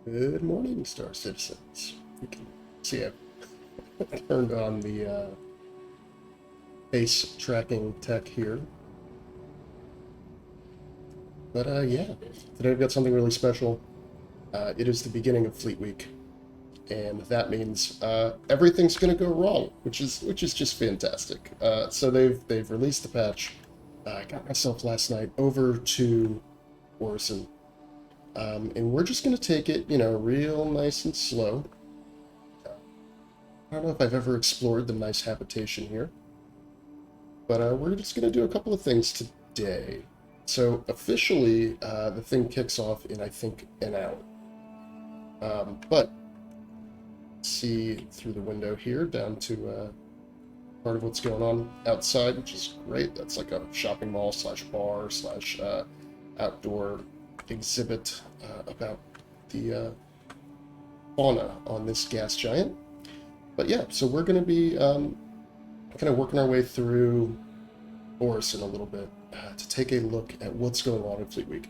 Good morning, Star Citizens. You can see I've turned on the base tracking tech here. But yeah, today I've got something really special. It is the beginning of Fleet Week, and that means everything's going to go wrong, which is just fantastic. So they've released the patch. I got myself last night over to Orison. And we're just going to take it, real nice and slow. I don't know if I've ever explored the nice habitation here, but we're just going to do a couple of things today. So officially, the thing kicks off in, I think, an hour. But see through the window here down to part of what's going on outside, which is great. That's like a shopping mall slash bar slash outdoor exhibit about the fauna on this gas giant. But yeah, so we're going to be kind of working our way through Orison a little bit to take a look at what's going on in Fleet Week.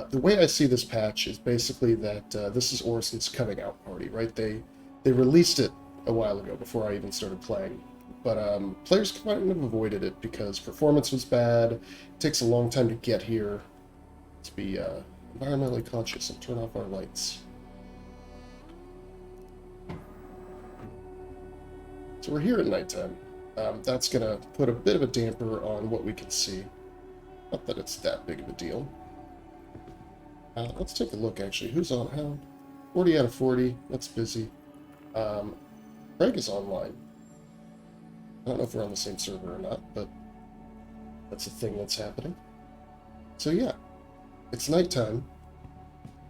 The way I see this patch is basically that this is Orison's coming out party, right? They released it a while ago before I even started playing. But players kind of avoided it because performance was bad. It takes a long time to get here. To be environmentally conscious and turn off our lights. So we're here at nighttime. That's going to put a bit of a damper on what we can see. Not that it's that big of a deal. Let's take a look, actually. Who's on how? 40 out of 40. That's busy. Kraig is online. I don't know if we're on the same server or not, but that's a thing that's happening. So yeah. It's nighttime,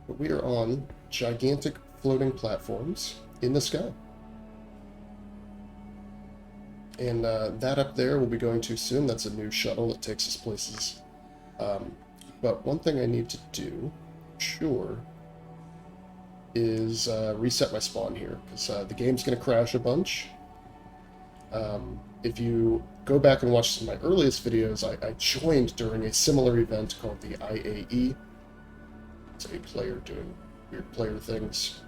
but we are on gigantic floating platforms in the sky. And that up there we'll be going to soon. That's a new shuttle that takes us places. But one thing I need to do, sure, is reset my spawn here, because the game's going to crash a bunch. If you go back and watch some of my earliest videos, I joined during a similar event called the IAE. It's a player doing weird player things.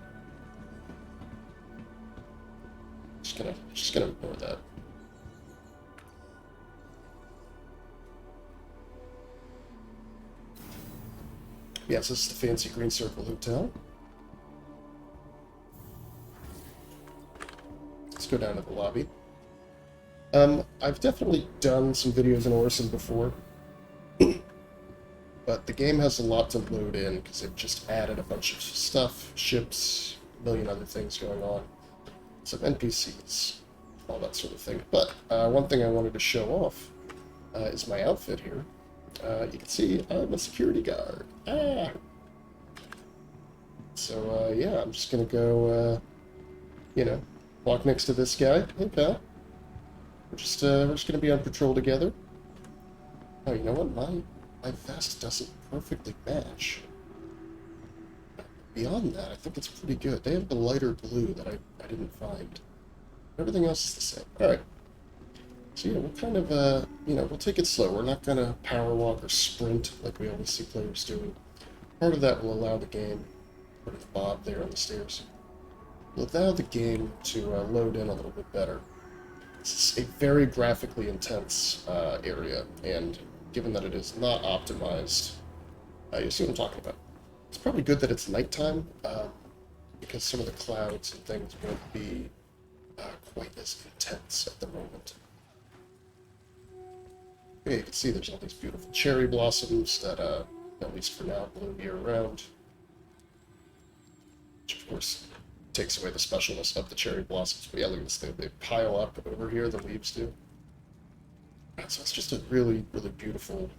Just gonna ignore that. Yes, this is the fancy Green Circle Hotel. Let's go down to the lobby. I've definitely done some videos in Orison before, but the game has a lot to load in because they've just added a bunch of stuff, ships, a million other things going on, some NPCs, all that sort of thing. But one thing I wanted to show off is my outfit here. You can see I'm a security guard. Ah! So yeah, I'm just gonna go, walk next to this guy. Hey, pal. We're just going to be on patrol together. Oh, you know what? My vest doesn't perfectly match. Beyond that, I think it's pretty good. They have the lighter blue that I didn't find. Everything else is the same. Alright. So yeah, we'll kind of, we'll take it slow. We're not going to power walk or sprint like we always see players doing. Part of that will allow the game, or the Bob there on the stairs, will allow the game to load in a little bit better. It's a very graphically intense area, and given that it is not optimized, you see what I'm talking about. It's probably good that it's nighttime, because some of the clouds and things won't be quite as intense at the moment. Okay, you can see there's all these beautiful cherry blossoms that, at least for now, bloom year-round. Which, of course, takes away the specialness of the cherry blossoms. But yeah, look at this thing. They pile up over here, the leaves do. So it's just a really, really beautiful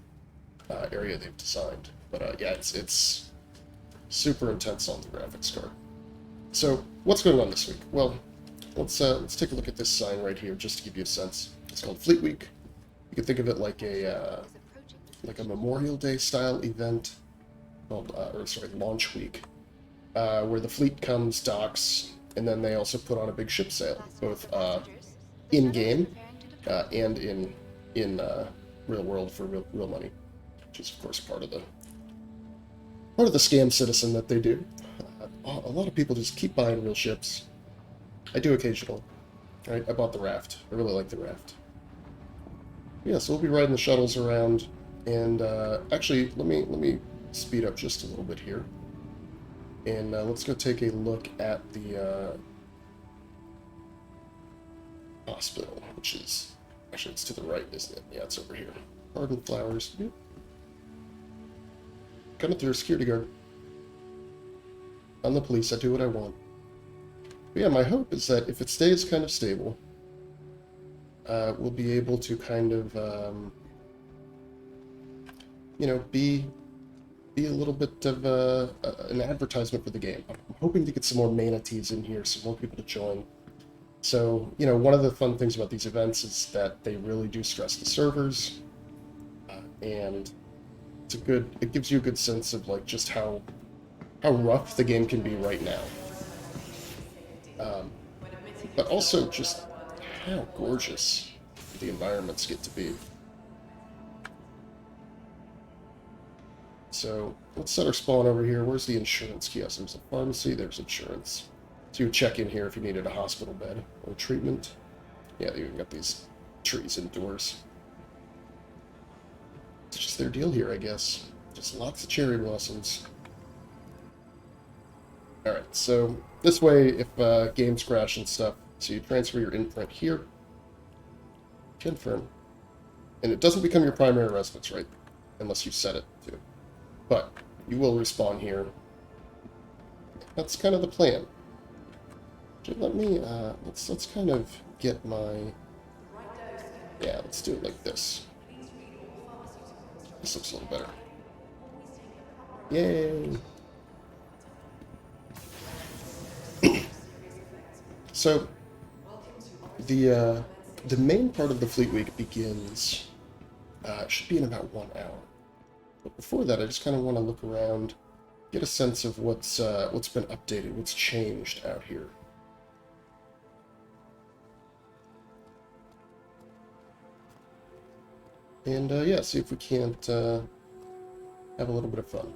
area they've designed. But yeah, it's super intense on the graphics card. So what's going on this week? Well, let's take a look at this sign right here just to give you a sense. It's called Fleet Week. You can think of it like a Memorial Day style event called, Launch Week. Where the fleet comes, docks, and then they also put on a big ship sale, both in-game and in real world for real money, which is of course part of the scam citizen that they do. a lot of people just keep buying real ships. I do occasionally. Right? I bought the raft. I really like the raft. Yeah, so we'll be riding the shuttles around, and actually, let me speed up just a little bit here, and let's go take a look at the hospital, which is actually it's to the right, isn't it? Yeah, it's over here. Garden flowers. Yep. Coming through, security guard. I'm the police. I do what I want. But yeah, my hope is that if it stays kind of stable, we'll be able to kind of, you know, be a little bit of an advertisement for the game. I'm hoping to get some more manatees in here, some more people to join. So, you know, one of the fun things about these events is that they really do stress the servers, and it gives you a good sense of like just how rough the game can be right now. But also just how gorgeous the environments get to be. So let's set our spawn over here. Where's the insurance kiosk? There's a pharmacy, there's insurance. So you check in here if you needed a hospital bed or treatment. Yeah, they even got these trees indoors. It's just their deal here, I guess. Just lots of cherry blossoms. Alright, so this way, if games crash and stuff, so you transfer your imprint here, confirm, and it doesn't become your primary residence, right? Unless you set it to. But you will respawn here. That's kind of the plan. Let me, let's kind of get my, yeah, let's do it like this. This looks a little better. Yay! So, the main part of the Fleet Week begins, should be in about 1 hour. But before that, I just kind of want to look around, get a sense of what's been updated, what's changed out here. And, yeah, see if we can't have a little bit of fun.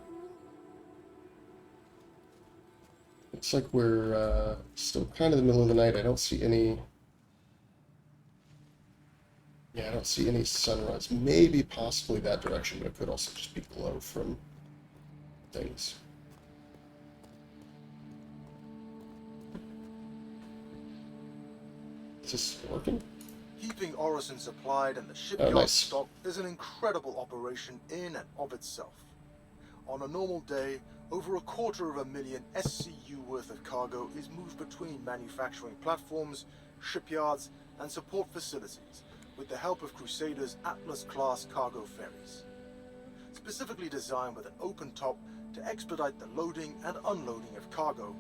Looks like we're still kind of in the middle of the night. I don't see any... Yeah, I don't see any sunrise. Maybe possibly that direction, but it could also just be glow from things. Is this working? Keeping Orison supplied and the shipyard nice. stocked is an incredible operation in and of itself. On a normal day, over 250,000 SCU worth of cargo is moved between manufacturing platforms, shipyards, and support facilities with the help of Crusader's Atlas-class cargo ferries. Specifically designed with an open top to expedite the loading and unloading of cargo,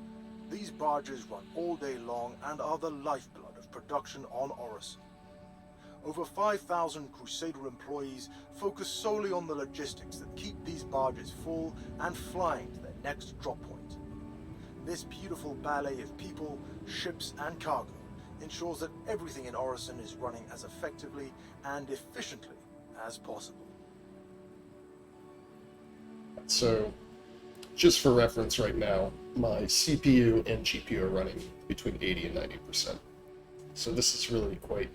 these barges run all day long and are the lifeblood of production on Orison. Over 5,000 Crusader employees focus solely on the logistics that keep these barges full and flying to their next drop point. This beautiful ballet of people, ships, and cargo ensures that everything in Orison is running as effectively and efficiently as possible. So, just for reference right now, my CPU and GPU are running between 80 and 90%. So this is really quite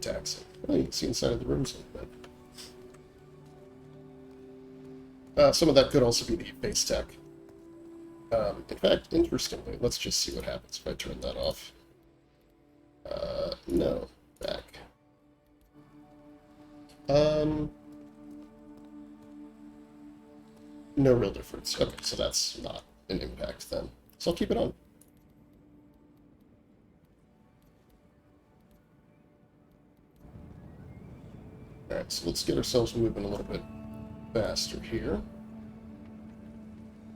taxing. Oh, you can see inside of the rooms a little bit. Some of that could also be the base tech. In fact, interestingly, let's just see what happens if I turn that off. No, back. No real difference. Okay, so that's not an impact then. So I'll keep it on. Alright, so let's get ourselves moving a little bit faster here.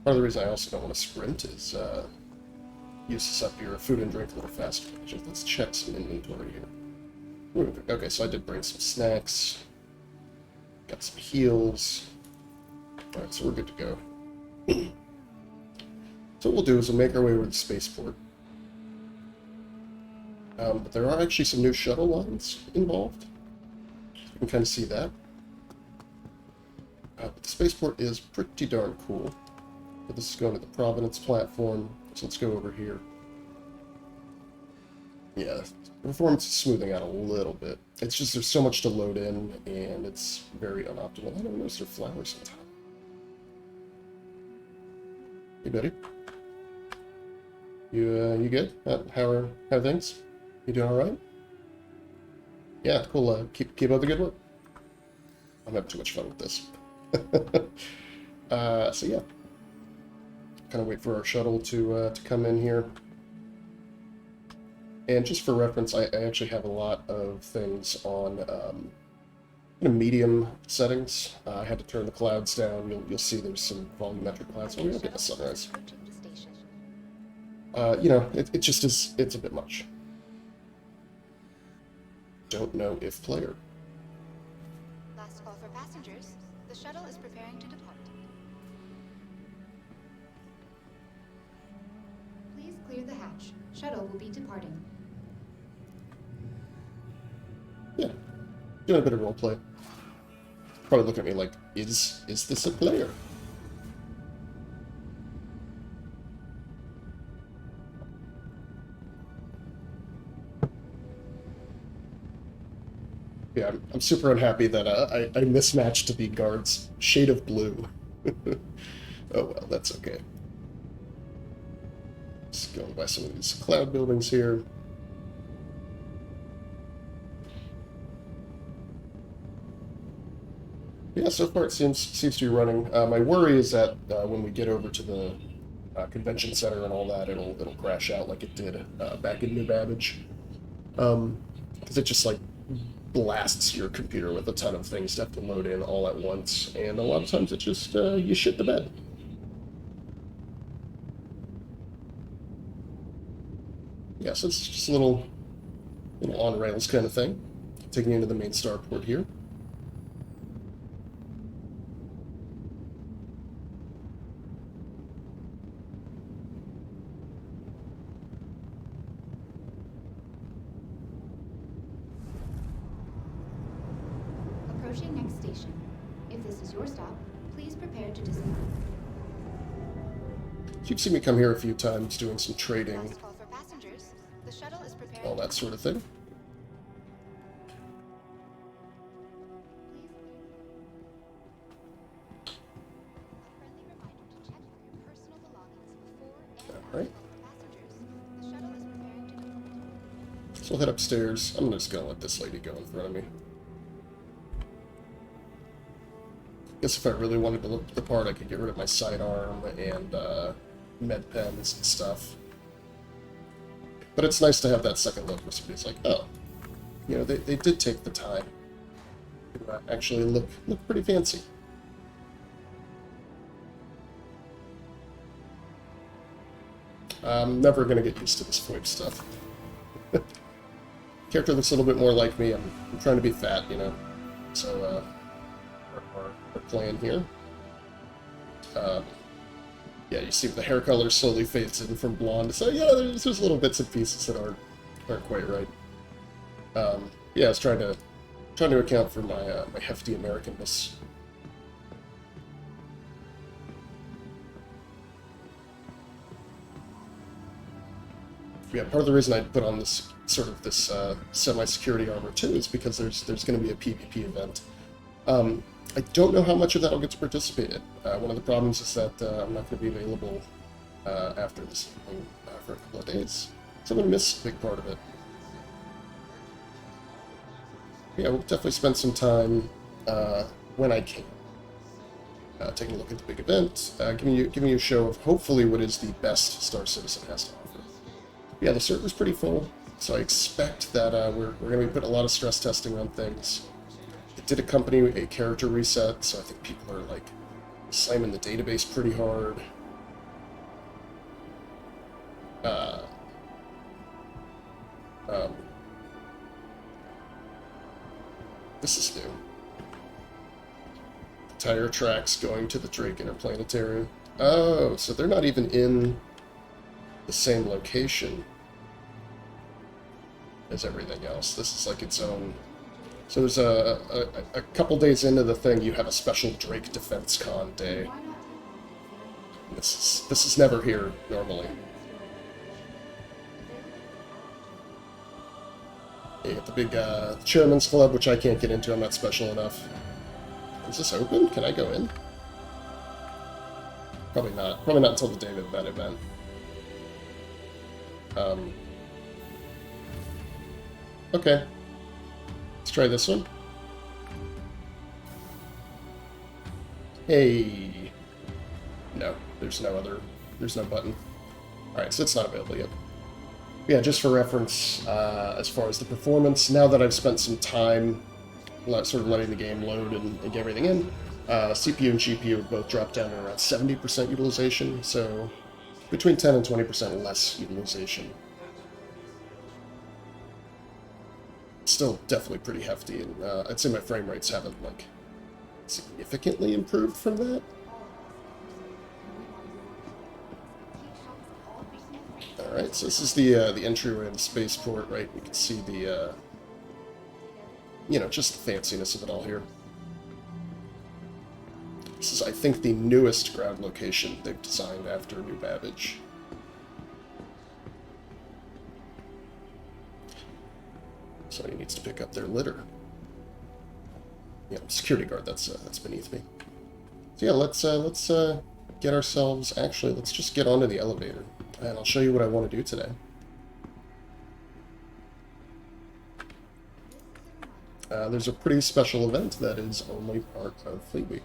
Part of the reason I also don't want to sprint is use this up your food and drink a little faster. Let's check some inventory here. Okay, so I did bring some snacks. Got some heals. Alright, so we're good to go. So what we'll do is we'll make our way over to the Spaceport. But there are actually some new shuttle lines involved. You can kind of see that. But the Spaceport is pretty darn cool. But this is going to the Providence platform, So let's go over here. Yeah, the performance is smoothing out a little bit. It's just there's so much to load in, and it's very unoptimal. I don't notice there are flowers on top. Hey, buddy. You good? How are things? You doing all right? Yeah, cool. Keep up the good work. I'm having too much fun with this. So yeah, kind of wait for our shuttle to come in here. And just for reference, I actually have a lot of things on medium settings. I had to turn the clouds down. You'll see there's some volumetric clouds. Oh, we're getting a sunrise. You know, it just is. It's a bit much. Don't know if player. Last call for passengers. The shuttle is preparing to depart. Please clear the hatch. Shuttle will be departing. Yeah, doing a bit of roleplay. Probably looking at me like, is this a player? Yeah, I'm super unhappy that I mismatched the guard's shade of blue. Oh well, that's okay. Just going by some of these cloud buildings here. Yeah, so far it seems to be running. My worry is that when we get over to the convention center and all that, it'll crash out like it did back in New Babbage, because it just like blasts your computer with a ton of things to have to load in all at once, and a lot of times it just you shit the bed. Yeah, so it's just a little on rails kind of thing, taking you into the main starport here. Approaching next station. If this is your stop, please prepare to dismount. You've seen me come here a few times doing some trading, Last call for passengers. The shuttle is preparing. all that sort of thing. Alright. So we'll head upstairs. I'm just gonna let this lady go in front of me. Guess if I really wanted to look at the part, I could get rid of my sidearm and med pens and stuff. But it's nice to have that second look where somebody's like, oh, you know, they did take the time to actually look pretty fancy. I'm never going to get used to this VoIP stuff. Character looks a little bit more like me. I'm trying to be fat, you know. So, our plan here. Yeah, you see the hair color slowly fades in from blonde. So yeah, there's little bits and pieces that aren't quite right. Yeah, I was trying to account for my my hefty Americanness. Yeah, part of the reason I put on this sort of this semi-security armor too is because there's going to be a PvP event. I don't know how much of that I'll get to participate in. One of the problems is that I'm not going to be available after this evening for a couple of days, so I'm going to miss a big part of it. Yeah, we'll definitely spend some time when I can. Taking a look at the big event, giving you a show of hopefully what is the best Star Citizen has to offer. Yeah, the server's pretty full, so I expect that we're going to be putting a lot of stress testing on things. It did accompany a character reset, so I think people are like slamming the database pretty hard. This is new. The tire tracks going to the Drake Interplanetary. Oh, so they're not even in the same location as everything else. This is like its own. So there's a couple days into the thing, you have a special Drake Defense Con day. This is never here normally. You got the big Chairman's Club, which I can't get into. I'm not special enough. Is this open? Can I go in? Probably not. Probably not until the day of that event. Okay. Let's try this one. Hey. No, there's no button. Alright, so it's not available yet. Yeah, just for reference, as far as the performance, now that I've spent some time sort of letting the game load and get everything in, CPU and GPU have both dropped down to around 70% utilization, so between 10 and 20% less utilization. Still definitely pretty hefty, and I'd say my frame rates haven't, like, significantly improved from that. Alright, so this is the entryway in the spaceport, right? You can see the, you know, just the fanciness of it all here. This is, I think, the newest ground location they've designed after New Babbage. Somebody needs to pick up their litter. Yeah, security guard, that's beneath me. So yeah, let's get ourselves, actually, let's just get onto the elevator, and I'll show you what I want to do today. There's a pretty special event that is only part of Fleet Week.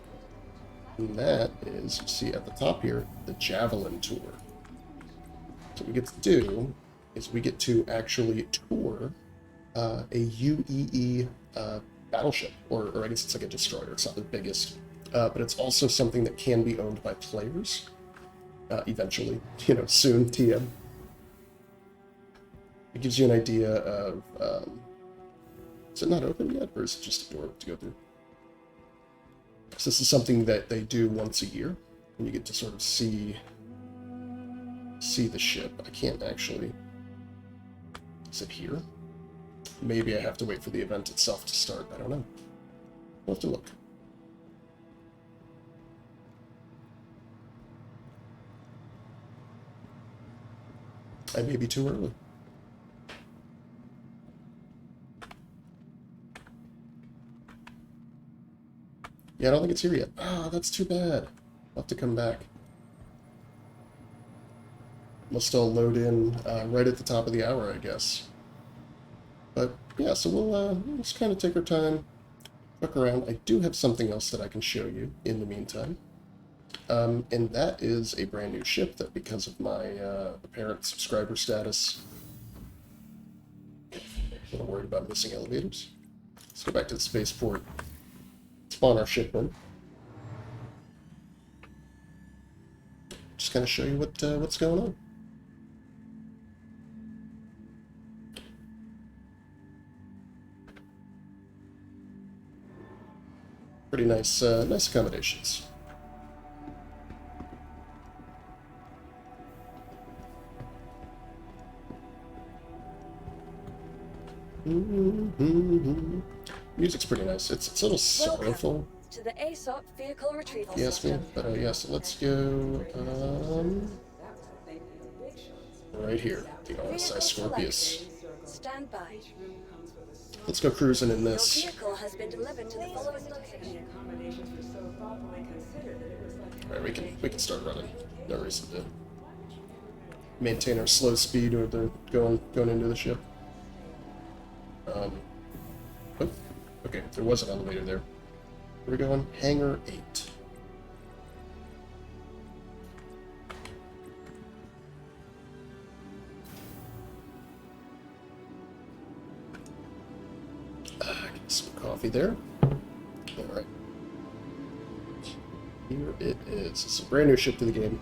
And that is, you see at the top here, the Javelin Tour. So what we get to do is we get to actually tour a UEE battleship, or I guess it's like a destroyer. It's not the biggest, but it's also something that can be owned by players eventually, you know, soon, TM. It gives you an idea of, is it not open yet, or is it just a door to go through? So this is something that they do once a year, and you get to sort of see the ship. I can't actually... Is it here? Maybe I have to wait for the event itself to start. I don't know. We'll have to look. I may be too early. Yeah, I don't think it's here yet. Ah, that's too bad. I'll have to come back. Must all load in right at the top of the hour, I guess. But yeah, so we'll just kind of take our time, look around. I do have something else that I can show you in the meantime. And that is a brand new ship that, because of my apparent subscriber status, I'm a little worried about missing elevators. Let's go back to the spaceport. Spawn our ship in. Just kind of show you what's going on. Pretty nice, nice accommodations. Music's pretty nice. It's a little sorrowful. To the ASOP vehicle retrieval Yes, system. but yeah, so let's go right here. The RSI Scorpius. Stand by. Let's go cruising in Your this. vehicle has been delivered to the following location. Alright, we can start running. No reason to maintain our slow speed or the going into the ship. Oh, okay, there was an elevator there. Where are we going? Hangar 8. Get some coffee there. Alright. Here it is. It's a brand new ship to the game.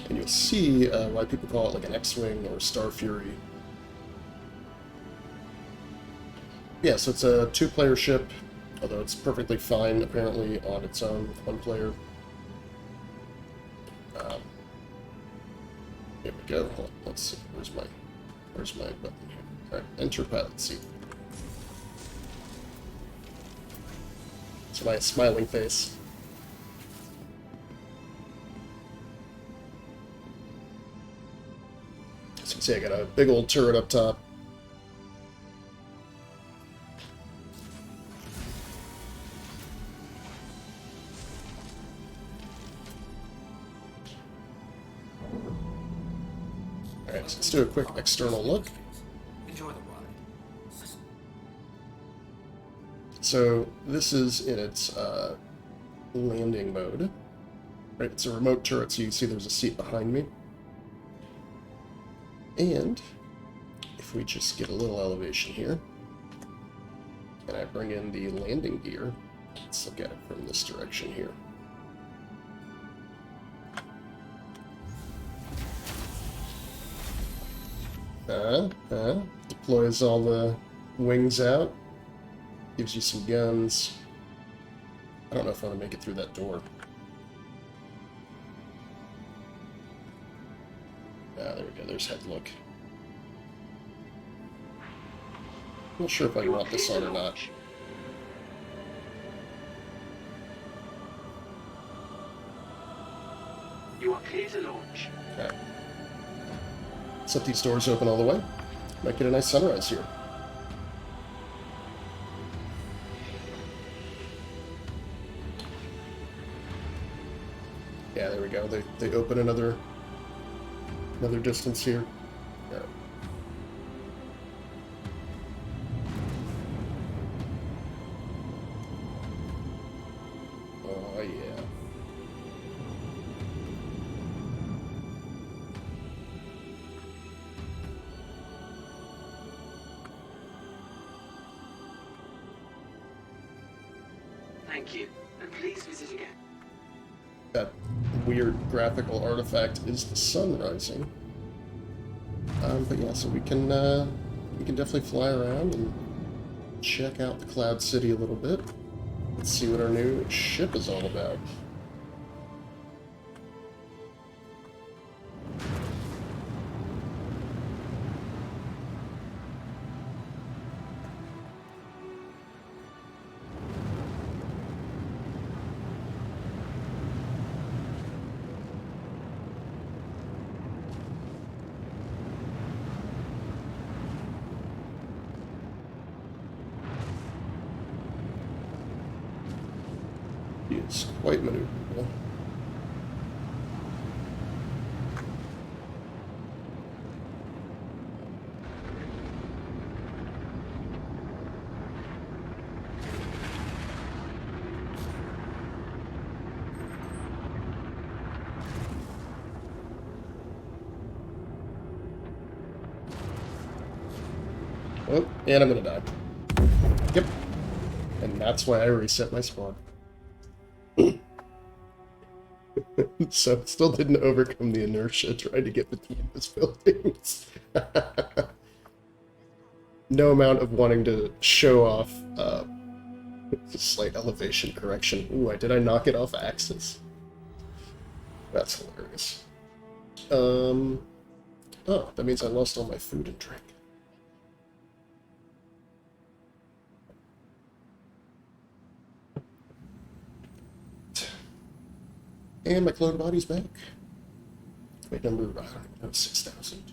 And you'll see why people call it like an X-Wing or Star Fury. Yeah, so it's a two-player ship, although it's perfectly fine, apparently, on its own with one player. Here we go. Hold on, let's see. Where's my button here? Alright, enter pilot seat. It's my smiling face. As you can see, I got a big old turret up top. let's do a quick external look. Enjoy the ride. So this is in its landing mode. Right, it's a remote turret, so you can see there's a seat behind me. And if we just get a little elevation here, and I bring in the landing gear, let's look at it from this direction here. Deploys all the wings out, gives you some guns. I don't know if I want to make it through that door. Ah, there we go, there's head look. I'm not sure if I want this on or not. You are clear to launch. Okay. Set these doors open all the way. Might get a nice sunrise here. Yeah, there we go. They open another distance here. Yeah. Oh yeah. Thank you, and please visit again. That weird graphical artifact is the sun rising. But yeah, so we can definitely fly around and check out the Cloud City a little bit. Let's see what our new ship is all about. It's quite maneuverable. Oh, and I'm gonna die. Yep. And that's why I reset my squad. So it still didn't overcome the inertia trying to get between those buildings. No amount of wanting to show off slight elevation correction. Ooh, did I knock it off axis? That's hilarious. Oh, that means I lost all my food and drink. And my clone body's back. Wait, number, I don't even know, 6,000.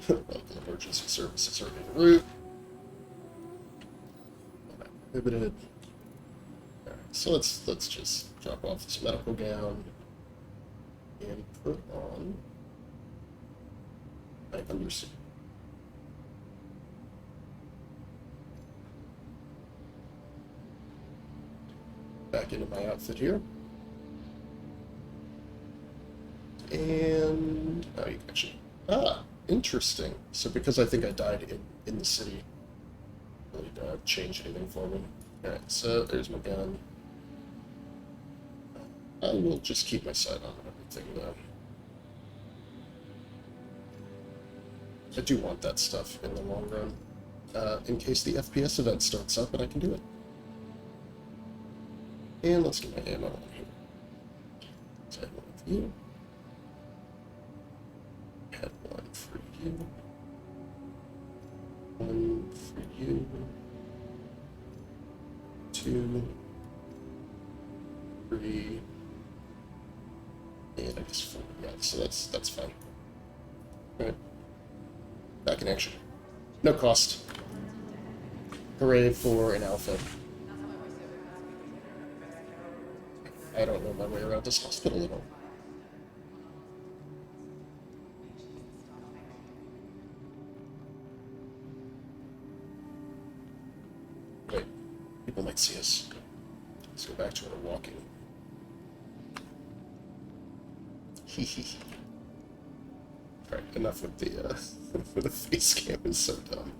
Local emergency services are en route. Prohibited. Alright, so let's just drop off this medical gown and put on my undersuit. Back into my outfit here. And oh, you can actually, interesting. So because I think I died in the city, it really didn't change anything for me. Alright, so there's my gun. I will just keep my sight on everything though. I do want that stuff in the long run, in case the FPS event starts up and I can do it. And let's get my ammo on here. So I have one for you. Had one for you. One for you. 2, 3, and I guess 4. Yeah, so that's fine. Alright. Back in action. No cost. Hooray for an alpha. I don't know my way around this hospital at all. Wait, people might see us. Let's go back to our walking. Hee. Alright, enough with the, the face cam is so dumb.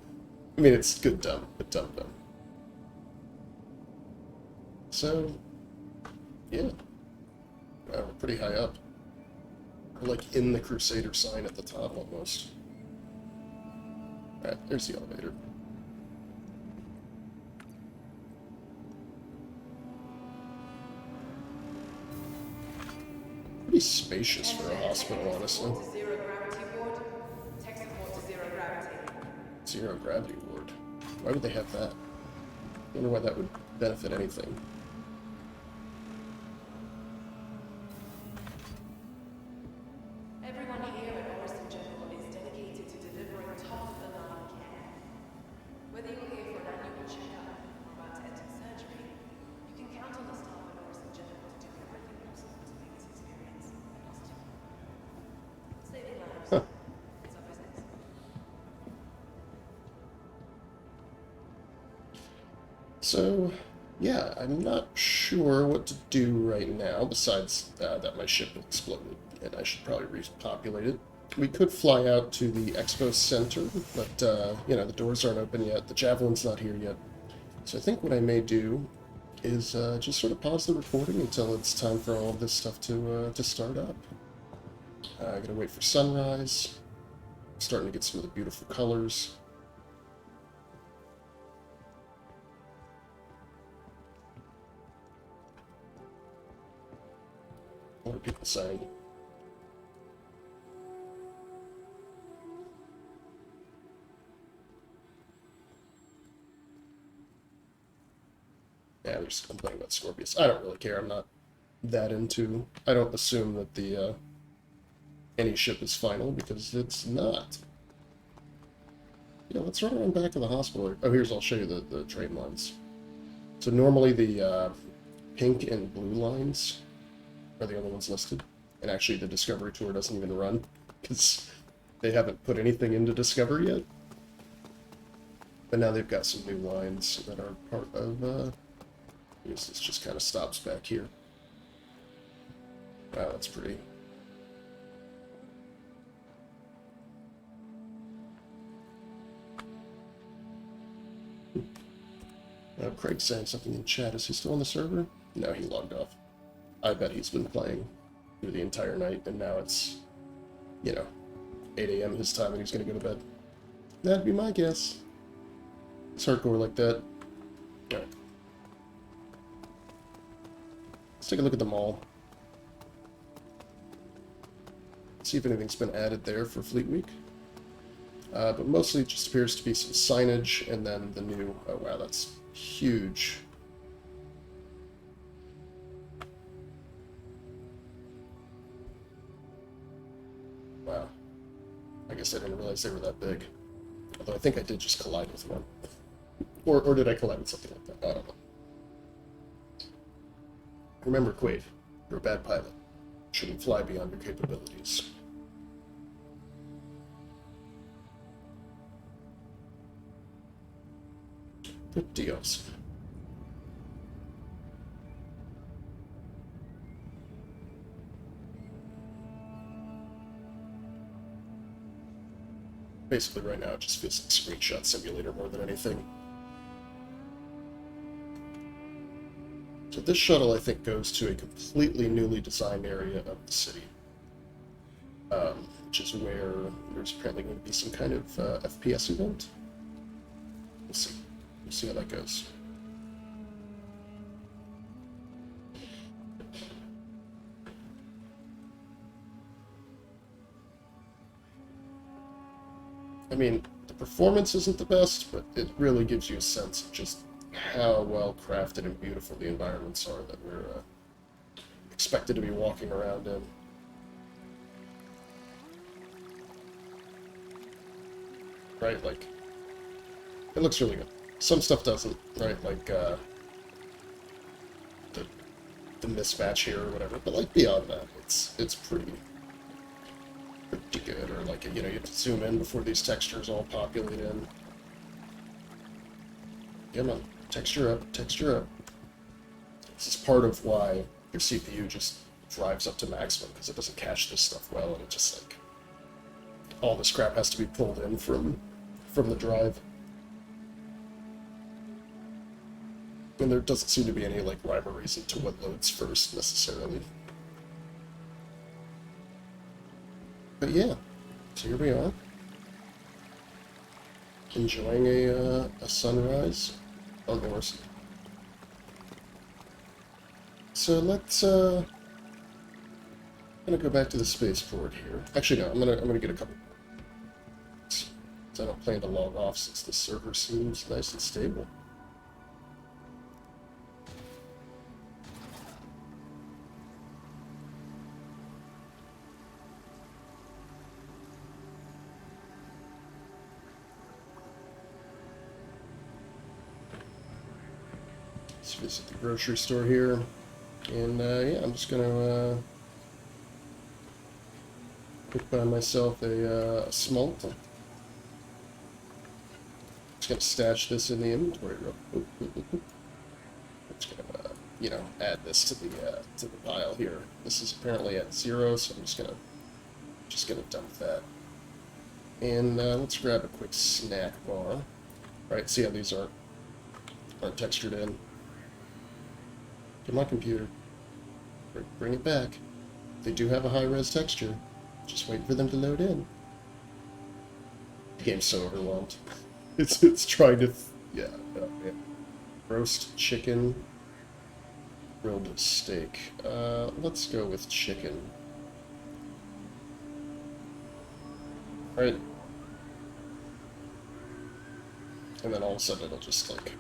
I mean, it's good dumb, but dumb. So, yeah. Wow, we're pretty high up. We're like in the Crusader sign at the top almost. Alright, there's the elevator. Pretty spacious for a hospital, honestly. Zero gravity ward. Tech support to zero gravity. Zero gravity ward. Why would they have that? I wonder why that would benefit anything. Everyone here at Orison General is dedicated to delivering top-of-the-line care. Whether you're here for an annual checkup or about to enter surgery, you can count on the staff at Orison General to do everything possible to make this experience positive. Saving lives. Huh. It's our business. So, yeah, I'm not sure what to do right now, besides that my ship exploded, and I should probably repopulate it. We could fly out to the Expo Center, but, you know, the doors aren't open yet, the Javelin's not here yet. So I think what I may do is just sort of pause the recording until it's time for all this stuff to start up. I gotta wait for sunrise. Starting to get some of the beautiful colors. What are people saying? Yeah, they're just complaining about Scorpius. I don't really care. I'm not that into... I don't assume that the any ship is final, because it's not. Yeah, let's run around back to the hospital. Oh, here's... I'll show you the train lines. So normally the pink and blue lines are the only ones listed. And actually the Discovery Tour doesn't even run, because they haven't put anything into Discovery yet. But now they've got some new lines that are part of, I guess this just kind of stops back here. Wow, that's pretty. Kraig's saying something in chat. Is he still on the server? No, he logged off. I bet he's been playing through the entire night, and now it's, you know, 8 a.m. his time, and he's gonna go to bed. That'd be my guess. It's hardcore like that. Alright. Let's take a look at the mall. See if anything's been added there for Fleet Week. But mostly it just appears to be some signage, and then the new... Oh wow, that's huge. Wow. I guess I didn't realize they were that big. Although I think I did just collide with one. Or did I collide with something like that? I don't know. Remember, Quade, you're a bad pilot. Shouldn't fly beyond your capabilities. Good deals. Basically, right now, it just feels like Screenshot Simulator more than anything. So this shuttle, I think, goes to a completely newly designed area of the city. Which is where there's apparently going to be some kind of FPS event. We'll see. We'll see how that goes. I mean, the performance isn't the best, but it really gives you a sense of just how well crafted and beautiful the environments are that we're expected to be walking around in. Right, like, it looks really good. Some stuff doesn't, right? Like, the the mismatch here or whatever. But like beyond that, it's pretty good. Or like, you know, you have to zoom in before these textures all populate in. Come on, texture up, texture up. This is part of why your CPU just drives up to maximum, because it doesn't cache this stuff well, and it just like all this crap has to be pulled in from the drive. And there doesn't seem to be any like rhyme or reason to what loads first necessarily. But yeah, so here we are, enjoying a sunrise on Orison. So let's I'm gonna go back to the spaceport here. Actually, no, I'm gonna get a couple more. So I don't plan to log off since the server seems nice and stable. Let's visit the grocery store here. And yeah, I'm just gonna pick by myself a smolt. Just gonna stash this in the inventory real quick. I'm just gonna you know, add this to the pile here. This is apparently at 0, so I'm just gonna dump that. And let's grab a quick snack bar. Right, see how these aren't textured in. Get my computer. Bring it back. They do have a high-res texture. Just wait for them to load in. The game's so overwhelmed. It's trying to... yeah, oh, man. Roast chicken. Grilled steak. Let's go with chicken. Right. And then all of a sudden it'll just, like,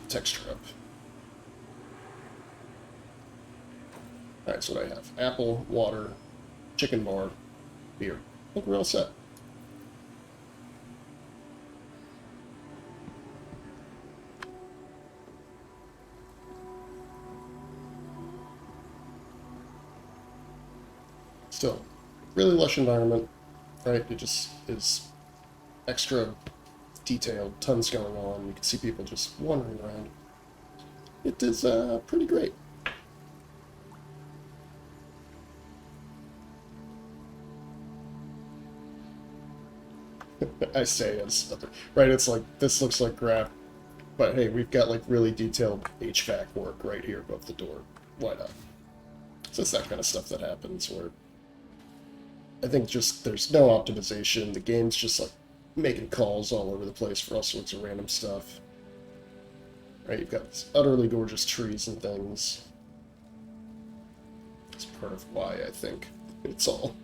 texture up. Alright, so what I have. Apple, water, chicken bar, beer. I think we're all set. Still, really lush environment, right? It just is extra detailed, tons going on. You can see people just wandering around. It is pretty great. I say it's right. It's like, this looks like crap, but hey, we've got like really detailed HVAC work right here above the door. Why not? So it's that kind of stuff that happens where I think just there's no optimization. The game's just like making calls all over the place for all sorts of random stuff. Right? You've got these utterly gorgeous trees and things. That's part of why I think it's all,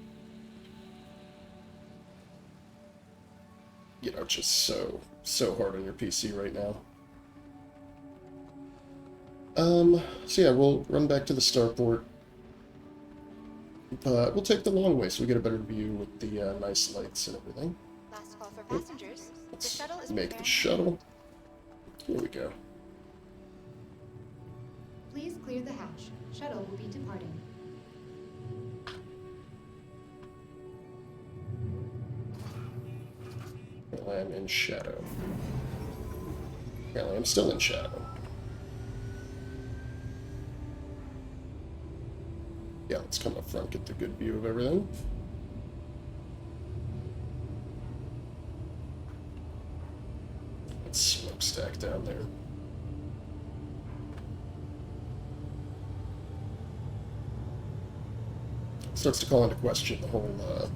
you know, just so hard on your PC right now. So yeah, we'll run back to the starport, but we'll take the long way so we get a better view with the nice lights and everything. Last call for passengers. The Let's shuttle is make the preparing. shuttle. Here we go. Please clear the hatch. Shuttle will be departing. Apparently I'm in shadow. Apparently I'm still in shadow. Yeah, let's come up front, get the good view of everything. Let's smokestack down there. Starts to call into question the whole,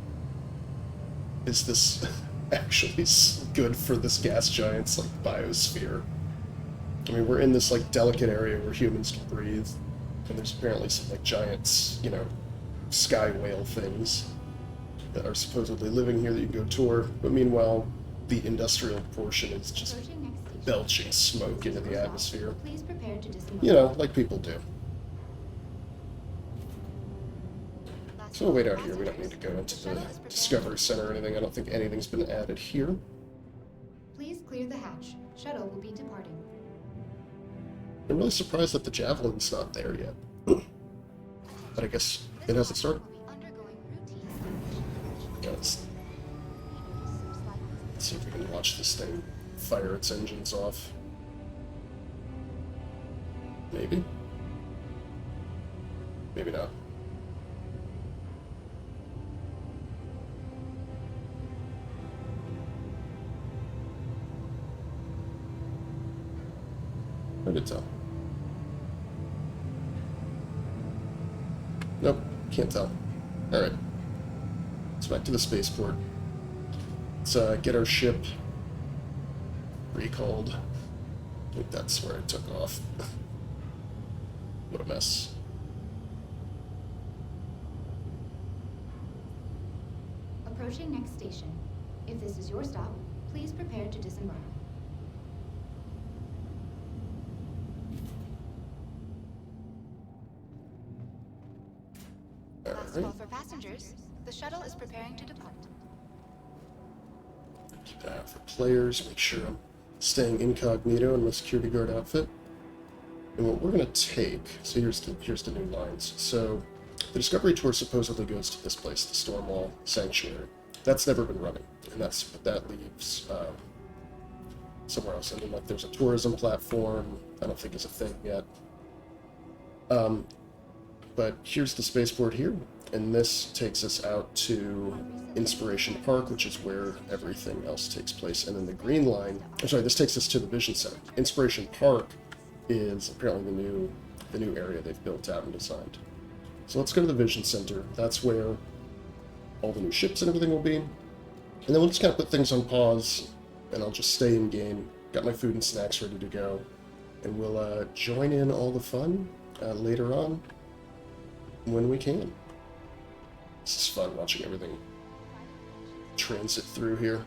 is this actually good for this gas giant's, like, biosphere? I mean, we're in this, like, delicate area where humans can breathe, and there's apparently some, like, giants, you know, sky whale things that are supposedly living here that you can go tour, but meanwhile, the industrial portion is just Approaching next station. belching smoke into the atmosphere. Please prepare to disembark. You know, like people do. Last So we'll call wait for out here. We don't need to go into passengers. the Shuttle is preparing. Discovery Center or anything. I don't think anything's been added here. Please clear the hatch. Shuttle will be departing. I'm really surprised that the Javelin's not there yet. but I guess it hasn't started. Will be undergoing routine stimulation. Yeah, let's see if we can watch this thing fire its engines off. Maybe. Maybe not. Hard to tell. Nope, can't tell. Alright. Let's back to the spaceport. Let's get our ship recalled. I think that's where it took off. What a mess. Approaching next station. If this is your stop, please prepare to disembark. Last call Alright. for passengers. The shuttle is preparing to depart. Keep an eye out for players, make sure I'm staying incognito in my security guard outfit. And what we're going to take, so here's the new lines. So the Discovery Tour supposedly goes to this place, the Stormwall Sanctuary. That's never been running, and that leaves somewhere else. I mean, like, there's a tourism platform, I don't think is a thing yet. But here's the spaceport here, and this takes us out to Inspiration Park, which is where everything else takes place. And then the green line, I'm sorry, this takes us to the Vision Center. Inspiration Park is apparently the new area they've built out and designed. So let's go to the Vision Center. That's where all the new ships and everything will be. And then we'll just kind of put things on pause, and I'll just stay in game. Got my food and snacks ready to go. And we'll join in all the fun later on when we can. This is fun watching everything transit through here.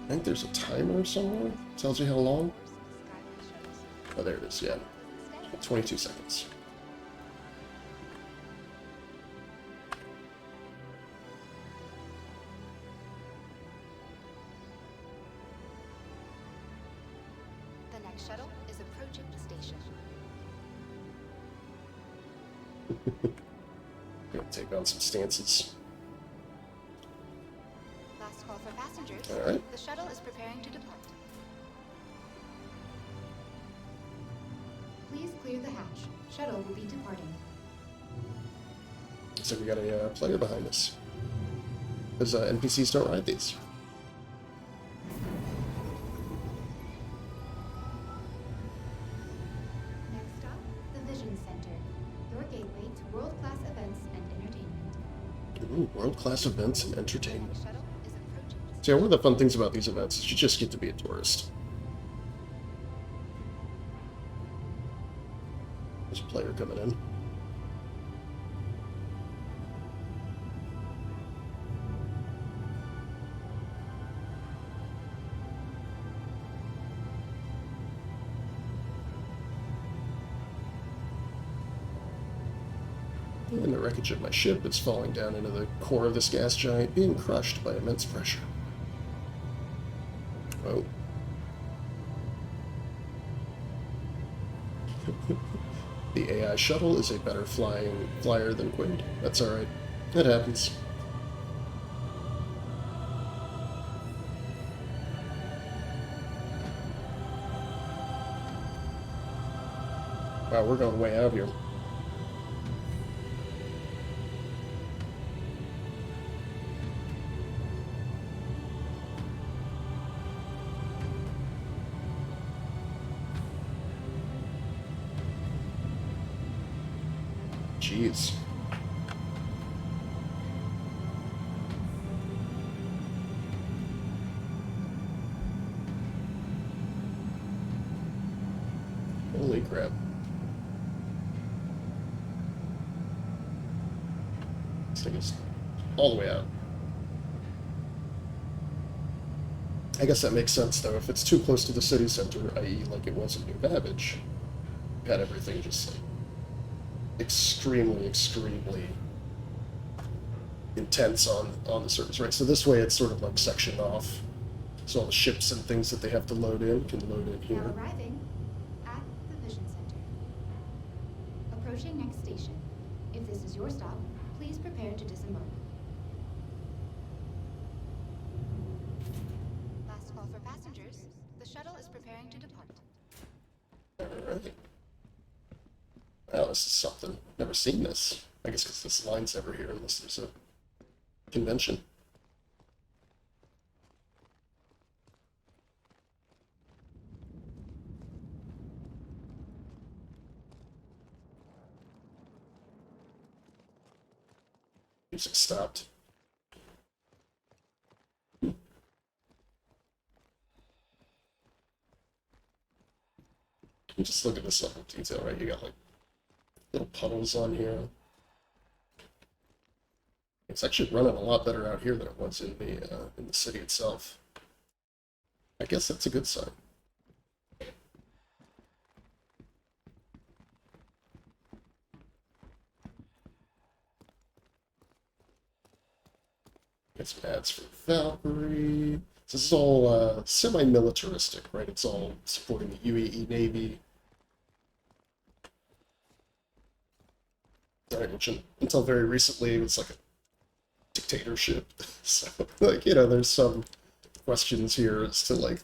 I think there's a timer somewhere. Tells you how long. Oh, there it is, yeah. 22 seconds. The next shuttle is approaching the station. Gonna take on some stances. Last call for passengers. All right. The shuttle is preparing to depart. Please clear the hatch. Shuttle will be departing. So we got a player behind us. Because NPCs don't ride these. Next stop, the Vision Center. Your gateway to world-class events and entertainment. Ooh, world-class events and The entertainment. next shuttle is approaching the So yeah, one of the fun things about these events is you just get to be a tourist. There's a player coming in. And the wreckage of my ship is falling down into the core of this gas giant, being crushed by immense pressure. Oh. The AI shuttle is a better flyer than Quade. That's alright. It happens. Wow, we're going way out here. Jeez. Holy crap. This thing is all the way out. I guess that makes sense, though. If it's too close to the city center, i.e. like it was in New Babbage, you had everything just like extremely intense on the surface, right? So this way it's sort of like sectioned off. So all the ships and things that they have to load in can load in here. Now arriving at the Vision Center. Approaching next station. If this is your stop, please prepare to disembark. Last call for passengers. The shuttle is preparing to depart. Alright. Wow, this is something. Never seen this. I guess because this line's never here unless there's a convention. Music stopped. Just look at this level of detail, right? You got like little puddles on here. It's actually running a lot better out here than it was in the city itself. I guess that's a good sign. Get some ads for Valkyrie. This is all semi-militaristic, right? It's all supporting the UAE Navy. Right, which until very recently it was like a dictatorship. So, like, you know, there's some questions here as to like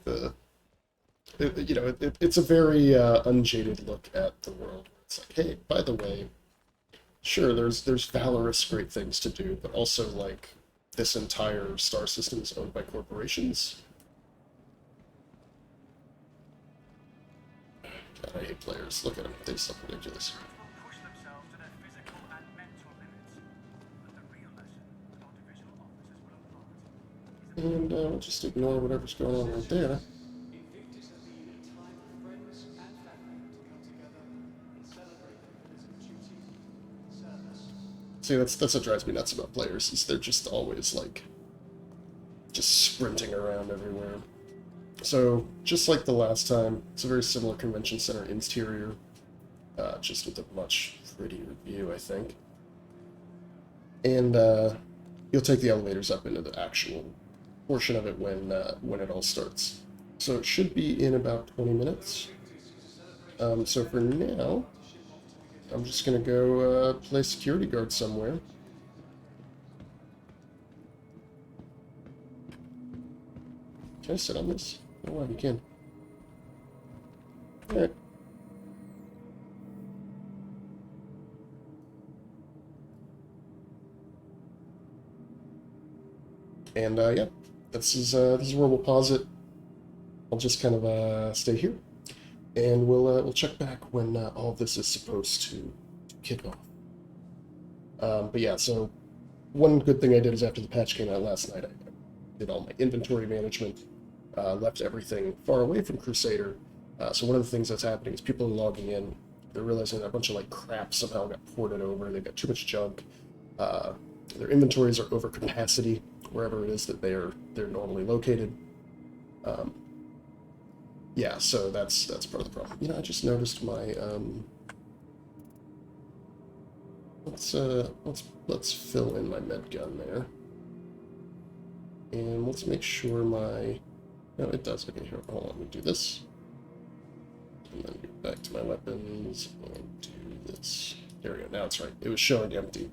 it's a very unjaded look at the world. It's like, hey, by the way, sure, there's valorous great things to do, but also like this entire star system is owned by corporations. God, I hate players. Look at them; they do something ridiculous. Push themselves to their physical and mental limits. But the real lesson that artificial officers will impart is And we'll just ignore whatever's going on right there. Invictus has been a time for friends and family to come together and celebrate the pillars of duty, service. See, that's what drives me nuts about players, is they're just always, like, just sprinting around everywhere. So, just like the last time, it's a very similar convention center interior, just with a much prettier view, I think. And you'll take the elevators up into the actual portion of it when it all starts. So it should be in about 20 minutes. So for now, I'm just gonna go play security guard somewhere. Can I sit on this? Oh wow, you can. Alright. And yeah, this is where we'll pause it. I'll just kind of stay here, and we'll check back when all of this is supposed to kick off. But yeah, so one good thing I did is after the patch came out last night, I did all my inventory management, left everything far away from Crusader. So one of the things that's happening is people are logging in, they're realizing that a bunch of like crap somehow got ported over, they've got too much junk, their inventories are over capacity wherever it is that they're normally located. Yeah, so that's part of the problem. You know, I just noticed my let's fill in my med gun there, and let's make sure my no, it does. Okay, here, hold on. Let me do this, and then go back to my weapons and do this. There we go. Now it's right. It was showing empty.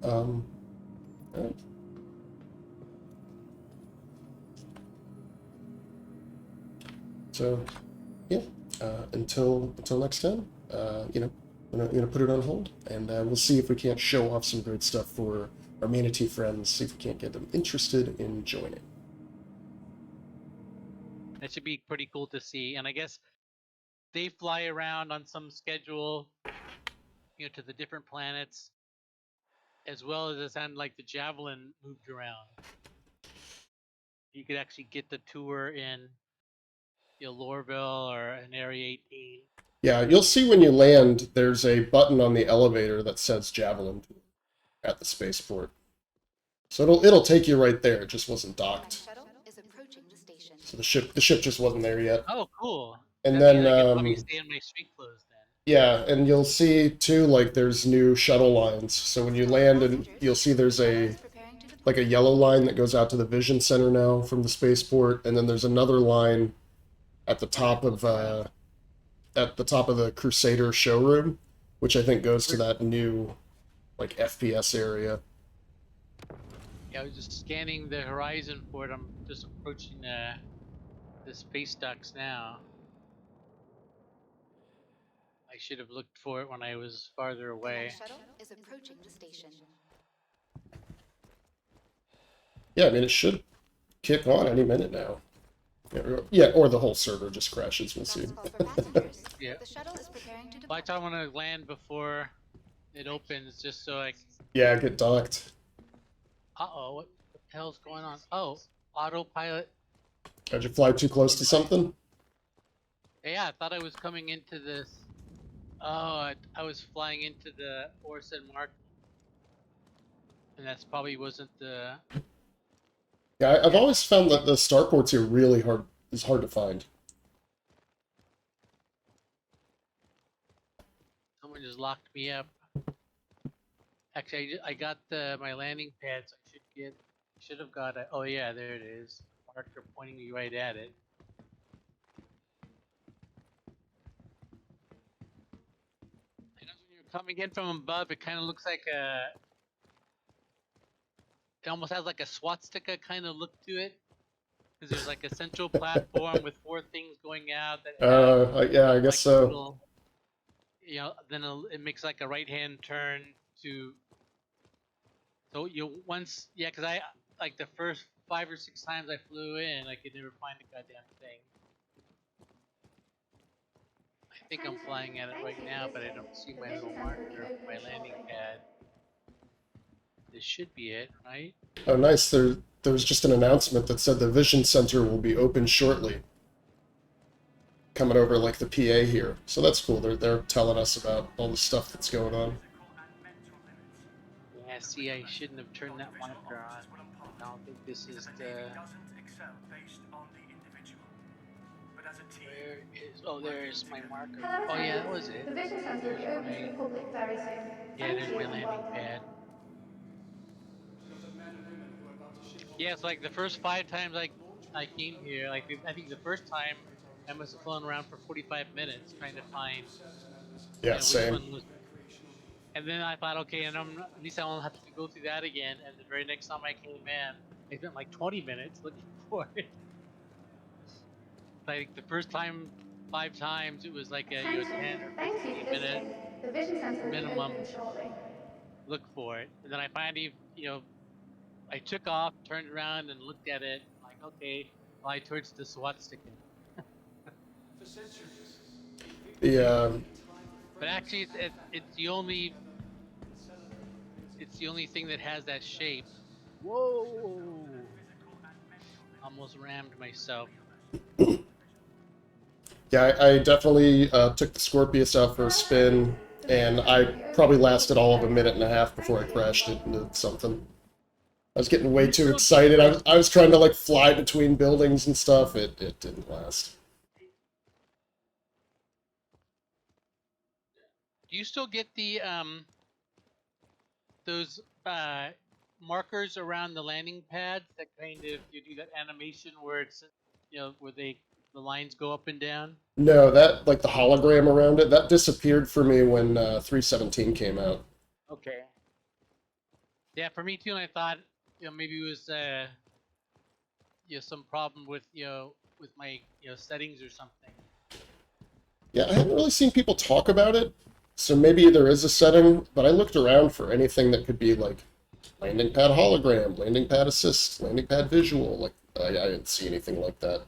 All right. So, yeah, until next time, you know, I'm gonna put it on hold, and we'll see if we can't show off some great stuff for our manatee friends, see if we can't get them interested in joining. That should be pretty cool to see, and I guess they fly around on some schedule, you know, to the different planets, as well as it sounded like the Javelin moved around. You could actually get the tour in, you know, Lorville or in Area 18. Yeah, you'll see when you land, there's a button on the elevator that says Javelin Tour at the spaceport. So it'll take you right there. It just wasn't docked. Shuttle is approaching the station. So the ship just wasn't there yet. Oh, cool. And That then means I can probably stay in my street clothes then. yeah, and you'll see too, like there's new shuttle lines. So when you land, and you'll see there's a like a yellow line that goes out to the Vision Center now from the spaceport, and then there's another line at the top of the Crusader showroom, which I think goes to that new, like, FPS area. Yeah, I was just scanning the horizon for it. I'm just approaching the space docks now. I should have looked for it when I was farther The away. next shuttle is approaching the station. Yeah, I mean, it should kick on any minute now. Yeah, or the whole server just crashes. We'll see. Last call for passengers. Yeah. The shuttle is preparing to But depart. I want to land before it opens, just so I. Yeah, get docked. Uh-oh, what the hell's going on? Oh, autopilot. Did you fly too close to something? Yeah, I thought I was coming into this. Oh, I was flying into the Orison mark, and that's probably wasn't the. Yeah, I've always found that the starports here really hard is hard to find. Someone just locked me up. Actually, I got my landing pad, so I should have got it. Oh yeah, there it is. Marker pointing me right at it. And as when you're coming in from above, it kind of looks like a. It almost has like a swastika kind of look to it, because there's like a central platform with 4 things going out that have Yeah, I guess like so. little, then it makes like a right-hand turn to. So yeah, because I like the first 5 or 6 times I flew in, I could never find a goddamn thing. I think I'm flying at it right now, but I don't see my little marker for my landing pad. This should be it, right? Oh, nice. There was just an announcement that said the Vision Center will be open shortly. Coming over like the PA here, so that's cool. They're telling us about all the stuff that's going on. Yeah, see, I shouldn't have turned that marker on. I don't think this is the. Where is? Oh, there's my marker. Hello, Oh yeah, that was passengers. it. The Vision Center will There's be open to my. the public very soon. Yeah, Thank there's you my and landing welcome. pad. To the men and women who are about to shift off Yeah, it's like the first 5 times I came here. Like I think the first time I must have flown around for 45 minutes trying to find Yeah, which same. one was. And then I thought, okay, and at least I won't have to go through that again. And the very next time I came in, I spent like 20 minutes looking for it. Like the first time, 5 times, it was like a 10 Attention. or Thank you 15 for minute listening. The Vision Center will be minimum opening shortly. look for it. And then I finally, I took off, turned around, and looked at it. Like, okay, fly towards the swastika. for centuries. The But actually, it's the only thing that has that shape. Whoa! Almost rammed myself. yeah, I definitely took the Scorpius out for a spin, and I probably lasted all of a minute and a half before I crashed it into something. I was getting way too excited. I was trying to like fly between buildings and stuff. It didn't last. Do you still get the those markers around the landing pads that kind of you do that animation where it's where the lines go up and down? No, that like the hologram around it that disappeared for me when 317 came out. Okay. Yeah, for me too. And I thought maybe it was some problem with with my settings or something. Yeah, I haven't really seen people talk about it, so maybe there is a setting, but I looked around for anything that could be like landing pad hologram, landing pad assist, landing pad visual. Like, I didn't see anything like that.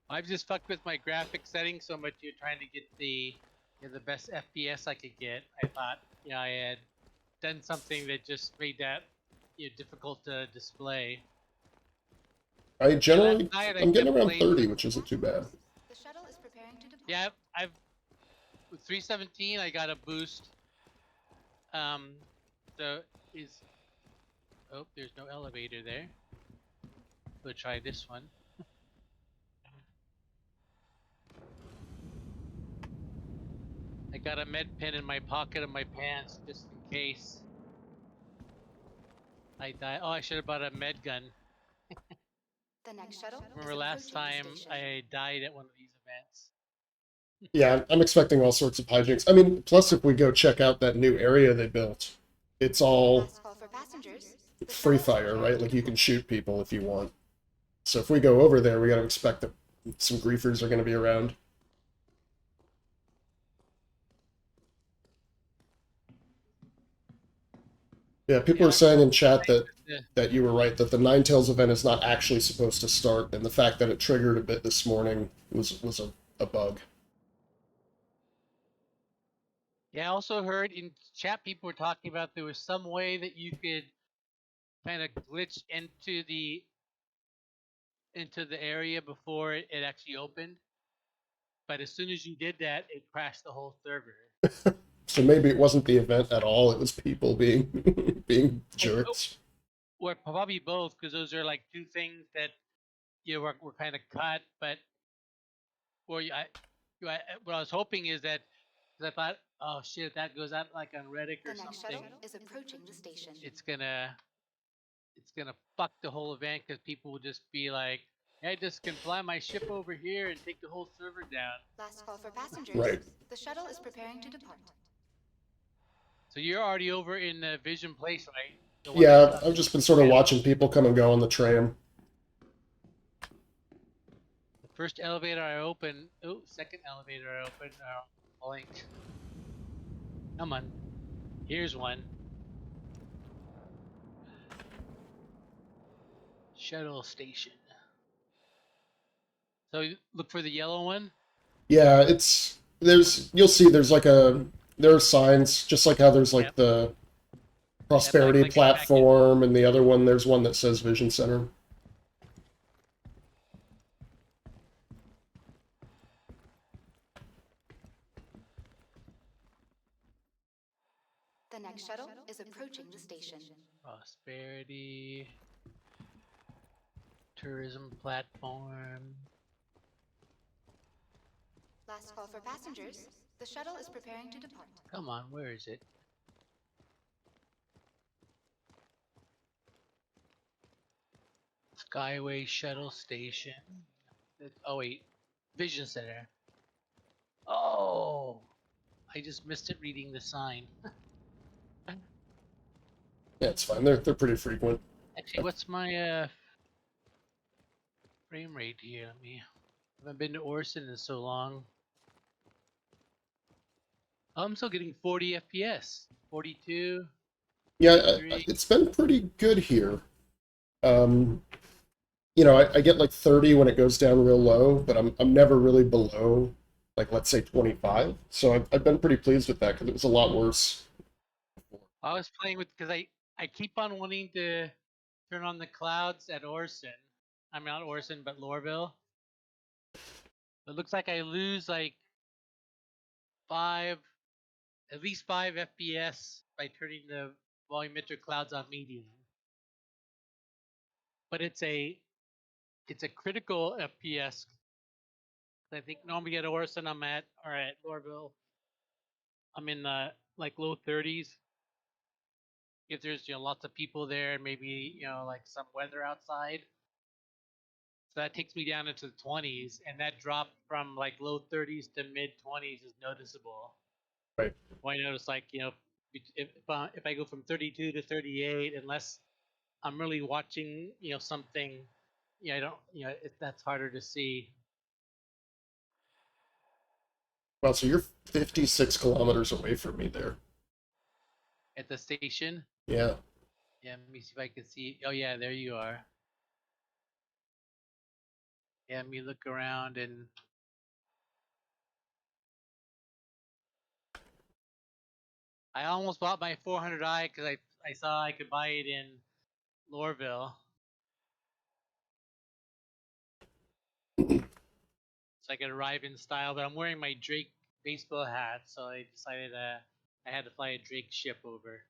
I've just fucked with my graphic settings so much. You're trying to get the the best FPS I could get. I thought I had done something that just made that difficult to display. I'm getting kept around playing 30, which isn't too bad. The shuttle is preparing to depart. Yeah, I've with 317 I got a boost. So there's no elevator there. We'll try this one. I got a med pen in my pocket of my pants just in case I die. Oh, I should have bought a med gun. The next shuttle Remember is last approaching time the station. I died at one of these events. Yeah, I'm expecting all sorts of hijinks. I mean, plus if we go check out that new area they built, it's all Last call for passengers. The free shuttle is fire, preparing right? to Like you can depart. shoot people if you want. So if we go over there, we got to expect that some griefers are going to be around. Yeah, people Yeah, are I'm saying in hoping chat that the you were right that the Nine Tails event is not actually supposed to start, and the fact that it triggered a bit this morning was a bug. yeah. I also heard in chat people were talking about there was some way that you could kind of glitch into the area before it actually opened. But as soon as you did that, it crashed the whole server. So maybe it wasn't the event at all; it was people being being Oh, jerks. or probably both, because those are like two things that were kind of cut. But or what I was hoping is that because I thought, oh shit, if that goes out like on Reddit The or next something, shuttle is approaching the station. it's gonna fuck the whole event because people will just be like, hey, I just can fly my ship over here and take the whole server down. Last call for passengers. Right. The shuttle is preparing to depart. So you're already over in Vision Place, right? The one that's Yeah, on I've the just been sort of panel. watching people come and go on the tram. The first elevator I opened, second elevator I opened, blank. Come on, here's one. Shuttle Station. So look for the yellow one. Yeah, it's you'll see there's like there are signs just like how there's Yep. like the Yep, I'm prosperity clicking back in. platform and the other one there's one that says Vision Center. The next shuttle is approaching the station. Prosperity. Tourism platform. Last call for passengers. The shuttle is preparing to depart. Come on, where is it? Skyway Shuttle Station. Oh wait, Vision Center. Oh, I just missed it reading the sign. Yeah, it's fine. They're pretty frequent. Actually, what's my frame rate here? I haven't been to Orison in so long. I'm still getting 40 FPS. 42, Yeah, 43. it's been pretty good here. Um, I get like 30 when it goes down real low, but I'm never really below like let's say 25. So I've been pretty pleased with that because it was a lot worse. I was playing with because I keep on wanting to turn on the clouds at Orison. I mean not Orison, but Lorville. It looks like I lose like five, at least 5 FPS by turning the volumetric clouds on medium. But it's a critical FPS. I think normally at Orison or at Lorville, I'm in like low 30s. If there's lots of people there and maybe like some weather outside. So that takes me down into the 20s, and that drop from like low 30s to mid 20s is noticeable. Right. Well, I notice like if I go from 32 to 38, unless I'm really watching something, I don't that's harder to see Well, so you're 56 kilometers away from me there. at the station. Yeah. Yeah, let me see if I can see. Oh yeah, there you are. Yeah, let me look around and I almost bought my 400i because I saw I could buy it in Lorville. So I could arrive in style, but I'm wearing my Drake baseball hat, so I decided I had to fly a Drake ship over.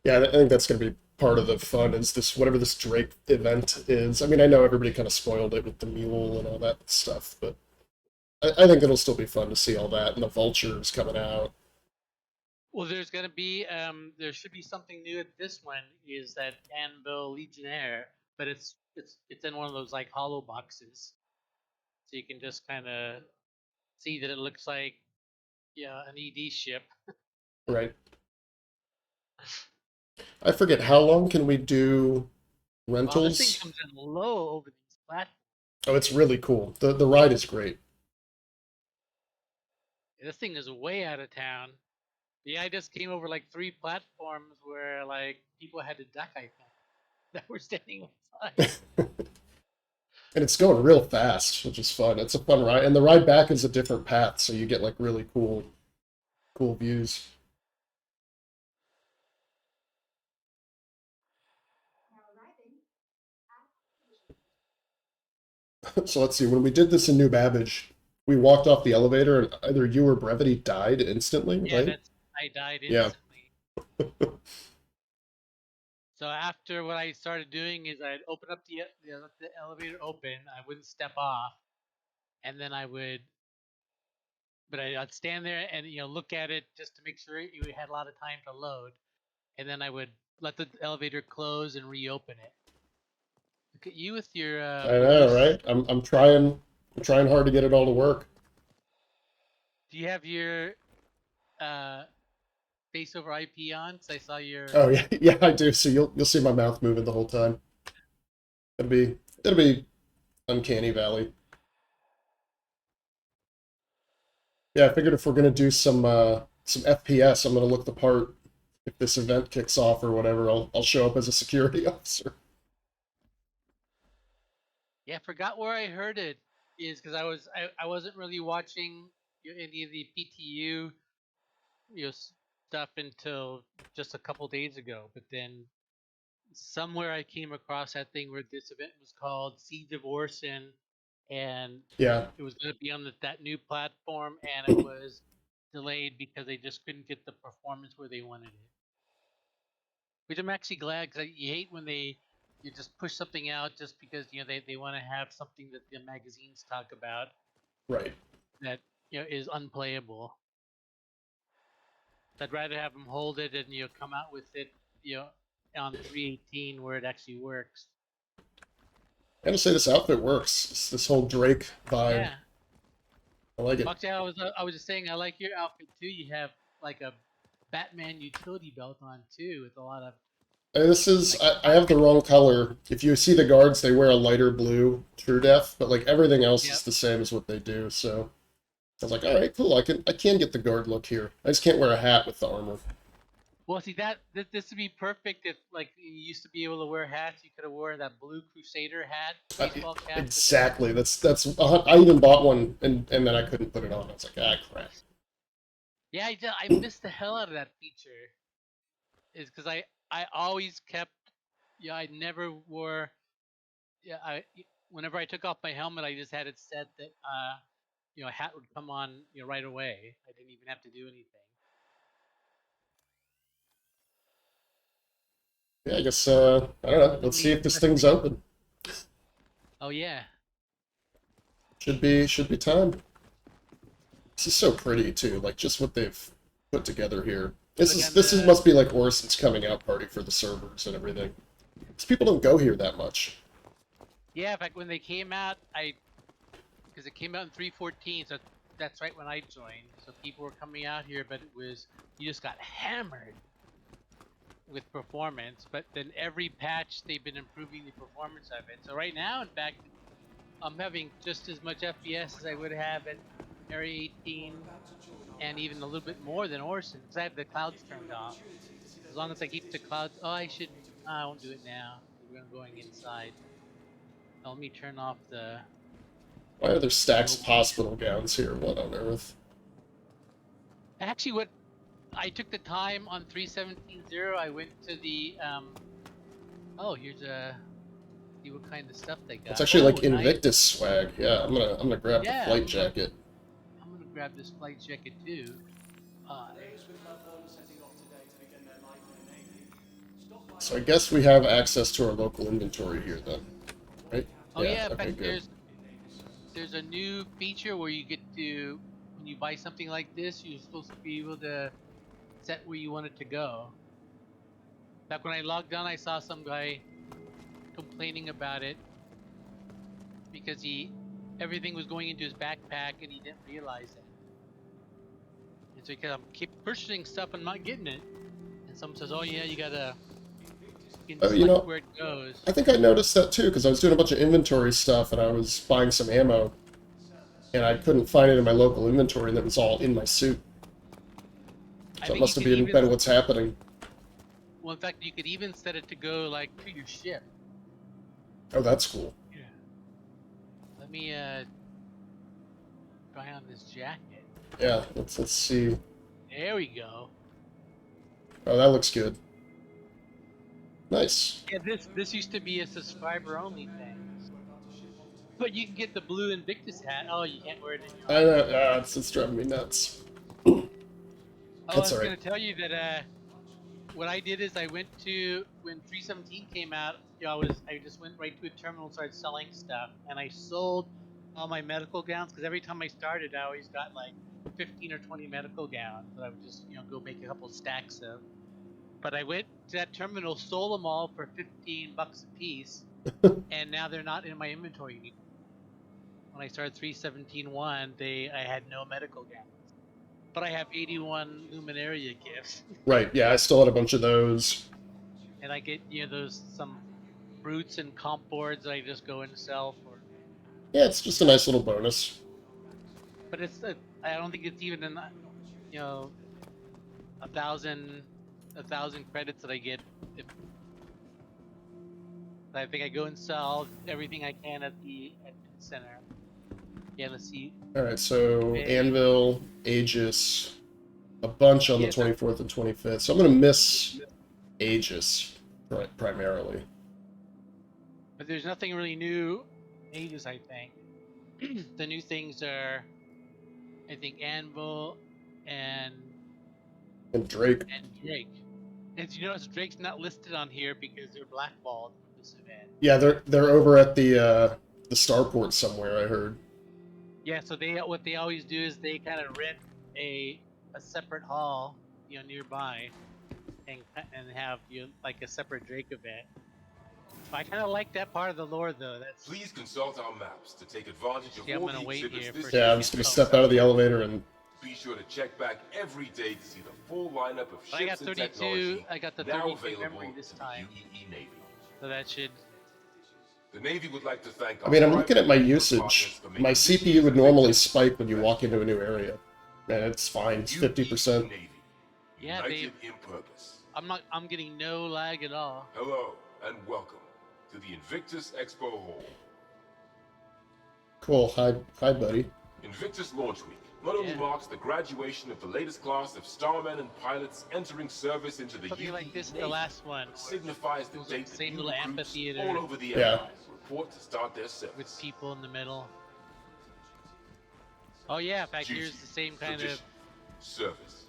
Yeah, I think that's going to be part of the fun is this whatever this Drake event is. I mean, I know everybody kind of spoiled it with the mule and all that stuff, but I think it'll still be fun to see all that and the vultures coming out. Well, there should be something new at this one. Is that Anvil Legionnaire, but it's in one of those like hollow boxes. so you can just kind of see that it looks like an ED ship. Right. I forget, how long can we do Well, this thing rentals? comes in low over these platforms. Oh, it's really cool. The ride is great. This thing is way out of town. Yeah, I just came over like 3 platforms where like people had to duck, I think, that were standing outside. And it's going real fast, which is fun. It's a fun ride. And the ride back is a different path, so you get like really cool views. Now arriving So let's see, when we did this in New Babbage, we walked off the elevator and either you or Brevity died instantly, Yeah, right? I died Yeah. instantly. So after what I started doing is I'd open up let the elevator open. I wouldn't step off, and then I'd stand there and look at it just to make sure you had a lot of time to load, and then I would let the elevator close and reopen it. Look at you with your I know, OS. right? I'm trying hard to get it all to work. Do you have your uh, face over IP on? Because I saw your. Oh yeah, yeah, I do. So you'll see my mouth moving the whole time. It'll be Uncanny Valley. Yeah, I figured if we're gonna do some FPS, I'm gonna look the part. If this event kicks off or whatever, I'll show up as a security officer. Yeah, I forgot where I heard it is because I wasn't really watching any of the PTU stuff until just a couple days ago. But then somewhere I came across that thing where this event was called Siege of Orison, and Yeah, it was going to be on that new platform, and it was delayed because they just couldn't get the performance where they wanted it. Which I'm actually glad because you hate when you just push something out just because they want to have something that the magazines talk about right. that is unplayable. So I'd rather have them hold it and come out with it on 318 where it actually works. I gotta say this outfit works. This whole Drake vibe. Yeah. I like it. Actually, I was just saying I like your outfit too. You have like a Batman utility belt on too with a lot of And this is like. I have the wrong color. If you see the guards, they wear a lighter blue True Def, but like everything else Yep. is the same as what they do. So I was like, all right, cool. I can get the guard look here. I just can't wear a hat with the armor. Well, see this would be perfect if like you used to be able to wear hats. You could have worn that blue Crusader hat, baseball cap. Exactly. That's. I even bought one and then I couldn't put it on. I was like, ah, crap. Yeah, I missed the hell out of that feature. Is because I always kept I never wore I whenever I took off my helmet I just had it set that a hat would come on right away. I didn't even have to do anything. Yeah, I guess I don't know. Let's see if this thing's open. Oh yeah. Should be time. This is so pretty too. Like just what they've put together here. This is must be like Orison's coming out party for the servers and everything. Because people don't go here that much. Yeah, in fact, when they came out, because it came out in 3.14, so that's right when I joined. So people were coming out here, but you just got hammered with performance. But then every patch, they've been improving the performance of it. So right now, in fact, I'm having just as much FPS as I would have at Area 18, and even a little bit more than Orison, because I have the clouds turned off. As long as I keep the clouds, I won't do it now. We're going inside. Let me turn off the. Why are there stacks of hospital gowns here? What on earth? Actually, what I took the time on 3.17.0, I went to the oh, here's see what kind of stuff they got. It's actually like nice. Invictus swag. Yeah, I'm gonna grab the flight jacket. I'm gonna grab this flight jacket too. So I guess we have access to our local inventory here then, right? Oh yeah, in okay, fact, good. there's a new feature where you get to, when you buy something like this, you're supposed to be able to set where you want it to go. Back when I logged on, I saw some guy complaining about it because he everything was going into his backpack and he didn't realize it. It's because I'm keep purchasing stuff and not getting it. And someone says, "Oh yeah, you can Oh, you select know, where it goes." I think I noticed that too, because I was doing a bunch of inventory stuff and I was buying some ammo, and I couldn't find it in my local inventory, and it was all in my suit. I So it think must you have could been what's happening. Well, in fact, you could even set it to go like to your ship. Oh, that's cool. Yeah. Let me try on this jacket. Yeah, let's see. There we go. Oh, that looks good. Nice. Yeah, this used to be a subscriber only thing. But you can get the blue Invictus hat. Oh, you can't wear it in your I know, it's driving me nuts. Oh, I That's was alright. going to tell you that what I did is I went to, when 317 came out, you know, I just went right to a terminal and started selling stuff, and I sold all my medical gowns, because every time I started, I always got like 15 or 20 medical gowns that I would just, you know, go make a couple stacks of. But I went to that terminal, sold them all for $15 a piece, and now they're not in my inventory anymore. When I started 317.1, I had no medical gowns. But I have 81 Luminaria gifts. Right, yeah, I still had a bunch of those. And I get, you know, some fruits and comp boards that I just go and sell for. Yeah, it's just a nice little bonus. But I don't think it's even in, you know, a thousand credits that I get. I think I go and sell everything I can at the center. Yeah, let's see. Alright, so Anvil, Aegis, a bunch on the 24th and 25th. So I'm going to miss Aegis primarily. But there's nothing really new Aegis, I think. The new things are, I think, Anvil and Drake. And you notice Drake's not listed on here because they're blackballed from this event. Yeah, they're over at the starport somewhere, I heard. Yeah, so what they always do is they kind of rent a separate hall, you know, nearby, and have, you know, like a separate Drake event. I kind of like that part of the lore, though. Please consult our maps to take advantage of all I'm gonna the wait exhibits here this for Yeah, I'm just going to step out of the elevator and... Be sure to check back every day to see the full lineup of ships I got 32. and technology I got the now 32 available memory this to the time. UEE Navy. So that should... The Navy would like to thank I mean, I'm looking at my usage. My CPU would normally spike when you walk into a new area. And it's fine, it's 50%. Yeah, I'm getting no lag at all. Hello, and welcome to the Invictus Expo Hall. Cool, hi buddy. Invictus Launch Week not only marks the graduation of the latest class of starmen and pilots entering service into the Something UEE like this, Navy, the last one. signifies the date Same that little new amphitheater. all over the Yeah. airline report to start their service. With people in the middle. Oh yeah, in fact, here's the same kind of service.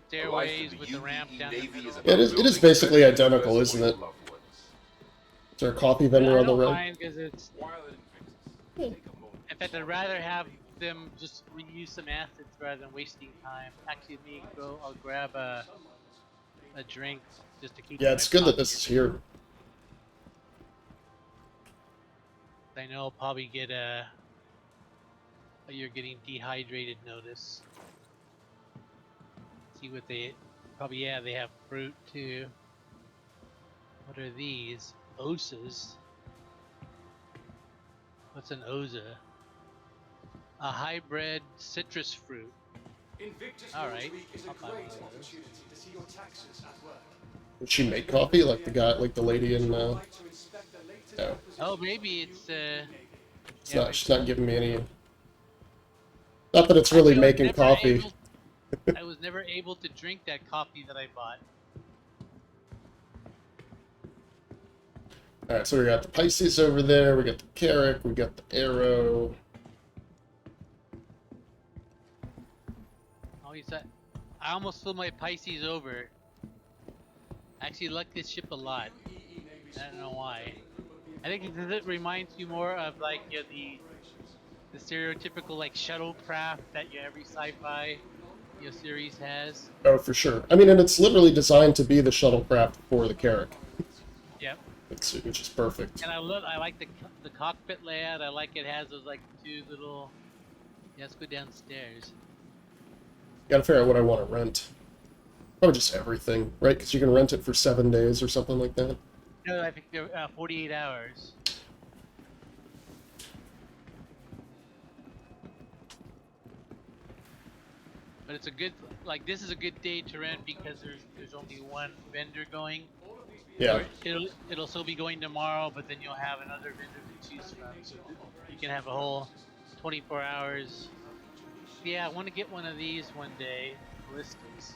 Stairways with the ramp down the middle. It is basically identical, isn't it? Is there a coffee vendor on the road? I don't mind, because it's... In fact, I'd rather have them just reuse some assets rather than wasting time. Actually, I'll grab a drink just to keep... Yeah, it's good that this is here. I know I'll probably get you're getting dehydrated notice. See what they... Probably, yeah, they have fruit too. What are these? Osas? What's an osa? A hybrid citrus fruit. Alright. Would she make coffee like the guy, like the lady in? No. Oh, maybe it's. It's not. She's not giving me any. Not that it's really making coffee. I was never able to drink that coffee that I bought. Alright, so we got the Pisces over there, we got the Carrack, we got the Arrow. Oh, I almost flew my Pisces over. I actually like this ship a lot. I don't know why. I think it reminds you more of like, you know, the stereotypical like shuttlecraft that every sci-fi series has. Oh, for sure. I mean, and it's literally designed to be the shuttlecraft for the Carrack. Yep. which is perfect. And I like the cockpit layout. I like it has those like two little. Yeah, let's go downstairs. Gotta figure out what I want to rent. Probably just everything, right? Because you can rent it for 7 days or something like that. No, I think they're 48 hours. But it's a good, like, this is a good day to rent because there's only one vendor going. Yeah. It'll still be going tomorrow, but then you'll have another vendor to choose from. So you can have a whole 24 hours. Yeah, I want to get one of these one day, ballistas.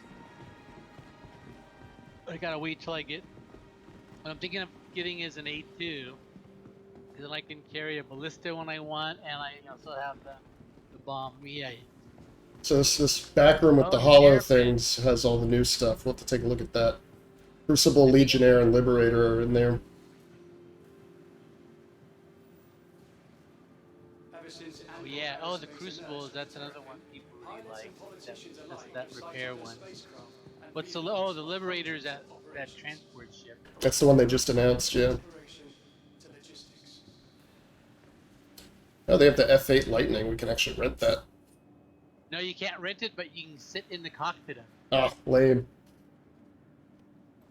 I gotta wait till I get. What I'm thinking of getting is an A2, because then I can carry a ballista when I want, and I also have the bomb. Yeah. So this back room with the hollow things has all the new stuff. We'll have to take a look at that. Crucible, Legionnaire, and Liberator are in there. Oh yeah. Oh, the Crucibles. That's another one people really like. That's that repair one. What's the the Liberator's that transport ship? That's the one they just announced, yeah. Oh, they have the F8 Lightning. We can actually rent that. No, you can't rent it, but you can sit in the cockpit of it. Ah, lame.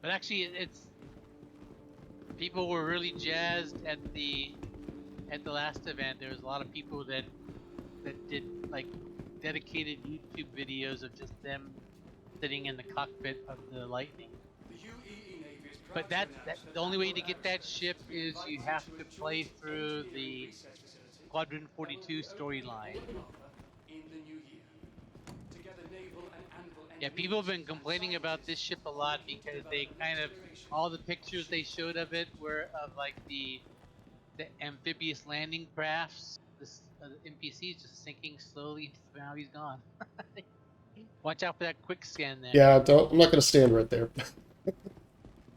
But actually, people were really jazzed at the last event. There was a lot of people that did like dedicated YouTube videos of just them sitting in the cockpit of the Lightning. But the only way to get that ship is you have to play through the Quadrant 42 storyline. Yeah, people have been complaining about this ship a lot because they all the pictures they showed of it were of like the amphibious landing crafts. The NPC is just sinking slowly. Now he's gone. Watch out for that quick scan there. Yeah, I'm not gonna stand right there.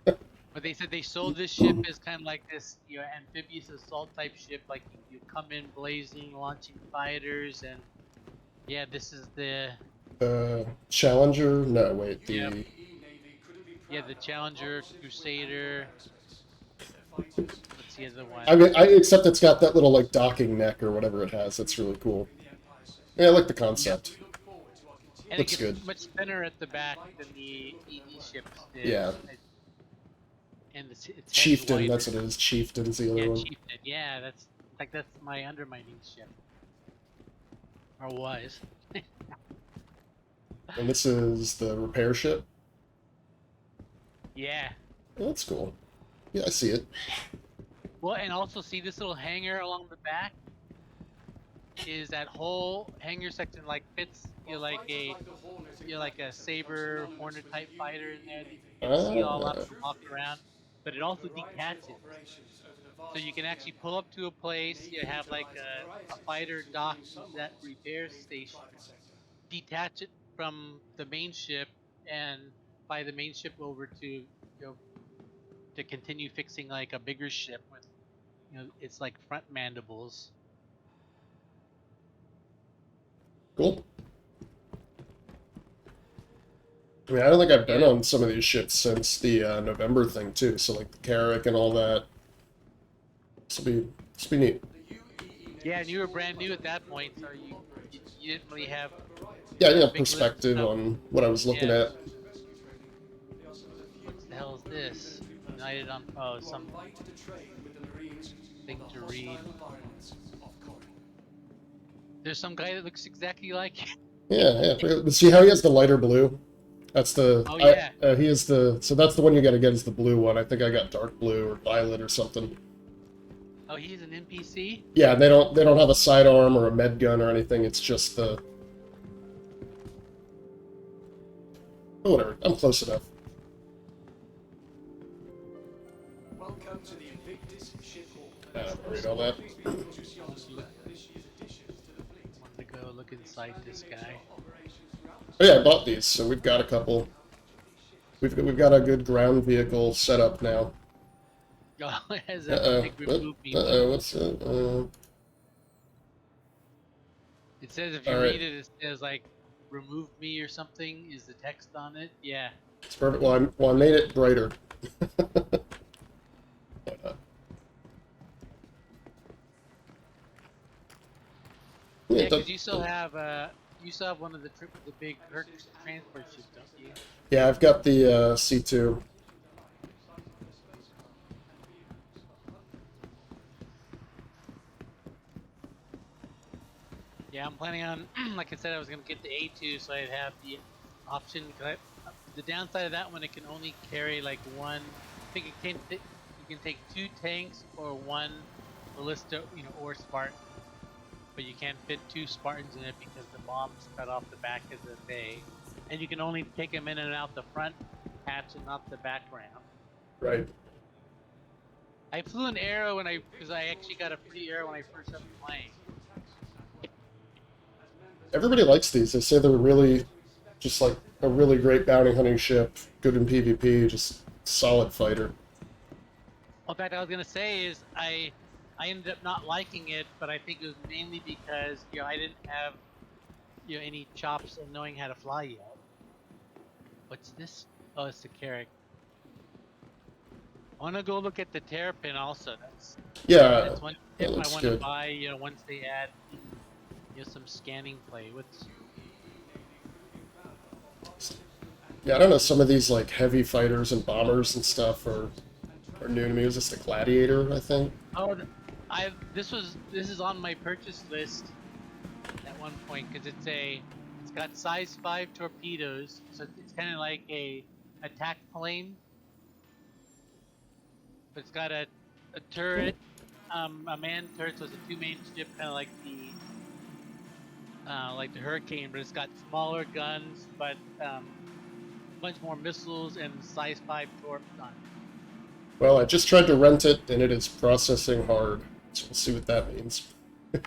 But they said they sold this ship as kind of like this, amphibious assault type ship. Like you come in blazing, launching fighters, and yeah, this is the Challenger? No, wait, yeah, the Challenger, Crusader. What's the other one? I mean, except it's got that little like docking neck or whatever it has. That's really cool. Yeah, I like the concept. And Looks it gets good. much thinner at the back than the ED ships did. Yeah. And it's Chieftain, that's what it is. Chieftain's the other one. Chieftain. Yeah, that's my undermining ship. Or was. And this is the repair ship. Yeah. Oh, that's cool. Yeah, I see it. Well, and also see this little hangar along the back is that whole hangar section like fits like a Saber Hornet type fighter in there. You can see all up and walk around, but it also detaches. So you can actually pull up to a place. You have like a fighter docked to that repair station. Detach it from the main ship and fly the main ship over to to continue fixing like a bigger ship with it's like front mandibles. Cool. I mean, I don't think I've been on some of these ships since the November thing too. So like the Carrack and all that. This will be neat. Yeah, and you were brand new at that point, so you didn't really have. Yeah, I didn't have perspective on what I was looking at. What the hell is this? United on some thing to read. There's some guy that looks exactly like you. Yeah. See how he has the lighter blue? That's the. Oh yeah. He is the. So that's the one you got to get is the blue one. I think I got dark blue or violet or something. Oh, he's an NPC? Yeah, they don't have a sidearm or a med gun or anything. It's just the. Oh, whatever. I'm close enough. Welcome to the Invictus ship hall. Read all that. Want to go look inside this guy? Oh yeah, I bought these, so we've got a couple. We've got a good ground vehicle set up now. Oh, it has a big remove me. What's it? It says if you read it, it says like "remove me" or something. Is the text on it? Yeah. It's perfect. Well, I made it brighter. Yeah, the, because you still have one of the big Kirk transport ships, don't you? yeah, I've got the C2. Yeah, I'm planning on, like I said, I was gonna get the A2, so I'd have the option. The downside of that one, it can only carry like one. I think you can take 2 tanks or 1 ballista, or Spartan, but you can't fit 2 Spartans in it because the bombs cut off the back of the bay, and you can only take them in and out the front hatch and not the back ramp. Right. I flew an Arrow because I actually got a free Arrow when I first started playing. Everybody likes these. They say they're really just like a really great bounty hunting ship, good in PvP, just solid fighter. Well, in fact, I was gonna say is I ended up not liking it, but I think it was mainly because I didn't have any chops of knowing how to fly yet. What's this? Oh, it's the Carrack. I want to go look at the Terrapin also. Yeah, That's one that tip I looks want to good. buy. Once they add some scanning play. Yeah, I don't know. Some of these like heavy fighters and bombers and stuff are new to me. Was this the Gladiator? I think. Oh, this is on my purchase list at one point because it's got size 5 torpedoes, so it's kind of like a attack plane, but it's got a turret, a man turret, so it's a 2-man ship, kind of like the Hurricane, but it's got smaller guns, but a bunch more missiles and size 5 torp on it. Well, I just tried to rent it, and it is processing hard. So we'll see what that means.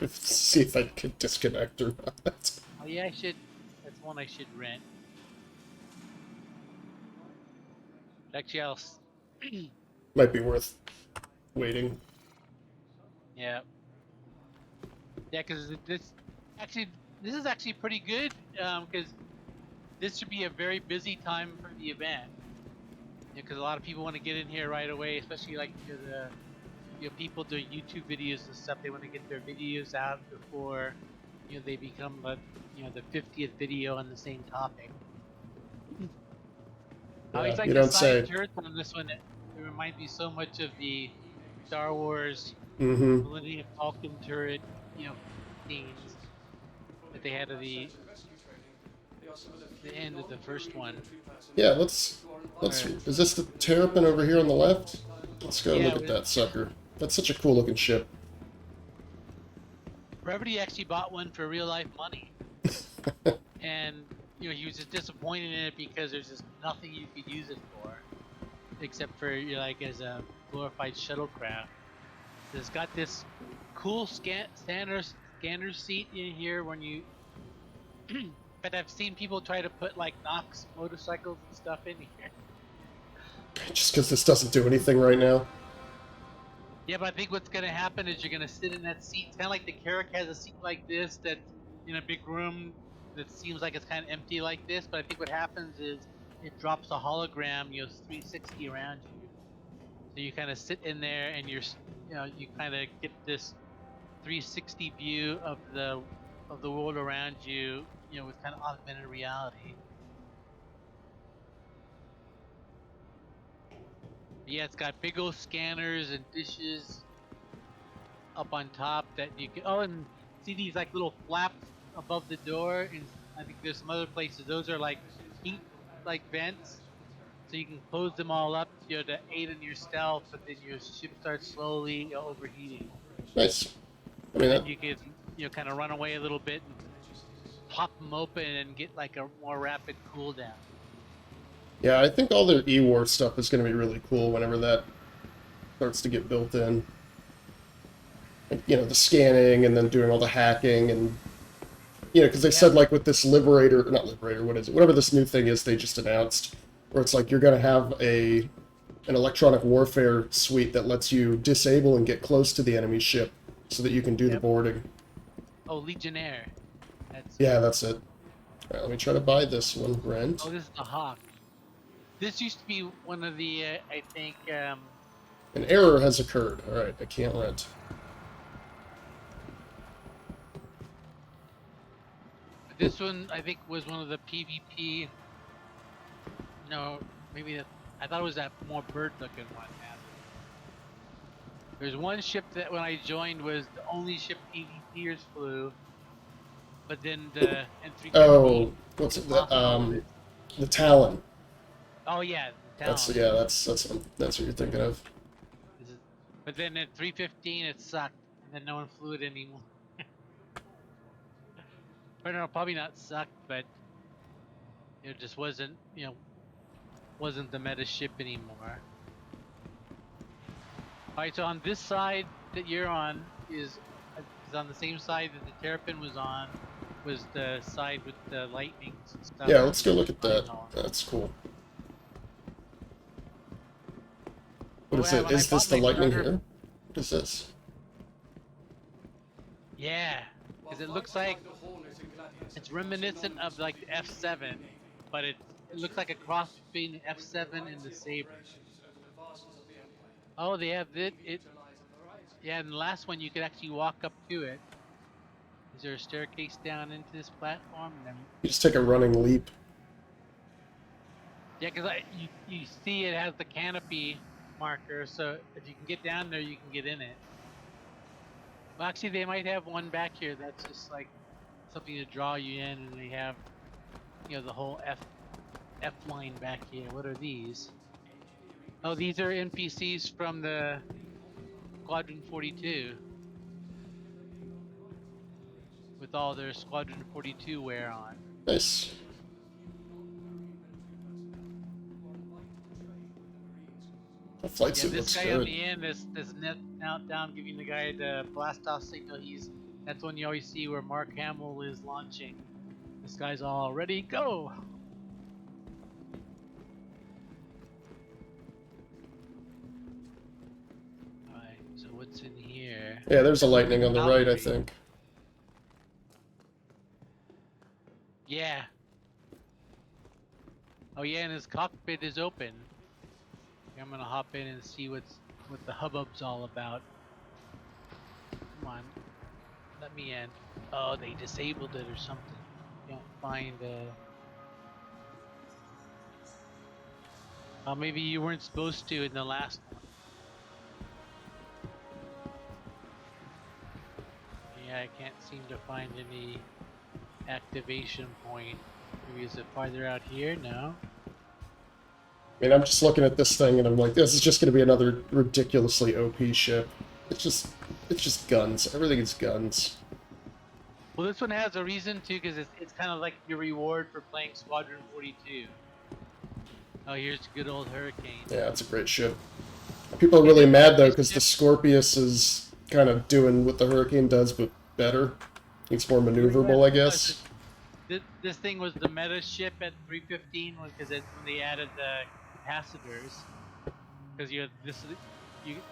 See if I can disconnect or not. Oh yeah, I should. That's one I should rent. Actually, Might be worth waiting. Yeah. Yeah, because this is actually pretty good. Because this should be a very busy time for the event. Because a lot of people want to get in here right away, especially like the people do YouTube videos and stuff. They want to get their videos out before they become the 50th video on the same topic. I always like you the don't say. side turrets on this one. It reminds me so much of the Star Wars Millennium Falcon turret, scenes that they had at the end of the first one. Yeah, let's. Is this the Terrapin over here on the left? Let's go look at that sucker. That's such a cool looking ship. Brevity actually bought one for real life money, and he was just disappointed in it because there's just nothing you could use it for, except for as a glorified shuttlecraft. It's got this cool scanner seat in here when you. But I've seen people try to put like Knox motorcycles and stuff in here. Just because this doesn't do anything right now. Yeah, but I think what's gonna happen is you're gonna sit in that seat. It's kind of like the Carrack has a seat like this that's in a big room that seems like it's kind of empty like this. But I think what happens is it drops a hologram, 360 around you. So you kind of sit in there and you kind of get this 360 view of the world around you, with kind of augmented reality. Yeah, it's got big old scanners and dishes up on top that you can. Oh, and see these like little flaps above the door, and I think there's some other places. Those are like heat, like vents, so you can close them all up, to aid in your stealth. But then your ship starts slowly overheating. Nice. I mean, and you could kind of run away a little bit and pop them open and get like a more rapid cooldown. Yeah, I think all their E-War stuff is going to be really cool whenever that starts to get built in. The scanning and then doing all the hacking and, because they said like with this not Liberator, what is it? Whatever this new thing is they just announced, where it's like you're going to have an electronic warfare suite that lets you disable and get close to the enemy ship so that you can do the boarding. Oh, Legionnaire. That's it. All right, let me try to buy this one, rent. Oh, this is the Hawk. This used to be one of the, I think... An error has occurred. Alright, I can't rent. this one I think was one of the PvP. No, maybe that. I thought it was that more bird-looking one. There's one ship that when I joined was the only ship PvPers flew, but then the N350. Oh, what's it? The Talon. Oh yeah, the That's Talon. that's what you're thinking of. But then at 315 it sucked, and then no one flew it anymore. Or no, probably not sucked, but it just wasn't, wasn't the meta ship anymore. Alright, so on this side that you're on is on the same side that the Terrapin was the side with the lightnings and stuff. Yeah, let's go look at that. That's cool. What is it? Is this the lightning here? What is this? Yeah, because it looks like it's reminiscent of like the F7, but it looks like a cross between the F7 and the Saber. Oh, they have it. Yeah, and the last one you could actually walk up to it. Is there a staircase down into this platform? And then... You just take a running leap. Yeah, because you see it has the canopy marker, so if you can get down there, you can get in it. Well, actually, they might have one back here that's just like something to draw you in, and they have, the whole F line back here. What are these? Oh, these are NPCs from the Squadron 42 with all their Squadron 42 wear on. Nice. The flight suit looks good. This guy on the end, this net out down, giving the guy the blast off signal. That's when you always see where Mark Hamill is launching. This guy's all ready, go. Alright, so what's in here? Yeah, there's a lightning on the right, I think. Yeah. Oh yeah, and his cockpit is open. I'm gonna hop in and see what the hubbub's all about. Come on, let me in. Oh, they disabled it or something. Can't find. Oh, maybe you weren't supposed to in the last one. Yeah, I can't seem to find any activation point. Maybe is it farther out here? No. I mean, I'm just looking at this thing and I'm like, this is just going to be another ridiculously OP ship. It's just guns. Everything is guns. Well, this one has a reason too, because it's kind of like your reward for playing Squadron 42. Oh, here's good old Hurricane. Yeah, it's a great ship. People are really mad though, because the Scorpius is kind of doing what the Hurricane does, but better. It's more maneuverable, I guess. This thing was the meta ship at 315 because when they added the capacitors, because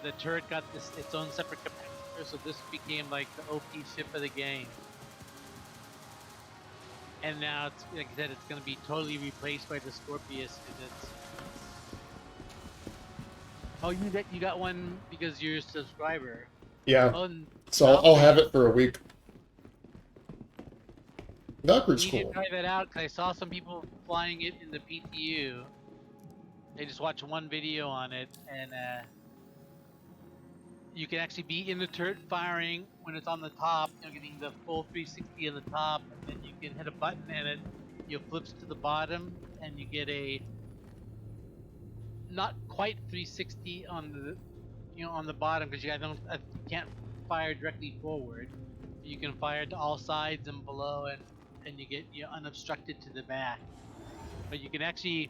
the turret got its own separate capacitor, so this became like the OP ship of the game. And now, it's, like I said, it's going to be totally replaced by the Scorpius. Oh, you got one because you're a subscriber. Yeah. Oh, so I'll have it for a week. Valkyrie's you need cool. to try that out because I saw some people flying it in the PTU. They just watched one video on it, and you can actually be in the turret firing when it's on the top, getting the full 360 on the top, and then you can hit a button and it flips to the bottom, and you get a not quite 360 on the on the bottom because you can't fire directly forward. You can fire to all sides and below, and you get unobstructed to the back. But you can actually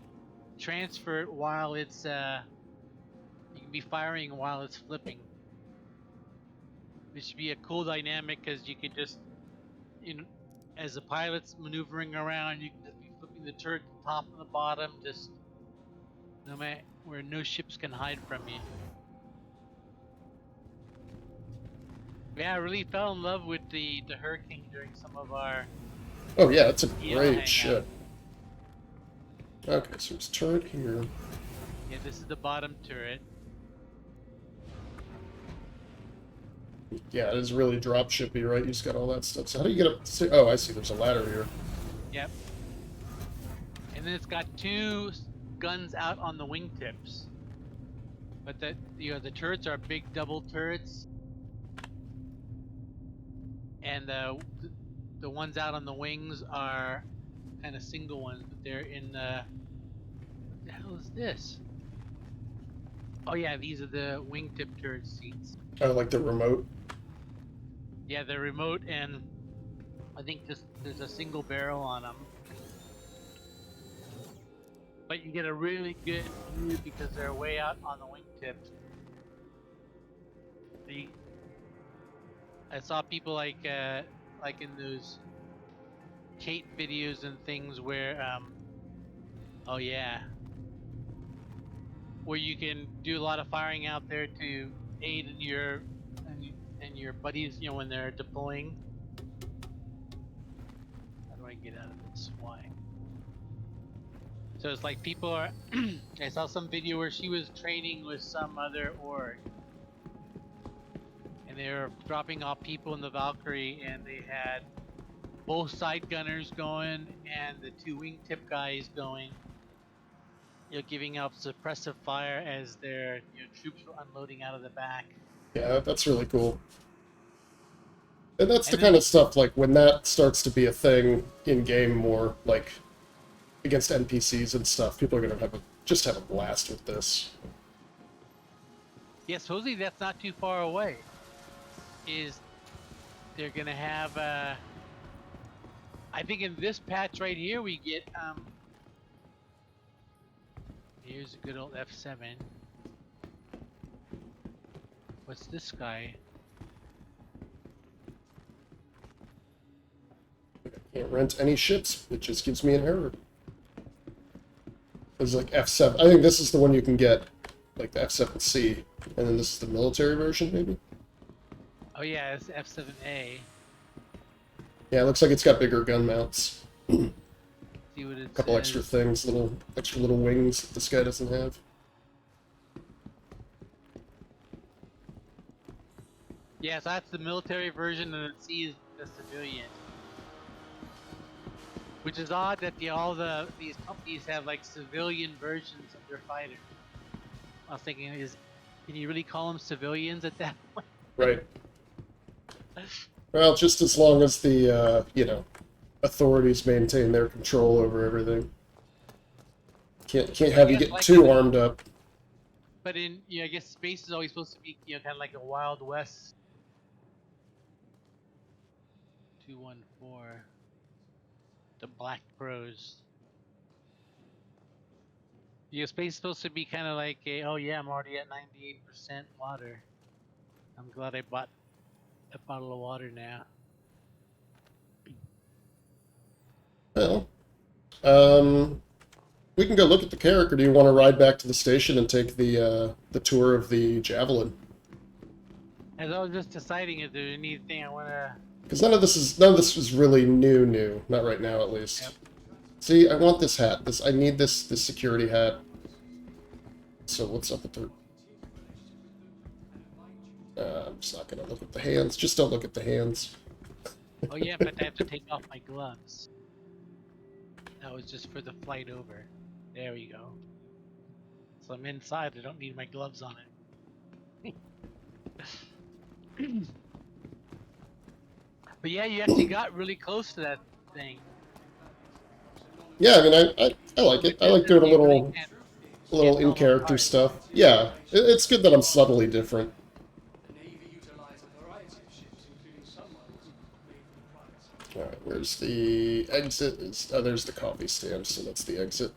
transfer it while it's you can be firing while it's flipping. This should be a cool dynamic because you can just, as the pilot's maneuvering around, you can just be flipping the turret to the top and the bottom, just no matter where no ships can hide from you. Yeah, I really fell in love with the Hurricane during some of our. Oh yeah, it's a great ship. Okay, so it's turret here. Yeah, this is the bottom turret. Yeah, it is really drop shippy, right? You just got all that stuff. So how do you get up? Oh, I see. There's a ladder here. Yep. And then it's got two guns out on the wingtips. But the turrets are big double turrets, and the ones out on the wings are kind of single ones, but they're in what the hell is this? Oh yeah, these are the wingtip turret seats. I like the remote. Yeah, they're remote, and I think there's a single barrel on them. But you get a really good view because they're way out on the wingtips. I saw people like in those Kate videos and things where oh yeah, where you can do a lot of firing out there to aid in and your buddies, you know, when they're deploying. How do I get out of this? Why? So it's like people are. I saw some video where she was training with some other org, and they were dropping off people in the Valkyrie, and they had both side gunners going and the two wingtip guys going. You know, giving out suppressive fire as their troops were unloading out of the back. Yeah, that's really cool. And that's And the then kind of stuff, like, when that starts to be a thing in-game more, like, against NPCs and stuff, people are going to just have a blast with this. Yeah, supposedly that's not too far away. They're going to have, I think in this patch right here we get, here's a good old F7. What's this guy? Can't rent any ships. It just gives me an error. There's like F7. I think this is the one you can get, like the F7C. And then this is the military version, maybe? Oh yeah, it's F7A. Yeah, it looks like it's got bigger gun mounts. See what it A couple says. extra things, extra little wings that this guy doesn't have. Yeah, so that's the military version, and the C is the civilian. Which is odd that these companies have like civilian versions of their fighters. I was thinking, can you really call them civilians at that point? Right. Well, just as long as the authorities maintain their control over everything. Can't have you get like too armed up. But I guess space is always supposed to be, kind of like a Wild West. 214. The Black Crows. Space is supposed to be kind of like oh yeah, I'm already at 98% water. I'm glad I bought a bottle of water now. Well, we can go look at the character. Do you want to ride back to the station and take the tour of the Javelin? As I was just deciding if there's anything I want to... Because none of this is really new. Not right now, at least. Yep. See, I want this hat. I need this security hat. So what's up with the... I'm just not going to look at the hands. Just don't look at the hands. Oh yeah, but I have to take off my gloves. That was just for the flight over. There we go. So I'm inside, I don't need my gloves on it. But yeah, you actually got really close to that thing. Yeah, I mean, I like it. I like doing a little in-character stuff. Yeah, it's good that I'm subtly different. Alright, where's the exit? Oh, there's the coffee stand, so that's the exit.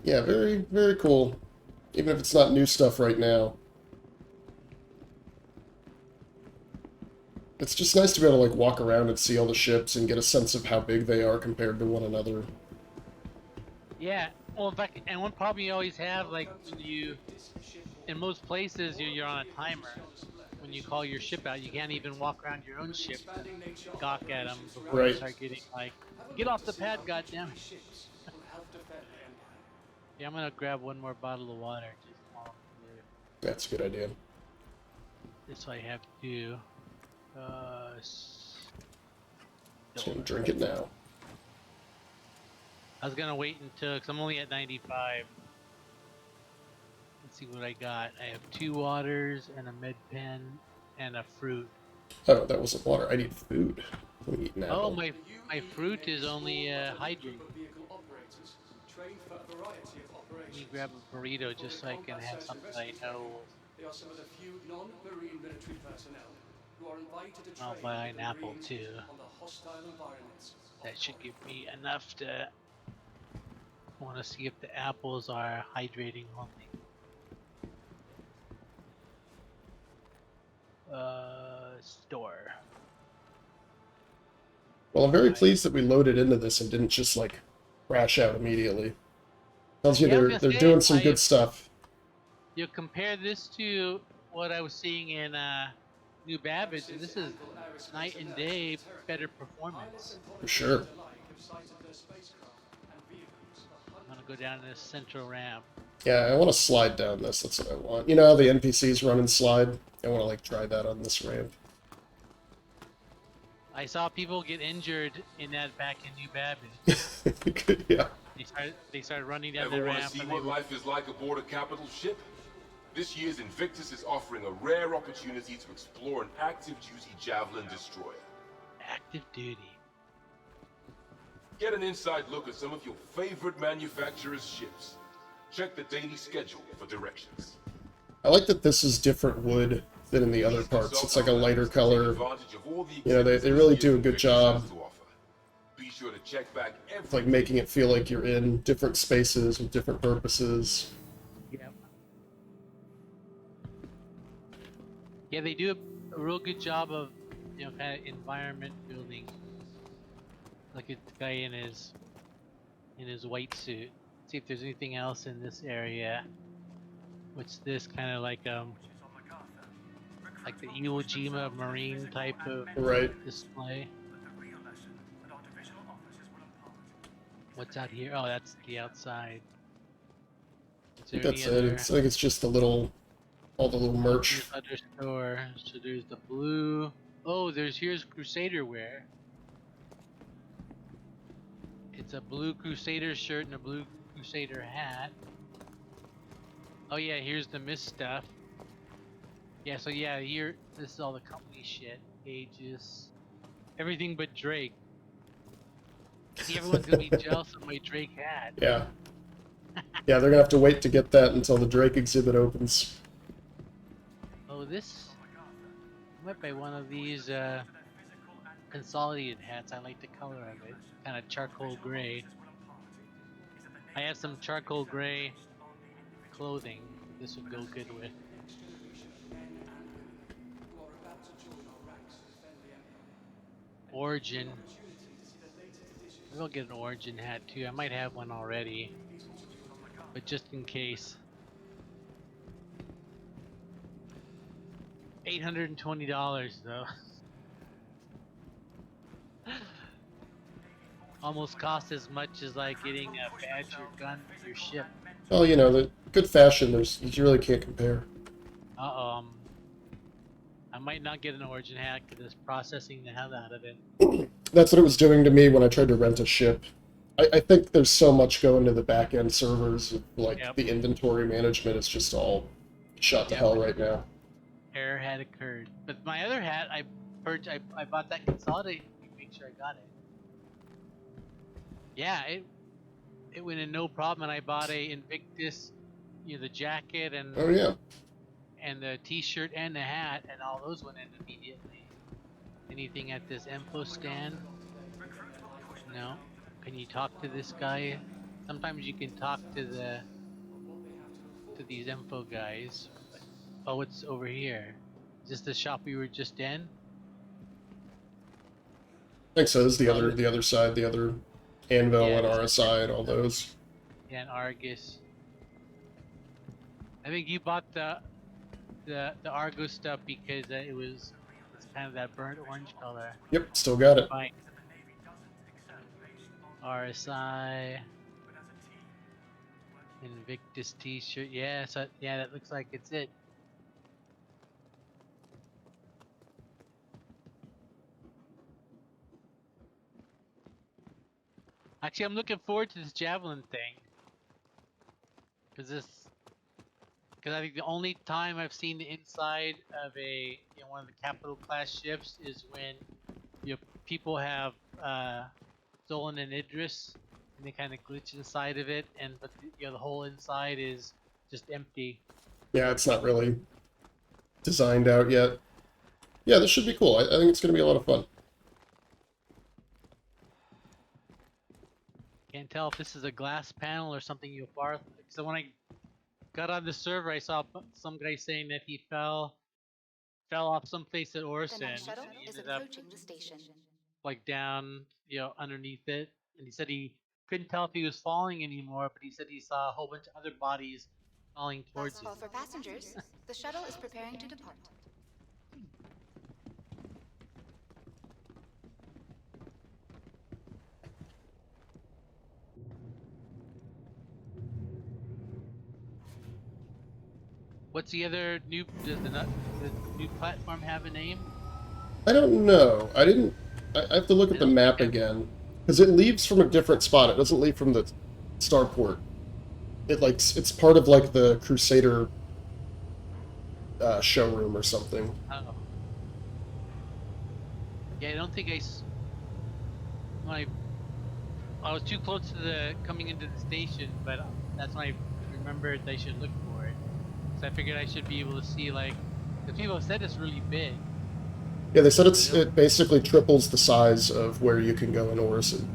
Yeah, very, very cool. Even if it's not new stuff right now. It's just nice to be able to, like, walk around and see all the ships and get a sense of how big they are compared to one another. Yeah, well, in fact, and one problem you always have, like, when in most places, you're on a timer. When you call your ship out, you can't even walk around your own ship and gawk at them before you start getting, like, get off the pad, goddammit. Yeah, I'm gonna grab one more bottle of water. Just while I'm here. That's a good idea. This I have two. Just gonna drink it now. I was gonna wait until, because I'm only at 95. Let's see what I got. I have 2 waters and a med pen and a fruit. Oh, that wasn't water. I need food. Let me eat an Oh, apple. my fruit is only hydrate. Let me grab a burrito just so I can have something I know. They are some of the few non-marine military personnel who are invited to I'll train buy with an the apple Marines too. on the hostile environments. That should give me enough to. I want to see if the apples are hydrating only. Store. Well, I'm very pleased that we loaded into this and didn't just like crash out immediately. Tells you Yeah, I was they're gonna say, doing some good stuff. You compare this to what I was seeing in New Babbage, and this is night and day better performance. For sure. I'm gonna go down this central ramp. Yeah, I want to slide down this. That's what I want. You know how the NPCs run and slide? I want to like try that on this ramp. I saw people get injured in that back in New Babbage. Yeah. They started running down Ever the want ramp. to see And what life is like aboard a capital ship? This year's Invictus is offering a rare opportunity to explore an active-duty Javelin destroyer. Active duty. Get an inside look at some of your favorite manufacturers' ships. Check the daily schedule for directions. I like that this is different wood than in the other parts. It's like a lighter color. You know, they really do a good job. Be sure to check back It's like making it feel like you're in different spaces with different purposes. Yep. Yeah, they do a real good job of, you know, kind of environment building. Look at the guy in his white suit. See if there's anything else in this area. What's this kind of like the Iwo Jima marine type of display? What's out here? Oh, that's the outside. I think that's it. I think it's just all the little merch. Other store. So there's the blue. Oh, here's Crusader wear. It's a blue Crusader shirt and a blue Crusader hat. Oh yeah, here's the mist stuff. Yeah, so yeah, here, this is all the company shit. Aegis. Everything but Drake. See, everyone's gonna be jealous of my Drake hat. Yeah. Yeah, they're gonna have to wait to get that until the Drake exhibit opens. Oh, this... I might buy one of these consolidated hats. I like the color of it. Kind of charcoal gray. I have some charcoal gray clothing this would go good with. Origin. Maybe I'll get an Origin hat too. I might have one already, but just in case. $820 though. Almost cost as much as like getting a badge or gun for your ship. Well, you know, the good fashion, you really can't compare. I might not get an Origin hack because it's processing the hell out of it. That's what it was doing to me when I tried to rent a ship. I think there's so much going to the back-end servers, like the inventory management is just all shot to hell right now. Error had occurred. But my other hat, I bought that consolidated to make sure I got it. Yeah, it went in no problem, and I bought a Invictus, you know, the jacket and and the T-shirt and the hat, and all those went in immediately. Anything at this info stand? No. Can you talk to this guy? Sometimes you can talk to these info guys. Oh, what's over here? Is this the shop we were just in? I think so. This is the other side, the other Anvil and RSI and all those. Yeah, and Argus. I think you bought the Argus stuff because it's kind of that burnt orange color. Yep, still got it. Fine. RSI. Invictus T-shirt. Yeah, so yeah, that looks like it's it. Actually, I'm looking forward to this Javelin thing. Because I think the only time I've seen the inside of one of the capital class ships is when people have stolen an Idris and they kind of glitch inside of it, but the whole inside is just empty. Yeah, it's not really designed out yet. Yeah, this should be cool. I think it's going to be a lot of fun. Can't tell if this is a glass panel or something you far. So when I got on the server, I saw some guy saying that he fell off someplace at Orison. The next shuttle And he is ended up approaching the station. like down, underneath it. And he said he couldn't tell if he was falling anymore, but he said he saw a whole bunch of other bodies falling towards Last him. call for passengers. The shuttle is preparing to depart. What's the other new? Does the new platform have a name? I don't know. I have to look at the map again. Because it leaves from a different spot. It doesn't leave from the starport. It's part of like the Crusader showroom or something. Oh. Yeah, I don't think when I was too close to the coming into the station, but that's when I remembered I should look for it. So I figured I should be able to see the people said it's really big. Yeah, they said it basically triples the size of where you can go in Orison.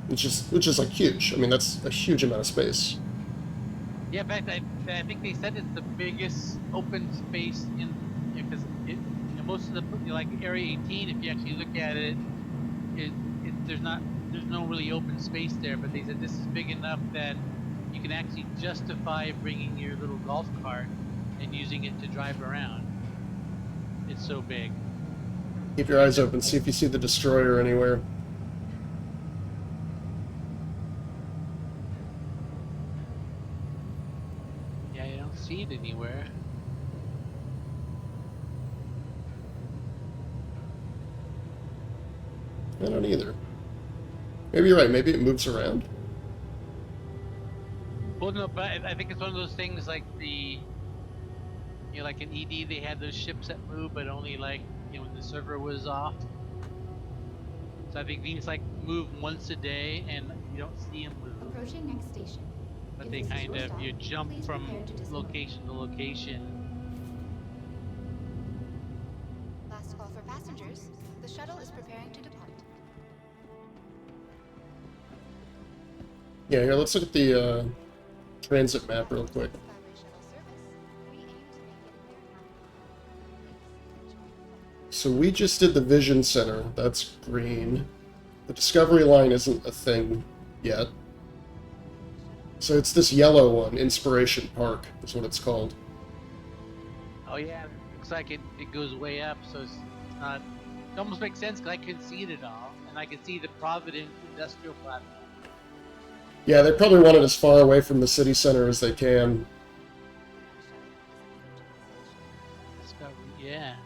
Which is like huge. I mean, that's a huge amount of space. Yeah, in fact, I think they said it's the biggest open space in, because most of the like Area 18, if you actually look at it, there's no really open space there. But they said this is big enough that you can actually justify bringing your little golf cart and using it to drive around. It's so big. Keep your eyes open, see if you see the destroyer anywhere. Yeah, I don't see it anywhere. I don't either. Maybe you're right, maybe it moves around. Well, no, but I think it's one of those things like like in ED, they had those ships that move, but only when the server was off. So I think these move once a day, and you don't see them move. Approaching next station. But If they this is kind your of stop, jump please from prepare to dismount. location to location. Last call for passengers. The shuttle is preparing to depart. Yeah, here, let's look at the transit map real quick. Skyway shuttle service. We aim to make it a So we just did the Vision Center. That's green. The Discovery Line isn't a thing yet. So it's this yellow one, Inspiration Park is what it's called. Oh yeah, looks like it goes way up, so it's not. It almost makes sense because I can see it all, and I can see the Providence industrial platform. Yeah, they probably want it as far away from the city center as they can. Discovery, yeah.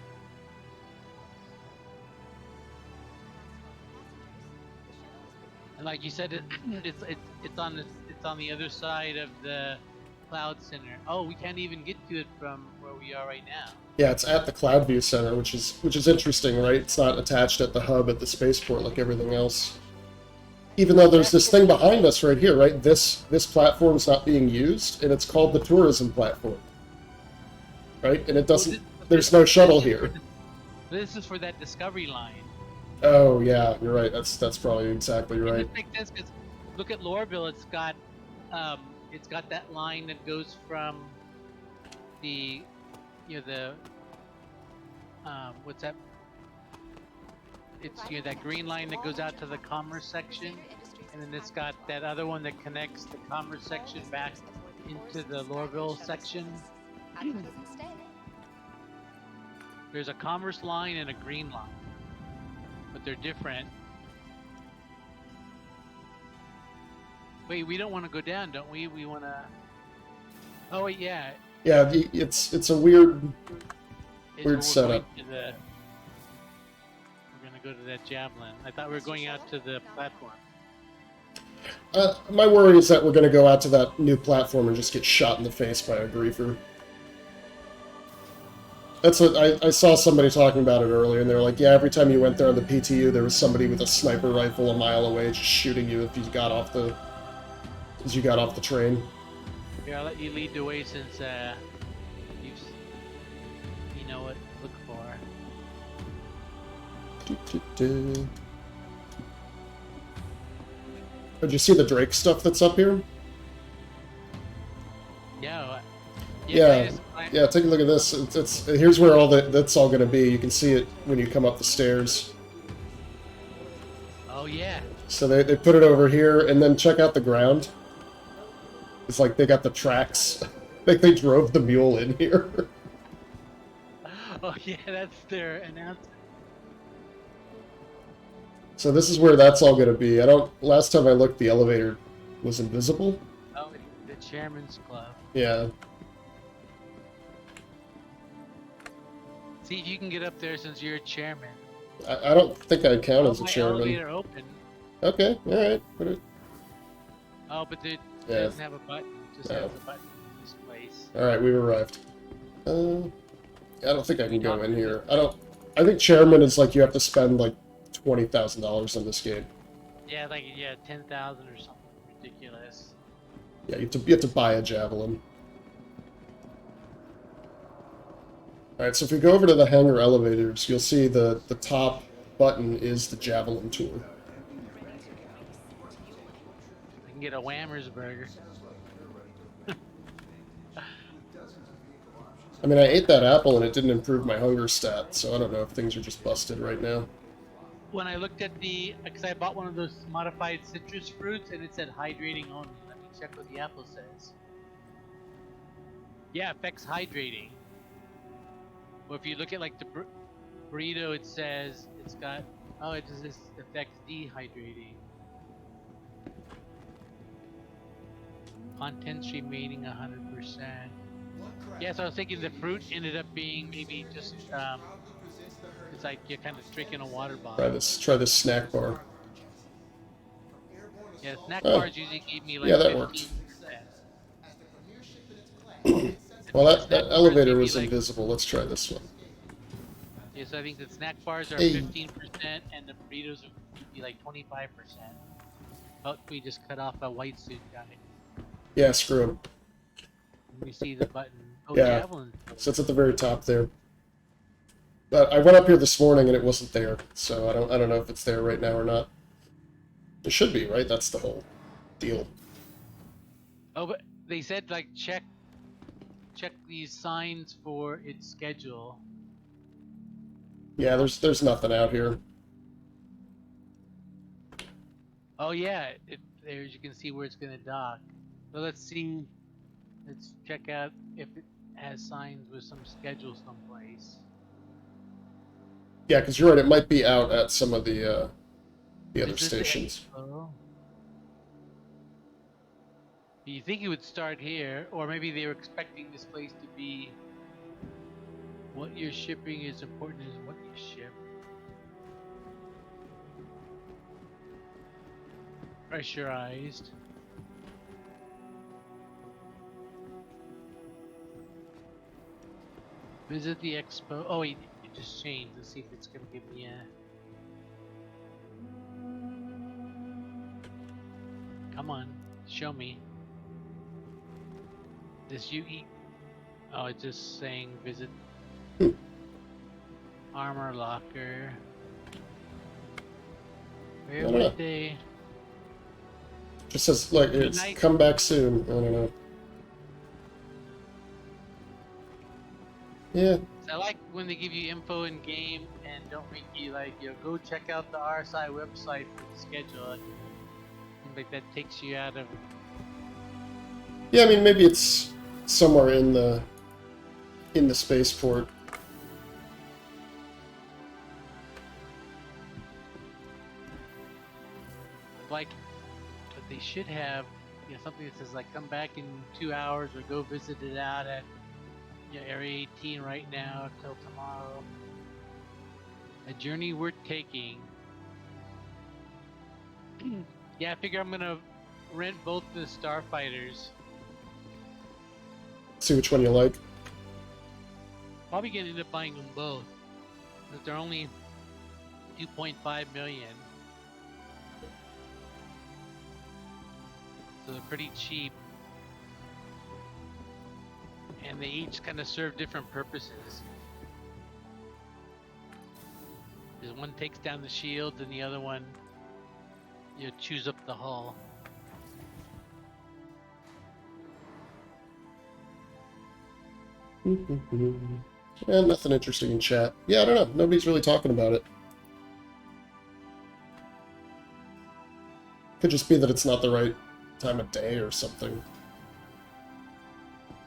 And like you said, it's on the other side of the Cloud Center. Oh, we can't even get to it from where we are right now. Yeah, it's at the Cloudview Center, which is interesting, right? It's not attached at the hub at the spaceport like everything else. Even though there's this thing behind us right here, right? This platform's not being used, and it's called the tourism platform, right? And it doesn't. There's no shuttle here. This is for that Discovery Line. Oh yeah, you're right. That's probably exactly right. It makes sense because look at Lorville. It's got that line that goes from the what's that? It's that green line that goes out to the commerce section, and then it's got that other one that connects the commerce section back into the Lorville section. There's a commerce line and a green line, but they're different. Wait, we don't want to go down, don't we? We want to. Oh wait, yeah. Yeah, it's a weird setup. We're gonna go to that Javelin. I thought we were going out to the platform. My worry is that we're going to go out to that new platform and just get shot in the face by a griefer. That's what I saw somebody talking about it earlier, and they were like, yeah, every time you went there on the PTU, there was somebody with a sniper rifle a mile away just shooting you if you got off the train. Here, I'll let you lead the way since you know what to look for. Did you see the Drake stuff that's up here? Yeah. Yeah, take a look at this. It's here's where that's all going to be. You can see it when you come up the stairs. Oh yeah. So they put it over here, and then check out the ground. It's like they got the tracks. Like they drove the mule in here. Oh yeah, that's their announcement. So this is where that's all going to be. Last time I looked, the elevator was invisible. Oh, the Chairman's Club. Yeah. See if you can get up there since you're a chairman. I don't think I count as a chairman. Elevator open. Okay, alright. Put it. Oh, but it doesn't have a button. It just has a button in this place. Alright, we've arrived. I don't think I can go in here. I think chairman is like you have to spend like $20,000 on this game. Yeah, like 10,000 or something ridiculous. Yeah, you have to buy a Javelin. Alright, so if we go over to the hangar elevators, you'll see the top button is the Javelin Tour. I can get a Whammers burger. I mean, I ate that apple and it didn't improve my hunger stat, so I don't know if things are just busted right now. When I looked at because I bought one of those modified citrus fruits and it said hydrating only. Let me check what the apple says. Yeah, affects hydrating. Or if you look at like the burrito, it says it's got, it just affects dehydrating. Contents remaining 100%. Yeah, so I was thinking the fruit ended up being maybe just, it's like you're kind of drinking a water bottle. Try this snack bar. Yeah, snack bars usually give me like that worked. Well, that elevator was invisible. Let's try this one. Yeah, so I think the snack bars are 15% and the burritos would be like 25%. But we just cut off a white suit guy. Yeah, screw him. We see the button. Oh, yeah, Javelin. So it's at the very top there. But I went up here this morning and it wasn't there, so I don't know if it's there right now or not. It should be, right? That's the whole deal. Oh, but they said like check these signs for its schedule. Yeah, there's nothing out here. Oh yeah, there you can see where it's gonna dock. So let's check out if it has signs with some schedule someplace. Yeah, because you're right, it might be out at some of the other stations. You think it would start here, or maybe they were expecting this place to be what you're shipping is important as what you ship. Pressurized. Visit the expo. Oh wait, it just changed. Let's see if it's gonna give me a... Come on, show me. This you eat? Oh, it's just saying visit armor locker. Where would they? Just says like it's come back soon. I don't know. Yeah. I like when they give you info in game and don't make you like, go check out the RSI website for the schedule. Like that takes you out of. Yeah, I mean maybe it's somewhere in the spaceport. Like, but they should have something that says like come back in 2 hours or go visit it out at Area 18 right now till tomorrow. A journey worth taking. Yeah, I figure I'm gonna rent both the starfighters. See which one you like. Probably gonna end up buying them both. But they're only 2.5 million. So they're pretty cheap. And they each kind of serve different purposes. Because one takes down the shields and the other one, you know, chews up the hull. Yeah, nothing interesting in chat. Yeah, I don't know. Nobody's really talking about it. Could just be that it's not the right time of day or something.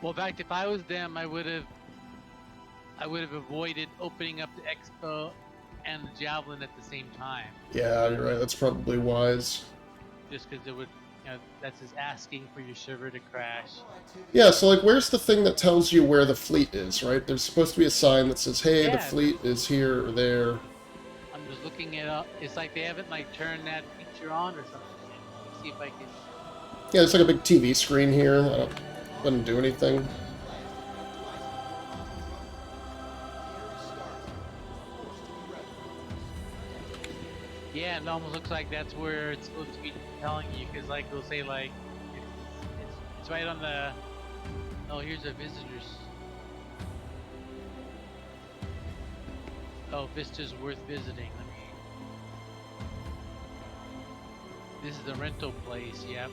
Well, in fact, if I was them, I would have avoided opening up the expo and the Javelin at the same time. Yeah, you're right. That's probably wise. Just because it would, you know, that's just asking for your server to crash. Yeah, so like, where's the thing that tells you where the fleet is, right? There's supposed to be a sign that says, hey, the Yeah. fleet is here or there. I'm just looking it it's like they haven't like turned that feature on or something. Let's see if I can. Yeah, there's like a big TV screen here. Wouldn't do anything. Yeah, it almost looks like that's where it's supposed to be telling you, because like they'll say like it's right on the. Oh, here's a visitors. Oh, Vista's worth visiting. This is the rental place. Yep.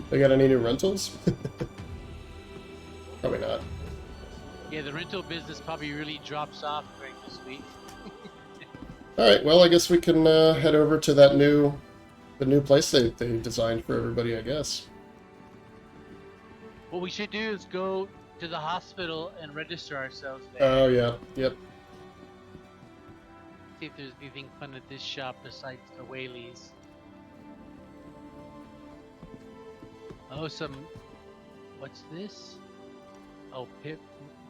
They got any new rentals? Probably not. Yeah, the rental business probably really drops off during this week. Alright, well, I guess we can head over to the new place they designed for everybody, I guess. What we should do is go to the hospital and register ourselves there. Oh, yeah. Yep. See if there's anything fun at this shop besides the Whaleys. Oh, what's this? Oh, pip,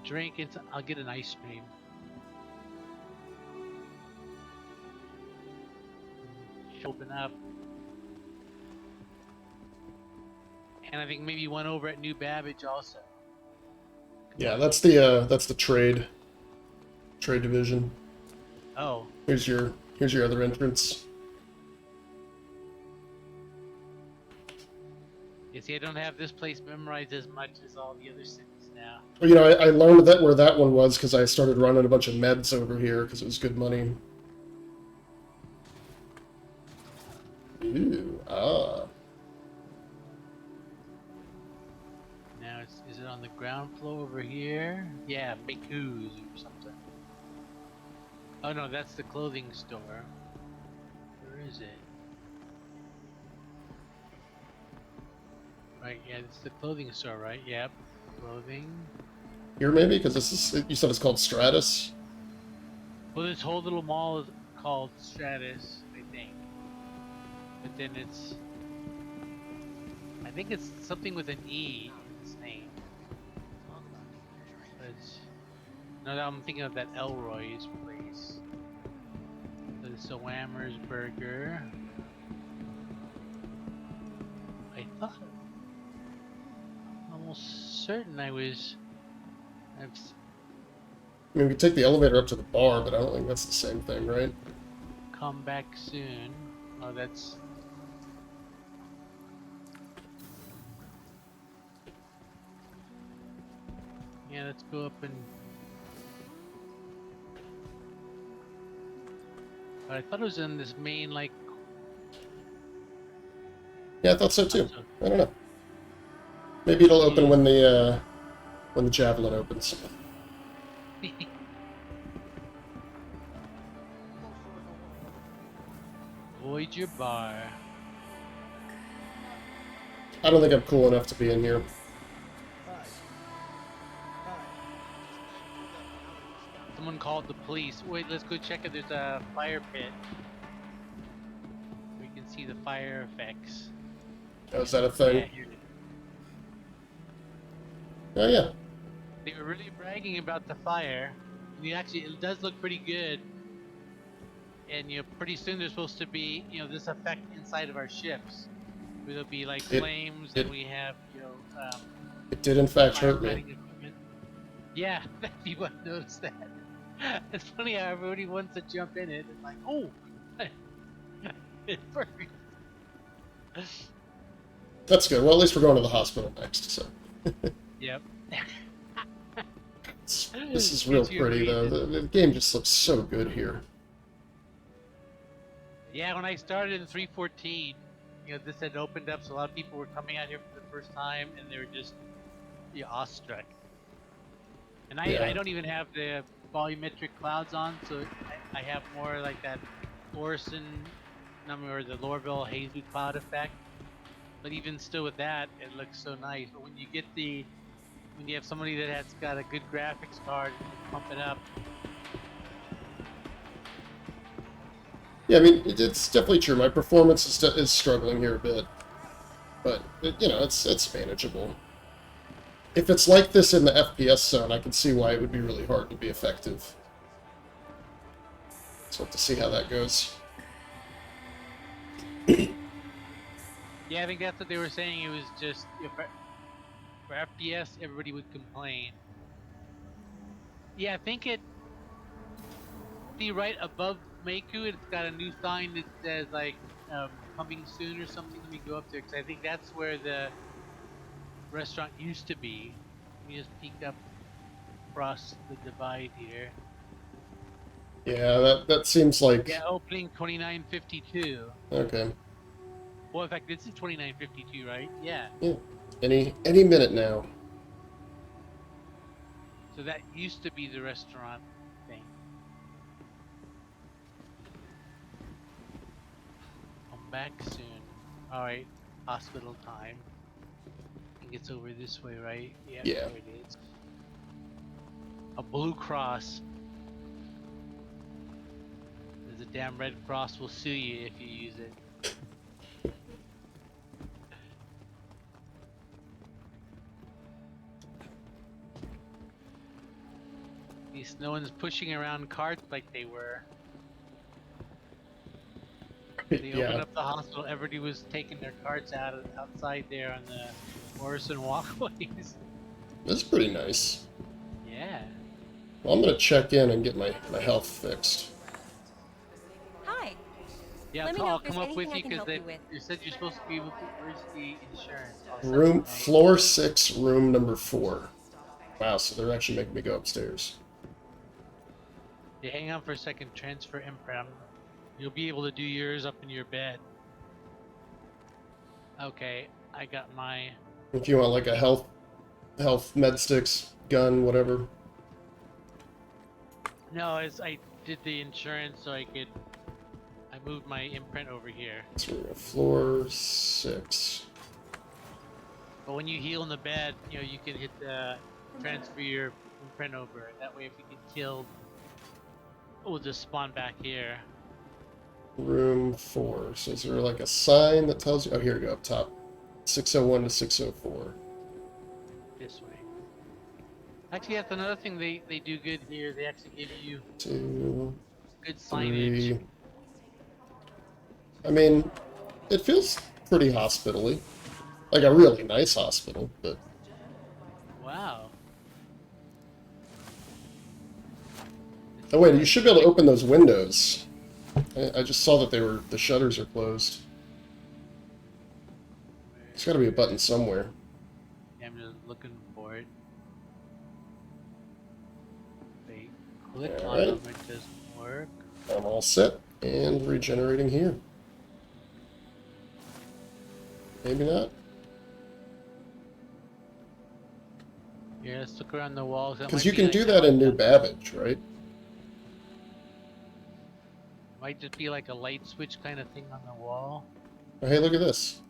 drink, and I'll get an ice cream. Open up. And I think maybe one over at New Babbage also. Yeah, that's the trade division. Oh. Here's your other entrance. You see, I don't have this place memorized as much as all the other cities now. Well, you know, I learned that where that one was because I started running a bunch of meds over here because it was good money. Ooh, ah. Now, is it on the ground floor over here? Yeah, Baku's or something. Oh no, that's the clothing store. Where is it? Right, yeah, it's the clothing store, right? Yep, clothing. Here maybe? Because you said it's called Stratus? Well, this whole little mall is called Stratus, I think. But then I think it's something with an E in its name. No, I'm thinking of that Elroy's place. The Whammer's Burger. I thought, almost certain I mean, we could take the elevator up to the bar, but I don't think that's the same thing, right? Come back soon. Oh, that's... Yeah, let's go up and... But I thought it was in this main, like... Yeah, I thought so too. I don't know. Maybe it'll open when the Javelin opens. Voyager Bar. I don't think I'm cool enough to be in here. Someone called the police. Wait, let's go check if there's a fire pit. We can see the fire effects. Oh, is that a thing? Oh, yeah. They were really bragging about the fire. I mean, actually, it does look pretty good. and pretty soon there's supposed to be this effect inside of our ships, where there'll be like It- flames, it- and we have It did in fact hurt me. firefighting equipment. Yeah, people have noticed that. It's funny how everybody wants to jump in it. It's like, oh, it burned. That's good. Well, at least we're going to the hospital next, so. Yep. This is real Gives you a pretty, though. reason. The game just looks so good here. Yeah, when I started in 314, this had opened up, so a lot of people were coming out here for the first time, and they were just awestruck. And Yeah. I don't even have the volumetric clouds on, so I have more like that Orison number, or the Lorville hazy cloud effect. But even still with that, it looks so nice. But when you get when you have somebody that has got a good graphics card and you pump it up, Yeah, I mean, it's definitely true. My performance is struggling here a bit. But, it's manageable. If it's like this in the FPS zone, I can see why it would be really hard to be effective. Let's hope to see how that goes. yeah, I think that's what they were saying. It was just for FPS, everybody would complain. Yeah, I think see right above Meiku, it's got a new sign that says like coming soon or something. Let me go up there, because I think that's where the restaurant used to be. Let me just peek up across the divide here. Yeah, that seems like... Yeah, opening 2952. Okay. Well, in fact, this is 2952, right? Yeah. Yeah. Any minute now. So that used to be the restaurant thing. Come back soon. Alright, hospital time. I think it's over this way, right? Yeah. Yeah. There it is. A Blue Cross. There's a damn Red Cross will sue you if you use it. At least no one's pushing around carts like they were. They opened up the hospital, everybody was taking their carts outside there on the Orison walkways. That's pretty nice. Yeah. Well, I'm gonna check in and get my health fixed. Hi. Yeah, Let me know I'll if there's come up with anything I you can because help you with. you said you're supposed to be able to. Where's the insurance? I'll send it out. Floor 6, room number 4. Wow, so they're actually making me go upstairs. Yeah, hang on for a second. Transfer imprem. You'll be able to do yours up in your bed. Okay, I got my. If you want like a health med sticks, gun, whatever. No, I did the insurance so I moved my imprint over here. So we're at floor 6. But when you heal in the bed, you can hit the transfer your imprint over. That way, if you get killed, we'll just spawn back here. Room 4. So is there like a sign that tells you? Oh, here we go, up top. 601 to 604. This way. Actually, that's another thing they do good here. They actually give you 2, good signage. 3. I mean, it feels pretty hospital-y. Like a really nice hospital, but... Wow. Oh wait, you should be able to open those windows. I just saw that the shutters are closed. There's got to be a button somewhere. Yeah, I'm just looking for it. Wait, click on Alright. them, it doesn't work. I'm all set and regenerating here. Maybe not. Yeah, let's look around the walls. Because you can do that in New Babbage, right? Might just be like a light switch kind of thing on the wall. Oh, hey, look at this.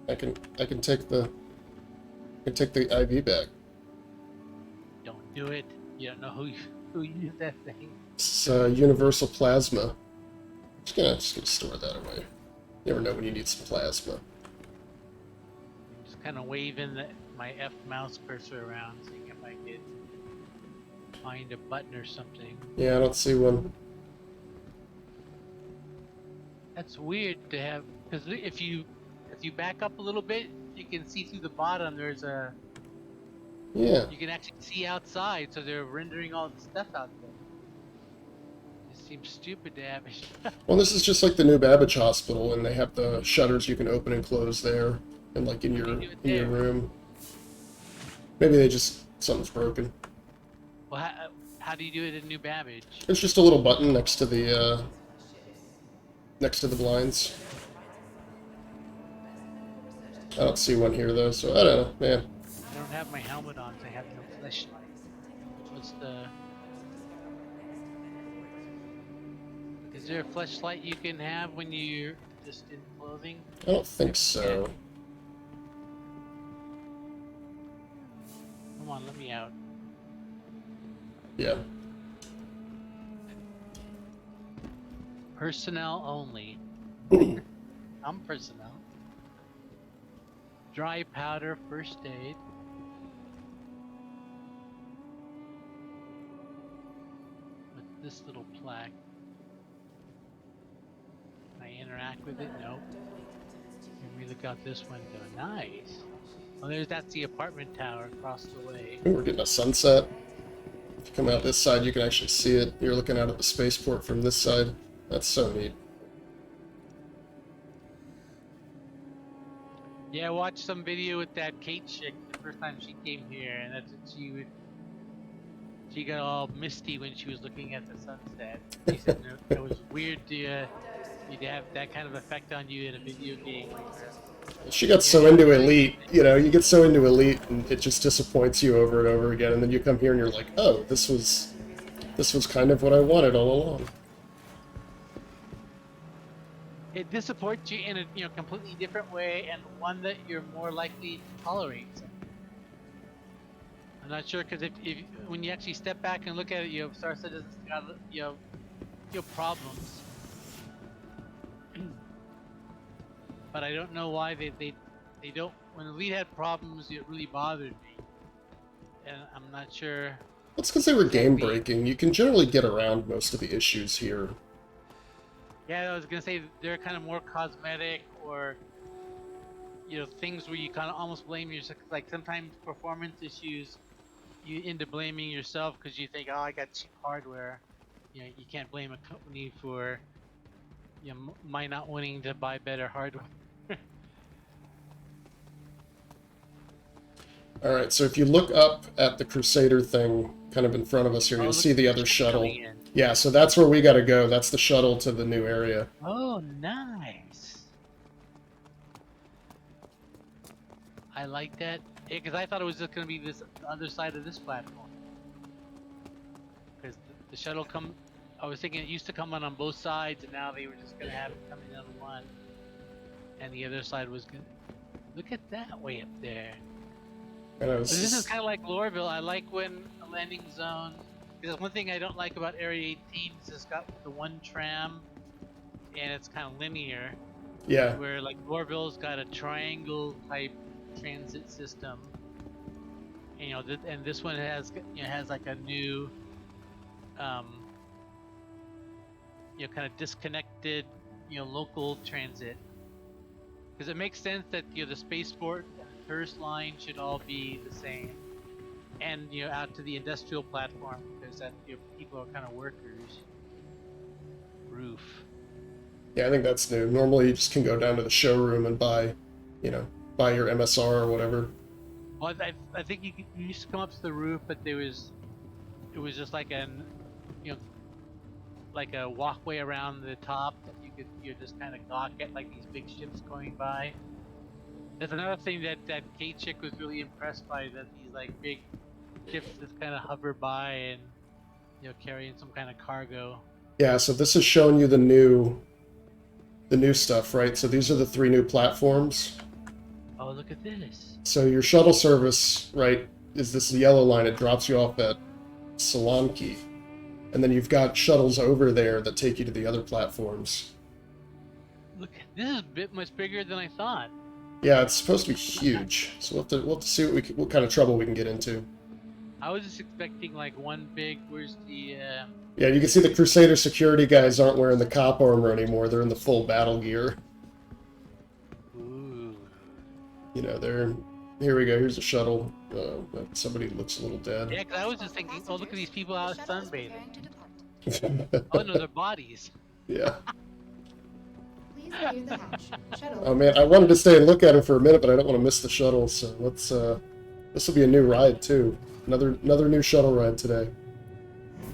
I can take the IV back. Don't do it. You don't know who used that thing. It's universal plasma. Just gonna store that away. You never know when you need some plasma. I'm just kind of waving my F mouse cursor around, seeing if I could find a button or something. Yeah, I don't see one. That's weird to have, because if you back up a little bit, you can see through the bottom. There's a Yeah. you can actually see outside, so they're rendering all the stuff out there. It seems stupid to have it. Well, this is just like the new Babbage Hospital, and they have the shutters you can open and close there, and like in your room. Maybe they just something's broken. Well, how do you do it in New Babbage? There's just a little button next to the blinds. I don't see one here though, so I don't know, man. I don't have my helmet on, so I have no flashlight. What's the? Is there a flashlight you can have when you're just in clothing? I don't think so. Come on, let me out. Yeah. Personnel only. I'm personnel. Dry powder, first aid. With this little plaque. Can I interact with it? Nope. Let me look out this window. Nice. Oh, that's the apartment tower across the way. Ooh, we're getting a sunset. If you come out this side, you can actually see it. You're looking out at the spaceport from this side. That's so neat. Yeah, I watched some video with that Kate chick the first time she came here, and that's what she got all misty when she was looking at the sunset. She said it was weird to you'd have that kind of effect on you in a video game like that. She got so into Elite, you know, you get so into Elite and it just disappoints you over and over again, and then you come here and you're like, oh, this was kind of what I wanted all along. It disappoints you in a completely different way, and one that you're more likely to tolerate. I'm not sure, because if when you actually step back and look at it, Star Citizen's got problems. But I don't know why they don't. When the lead had problems, it really bothered me, and I'm not sure. That's because they were game breaking. You can generally get around most of the issues here. Yeah, I was gonna say they're kind of more cosmetic, or things where you kind of almost blame yourself. Like sometimes performance issues, you end up blaming yourself because you think, oh, I got cheap hardware. You can't blame a company for my not wanting to buy better hardware. All right, so if you look up at the Crusader thing, kind of in front of us here, you'll see the other shuttle. Yeah, so that's where we got to go. That's the shuttle to the new area. Oh, nice. I like that. Yeah, because I thought it was just going to be this other side of this platform. Because the shuttle I was thinking it used to come on both sides, and now they were just going to have it coming on one. And the other side was going to... Look at that way up there. This is kind of like Lorville. I like when a landing zone... Because one thing I don't like about Area 18 is it's got the one tram, and it's kind of linear. Yeah. Where like Lorville's got a triangle type transit system. And, and this one has like a new, kind of disconnected, local transit. Because it makes sense that the Spaceport and the first line should all be the same. And out to the industrial platform, because that people are kind of workers. Roof. Yeah, I think that's new. Normally you just can go down to the showroom and buy your MSR or whatever. Well, I think you used to come up to the roof, but it was just like like a walkway around the top that you just kind of gawk at, like these big ships going by. That's another thing that Kate chick was really impressed by, that these like big ships just kind of hover by and carrying some kind of cargo. Yeah, so this is showing you the new stuff, right? So these are the 3 new platforms. Oh, look at this. So your shuttle service, right, is this yellow line. It drops you off at Solanki. And then you've got shuttles over there that take you to the other platforms. Look, this is a bit much bigger than I thought. Yeah, it's supposed to be huge. So we'll have to see what kind of trouble we can get into. I was just expecting like one big. Where's the? Yeah, you can see the Crusader security guys aren't wearing the cop armor anymore. They're in the full battle gear. Ooh. You know, they're... Here we go. Here's a shuttle. Somebody looks a little dead. Yeah, because I was just thinking, oh, look at these people out sunbathing. Depart. Oh no, their bodies. Yeah. Please clear the hatch. Shuttle. Oh man, I wanted to stay and look at it for a minute, but I don't want to miss the shuttle. So let's. This will be a new ride too. Another new shuttle ride today.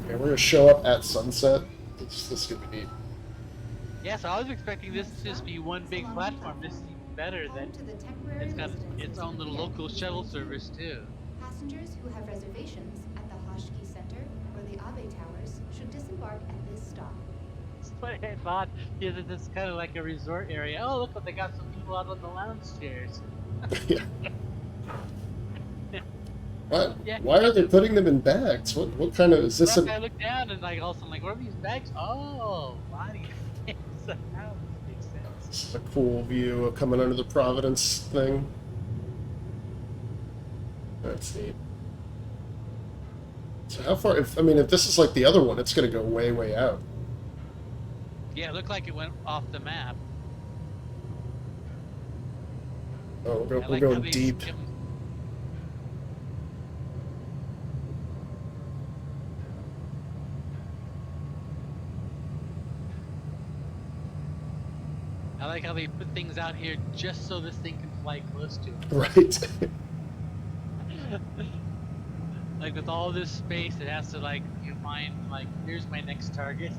Okay, we're gonna show up at sunset. This is gonna be neat. Yeah, so I was expecting this to just be one big platform. This is even better that it's got its own little local shuttle service too. Passengers who have reservations at the Hoshki Center or the Abe Towers should disembark at this stop. That's what I thought. Yeah, this is kind of like a resort area. Oh, look what they got some people out on the lounge chairs. Yeah. What? Yeah. Why are they putting them in bags? What kind of is this? Well, I look down and like also I'm like, what are these bags? Oh, body. So now this makes sense. This is a cool view of coming under the Providence thing. That's neat. So how far? If this is like the other one, it's gonna go way out. Yeah, it looked like it went off the map. Oh, we're I like going how they deep. skimmed- I like how they put things out here just so this thing can fly close to it. Right. Like with all this space, it has to like you find like here's my next target.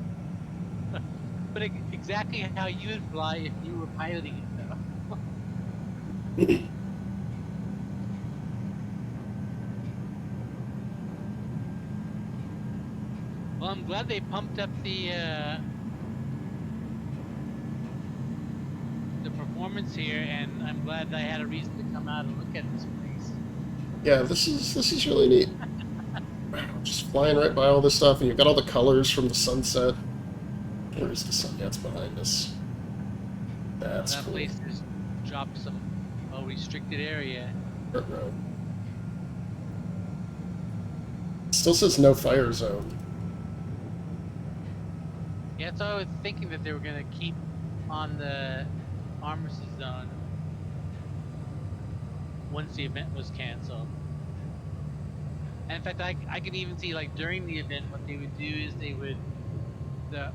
But exactly how you would fly if you were piloting it, though. Well, I'm glad they pumped up the performance here, and I'm glad I had a reason to come out and look at this place. Yeah, this is really neat. Just flying right by all this stuff, and you've got all the colors from the sunset. Where is the sun? That's behind us. That's That cool. place just dropped some restricted area. Ruh-roh. Still says no fire zone. Yeah, so I was thinking that they were gonna keep on the armistice zone once the event was canceled. And in fact, I can even see like during the event what they would do is the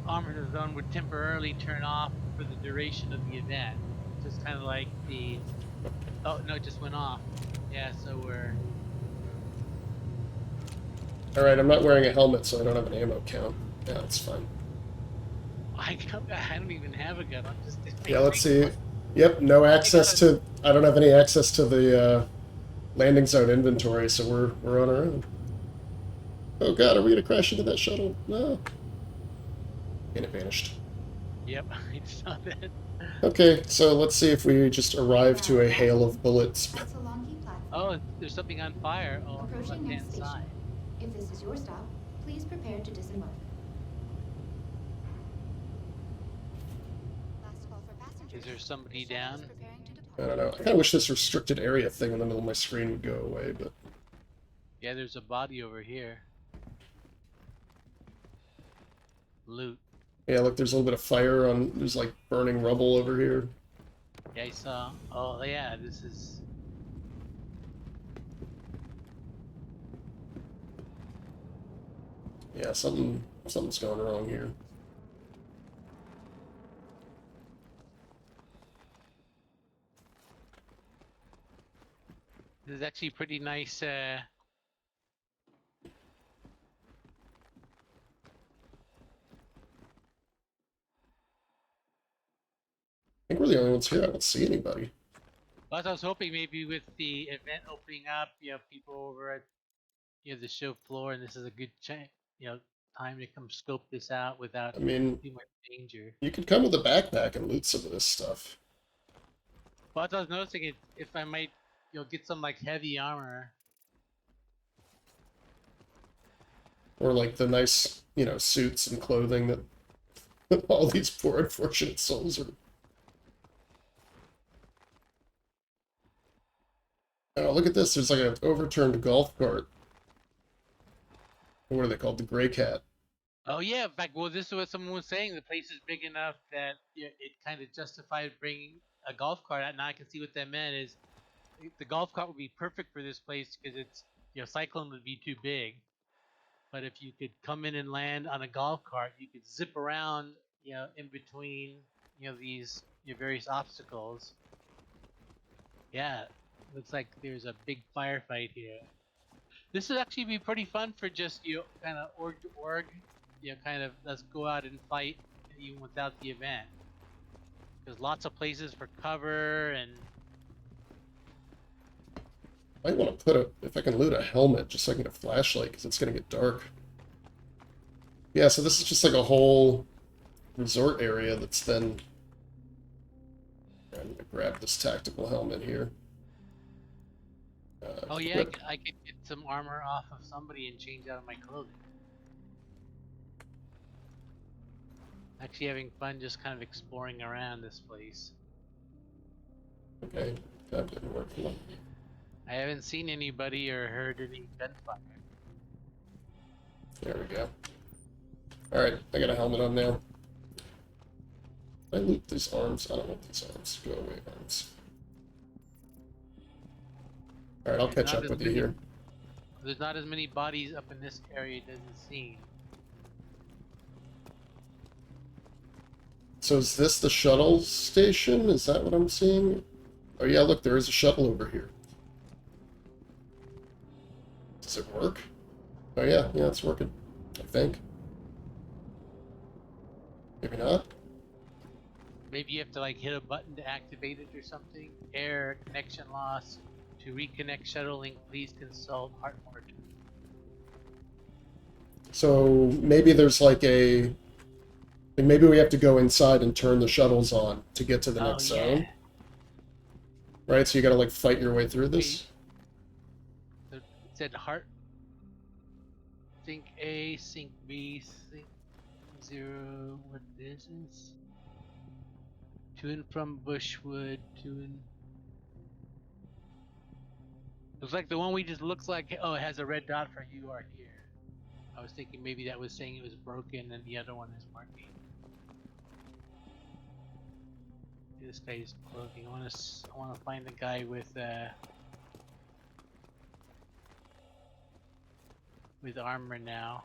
armistice zone would temporarily turn off for the duration of the event. Just kind of like oh no, it just went off. Yeah, so we're... Alright, I'm not wearing a helmet, so I don't have an ammo count. Yeah, that's fine. I don't even have a gun. I'm just... Yeah, let's see. Yep, no access to... I don't have any access to the landing zone inventory, so we're on our own. Oh god, are we gonna crash into that shuttle? No. And it vanished. Yep, I saw that. Okay, so let's see if we just arrive to a hail of bullets. That's a long key platform. Oh, there's something on fire. Oh, on the Approaching left-hand next station. side. If this is your stop, please prepare to disembark. Last call for passengers. Is there somebody down? Preparing to depart. I don't know. I kind of wish this restricted area thing in the middle of my screen would go away, but... Yeah, there's a body over here. Loot. Yeah, look, there's a little bit of fire on... There's, like, burning rubble over here. Yeah, I saw. Oh, yeah, this is... Yeah, something's going wrong here. This is actually pretty nice, I think we're the only ones here. I don't see anybody. But I was hoping maybe with the event opening up, you have people over at the show floor, and this is a good time to come scope this out without I mean, too much danger. you could come with a backpack and loot some of this stuff. But I was noticing if I might get some like heavy armor. Or like the nice, suits and clothing that all these poor unfortunate souls are. Oh, look at this. There's like an overturned golf cart. What are they called? The Gray Cat. Oh yeah, in fact, well, this is what someone was saying. The place is big enough that it kind of justified bringing a golf cart out. Now I can see what that meant is the golf cart would be perfect for this place because it's cycling would be too big. But if you could come in and land on a golf cart, you could zip around, in between, these various obstacles. Yeah, looks like there's a big firefight here. This would actually be pretty fun for just kind of org to org, kind of let's go out and fight even without the event. There's lots of places for cover and. I want to put if I can loot a helmet just so I can get a flashlight because it's gonna get dark. Yeah, so this is just like a whole resort area that's then. I'm gonna grab this tactical helmet here. Oh yeah, I could get some armor off of somebody and change out of my clothing. Actually having fun just kind of exploring around this place. Okay, that didn't work for me. I haven't seen anybody or heard any gunfire. There we go. Alright, I got a helmet on now. I loot these arms. I don't want these arms. Go away, arms. Alright, I'll catch up with you here. There's not as many bodies up in this area, it doesn't seem. So is this the shuttle station? Is that what I'm seeing? Oh yeah, look, there is a shuttle over here. Does it work? Oh yeah, it's working. I think. Maybe not. Maybe you have to hit a button to activate it or something. Error, connection loss. To reconnect shuttle link, please consult Heartmort. So maybe there's maybe we have to go inside and turn the shuttles on to get to the next zone. Right, so you gotta fight your way through this. It said heart. Sync A, sync B, sync 0. What this is? To and from Bushwood, to and. Looks like the one we just looks like. Oh, it has a red dot for you are here. I was thinking maybe that was saying it was broken and the other one is working. This guy's clothing. I want to find the guy with armor now.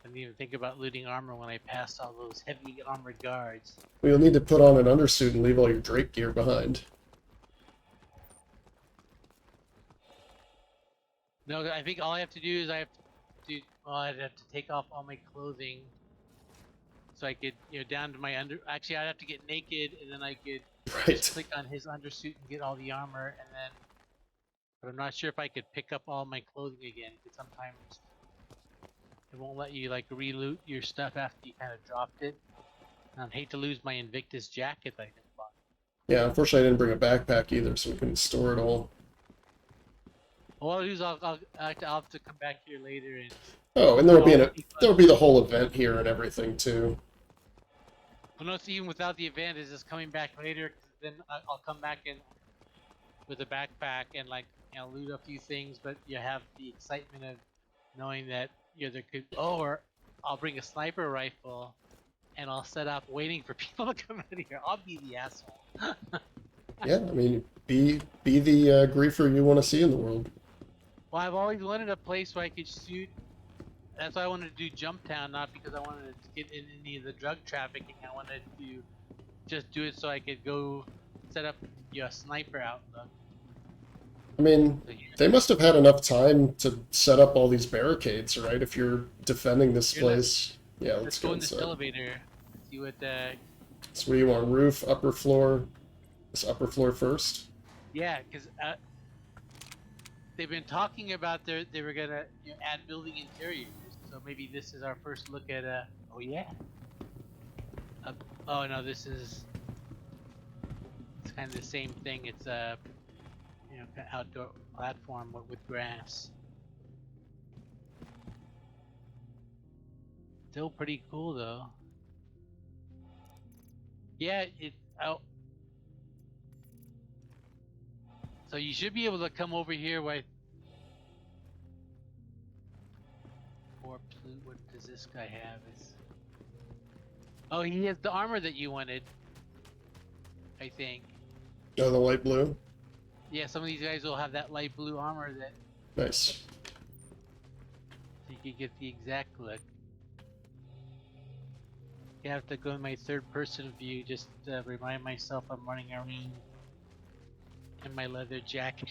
I didn't even think about looting armor when I passed all those heavy armored guards. Well, you'll need to put on an undersuit and leave all your Drake gear behind. No, I think all I have to do is I'd have to take off all my clothing, so I could, down to my Actually, I'd have to get naked, and then I could just click on his undersuit and get all the armor, and then. But I'm not sure if I could pick up all my clothing again, because sometimes it won't let you re-loot your stuff after you kind of dropped it. And I'd hate to lose my Invictus jacket that I just bought. Yeah, unfortunately I didn't bring a backpack either, so we couldn't store it all. Well, what I'll do is I'll have to come back here later and. Oh, and there'll be the whole event here and everything too. Well, no, it's even without the event. Is just coming back later. Cause then I'll come back in with a backpack and loot a few things, but you have the excitement of knowing that there could. Oh, or I'll bring a sniper rifle, and I'll set up waiting for people to come in here. I'll be the asshole. Yeah, I mean, be the griefer you want to see in the world. Well, I've always wanted a place where I could shoot. That's why I wanted to do Jump Town, not because I wanted to get in any of the drug trafficking. I wanted to just do it so I could go set up a sniper outlook. I mean, they must have had enough time to set up all these barricades, right? If you're defending this place. Yeah, let's go in this inside. elevator. See what So what do you want? Roof, upper floor? This upper floor first? Yeah, because they've been talking about they were gonna add building interiors. So maybe this is our first look at oh yeah. Oh no, it's kind of the same thing. It's a outdoor platform with grass. Still pretty cool though. Yeah, so you should be able to come over here corpse loot. What does this guy have? Oh, he has the armor that you wanted. I think. Oh, the light blue? Yeah, some of these guys will have that light blue armor that Nice. you can get the exact look. I have to go in my third-person view just to remind myself I'm running around in my leather jacket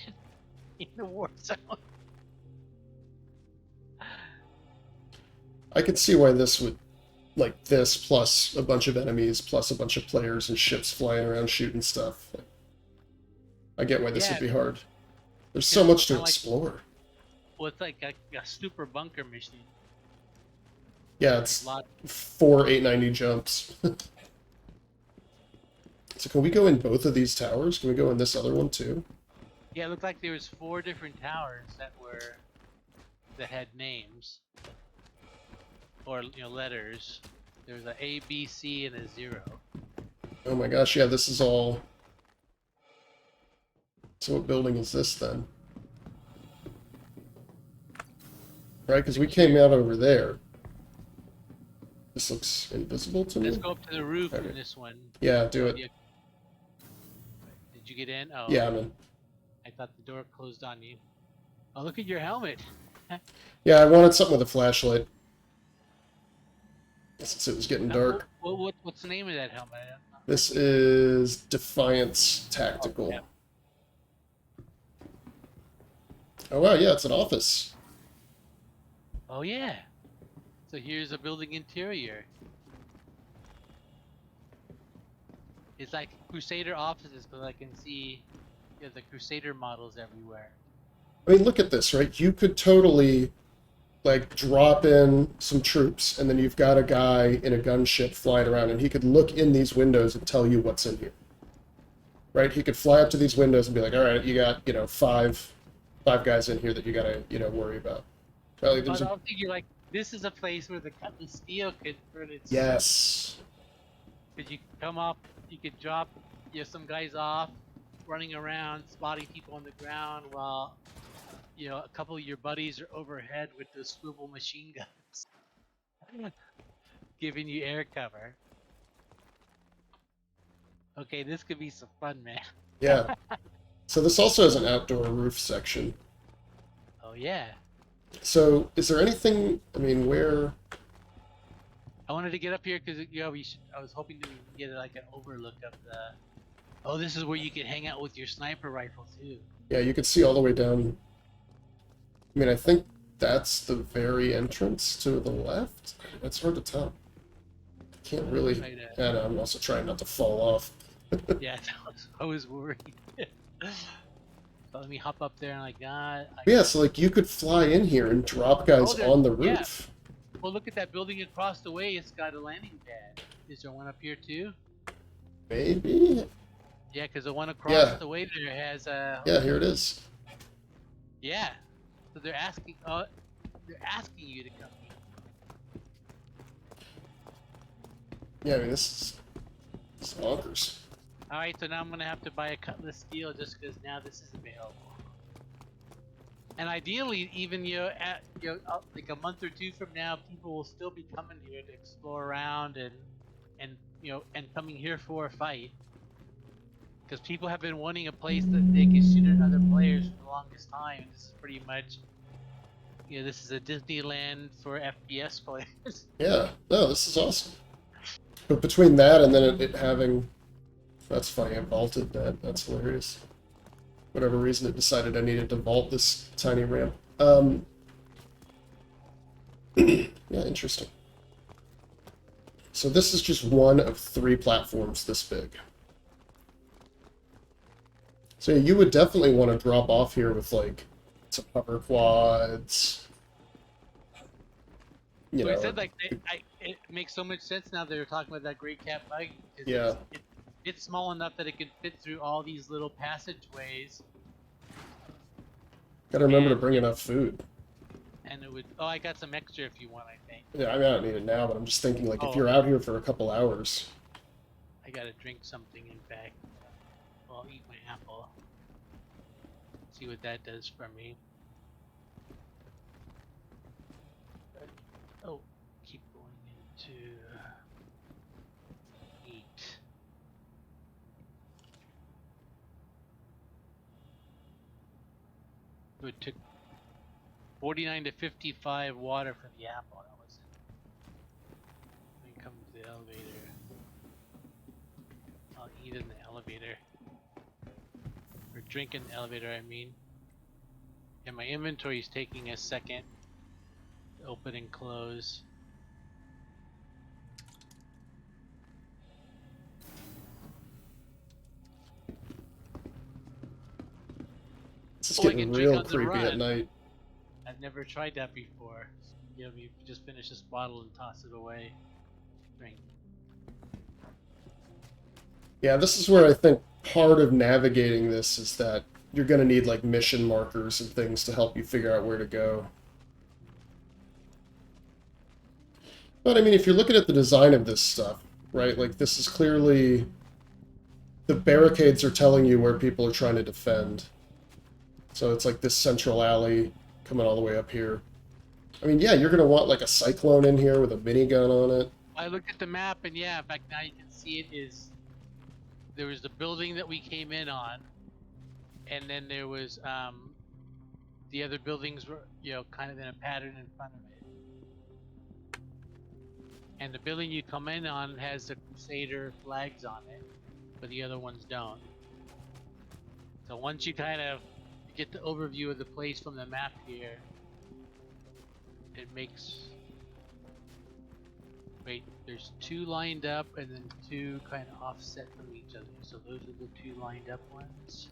in the war zone. I could see why this would, like this, plus a bunch of enemies, plus a bunch of players and ships flying around shooting stuff. I get why this would be hard. There's so much to explore. Well, it's like a super bunker mission. Yeah, it's 4 890 jumps. So can we go in both of these towers? Can we go in this other one too? Yeah, it looked like there was 4 different towers that had names. Or, letters. There was A, B, C, and a 0. Oh my gosh, yeah, this is all... So what building is this then? Right, because we came out over there. This looks invisible to me. Let's go up to the roof in this one. Yeah, do it. Did you get in? Oh. Yeah, I'm in. I thought the door closed on you. Oh, look at your helmet. Yeah, I wanted something with a flashlight. Since it was getting dark. What's the name of that helmet? This is Defiance Tactical. Oh, yeah. Oh wow, yeah, it's an office. Oh yeah. So here's a building interior. It's like Crusader offices, but I can see the Crusader models everywhere. I mean, look at this, right? You could totally, like, drop in some troops, and then you've got a guy in a gunship flying around, and he could look in these windows and tell you what's in here. Right? He could fly up to these windows and be like, all right, you got, five guys in here that you gotta, worry about. Probably But I'm thinking, like, this is a place where the cutlass steel could turn its... Yes. Could you come up, you could drop some guys off, running around, spotting people on the ground, while, a couple of your buddies are overhead with those swivel machine guns. Giving you air cover. Okay, this could be some fun, man. Yeah. So this also has an outdoor roof section. Oh, yeah. So, is there anything, where... I wanted to get up here because, I was hoping to get, like, an overlook of the... Oh, this is where you can hang out with your sniper rifle, too. Yeah, you can see all the way down. I think that's the very entrance to the left. It's hard to tell. Can't really... I know, I'm also trying not to fall off. Yeah, I was worried. So let me hop up there and Yeah, so like you could fly in here and drop guys on the roof. Yeah. Well, look at that building across the way. It's got a landing pad. Is there one up here too? Maybe. Yeah, because the one across the way there has a. Yeah, here it is. Yeah. So they're asking. They're asking you to come here. Yeah, this is bonkers. Alright, so now I'm gonna have to buy a cutlass steel just because now this is available. And ideally, even like a month or two from now, people will still be coming here to explore around and coming here for a fight. Because people have been wanting a place that they can shoot at other players for the longest time. This is pretty much, this is a Disneyland for FPS players. Yeah, no, this is awesome. But between that and then it having... That's funny, I vaulted that. That's hilarious. Whatever reason it decided I needed to vault this tiny ramp. Yeah, interesting. So this is just one of 3 platforms this big. So you would definitely want to drop off here with, like, some hover quads. I said, like, it makes so much sense now that they're talking about that Great Cat bike. Yeah. It's small enough that it can fit through all these little passageways. Gotta remember to bring enough food. And it would... Oh, I got some extra if you want, I think. Yeah, I don't need it now, but I'm just thinking, like, if you're out here for a couple hours... I gotta drink something, in fact. I'll eat my apple. See what that does for me. to 8. So it took 49 to 55 water for the apple. That was it. Then come to the elevator. I'll eat in the elevator. Or drink in the elevator, I mean. And my inventory is taking a second to open and close. This is Oh, I getting can drink real on the creepy at run. night. I've never tried that before. You know, you just finish this bottle and toss it away. Drink. Yeah, this is where I think part of navigating this is that you're going to need like mission markers and things to help you figure out where to go. But I mean, if you're looking at the design of this stuff, right, like this is clearly... The barricades are telling you where people are trying to defend. So it's like this central alley coming all the way up here. I mean, yeah, you're going to want like a cyclone in here with a minigun on it. I looked at the map, and yeah, in fact, now you can see it is... There was the building that we came in on, and then there was the other buildings were, you know, kind of in a pattern in front of it. And the building you come in on has the Crusader flags on it, but the other ones don't. So once you kind of get the overview of the place from the map here, it makes... Wait, there's 2 lined up and then 2 kind of offset from each other. So those are the 2 lined up ones.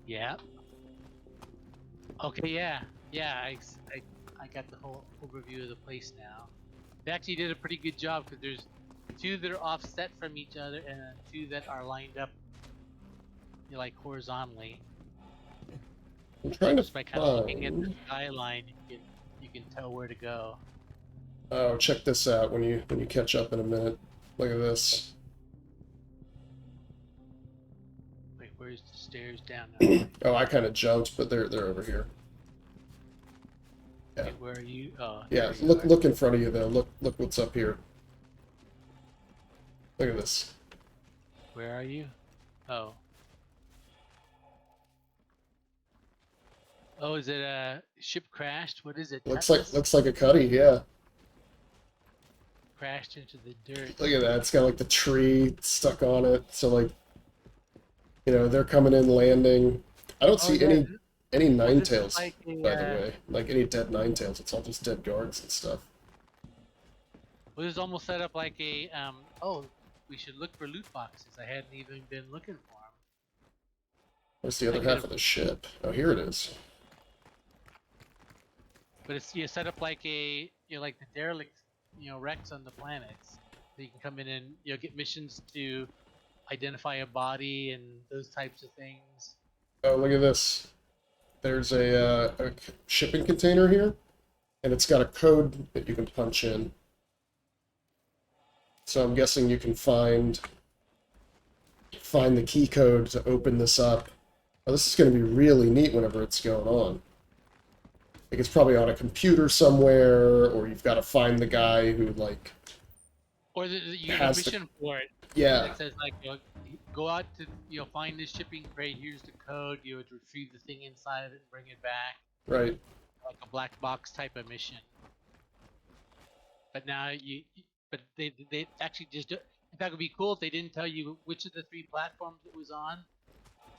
Yeah. Okay, yeah. Yeah, I got the whole overview of the place now. They actually did a pretty good job because there's 2 that are offset from each other and then 2 that are lined up, you know, like horizontally. I'm trying to Just by kind of looking at the find... skyline, you can tell where to go. Oh, check this out when you catch up in a minute. Look at this. Wait, where's the stairs down now? Oh, I kind of jumped, but they're over here. Yeah. Wait, where are you? Oh, Yeah, there you look are. look in front of you though. Look what's up here. Look at this. Where are you? Oh. Oh, is it a ship crashed? What is it? Looks Cutlass? like a cutty, yeah. Crashed into the dirt. Look at that. It's got like the tree stuck on it. So like, you know, they're coming in, landing. I don't see yeah. any Well, nine this is tails, like a, by the way. Like any dead nine tails. It's all just dead guards and stuff. Well, this is almost set up like a oh, we should look for loot boxes. I hadn't even been looking for them. Where's the other half of the ship? Oh, here it is. But it's set up like a, you know, like the derelict, you know, wrecks on the planets. So you can come in and, you know, get missions to identify a body and those types of things. Oh, look at this. There's a shipping container here, and it's got a code that you can punch in. So I'm guessing you can find the key code to open this up. Oh, this is going to be really neat whenever it's going on. Like it's probably on a computer somewhere, or you've got to find the guy who like. Or you have a has mission for it. Yeah. It says like, you know, go out to, you know, find this shipping crate. Here's the code. You would retrieve the thing inside of it and bring it back. Right. Like a black box type of mission. But now but they actually just do, in fact, it would be cool if they didn't tell you which of the 3 platforms it was on.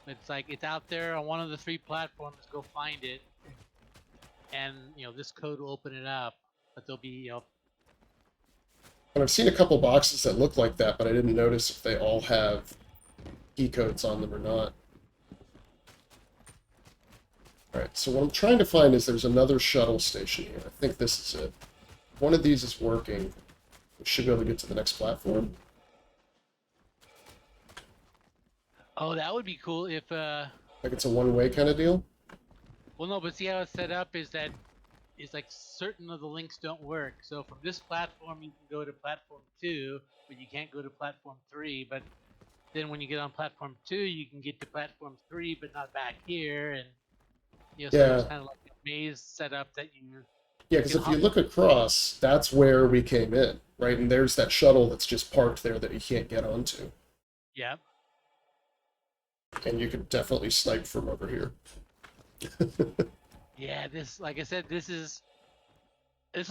It's like it's out there on one of the 3 platforms. Go find it, and you know this code will open it up. But there'll be, you know. And I've seen a couple boxes that look like that, but I didn't notice if they all have key codes on them or not. Alright, so what I'm trying to find is there's another shuttle station here. I think this is it. If one of these is working, we should be able to get to the next platform. Oh, that would be cool if Like it's a one-way kind of deal? well, no, but see how it's set up is that is like certain of the links don't work. So from this platform you can go to platform 2, but you can't go to platform 3. But then when you get on platform 2, you can get to platform 3, but not back here. And you know, so Yeah. it's kind of like a maze set up that Yeah, because if you look across, that's where we came in, right? And there's that shuttle that's just parked there that you can't get onto. Yep. And you can definitely snipe from over here. Yeah, this, like I said, this was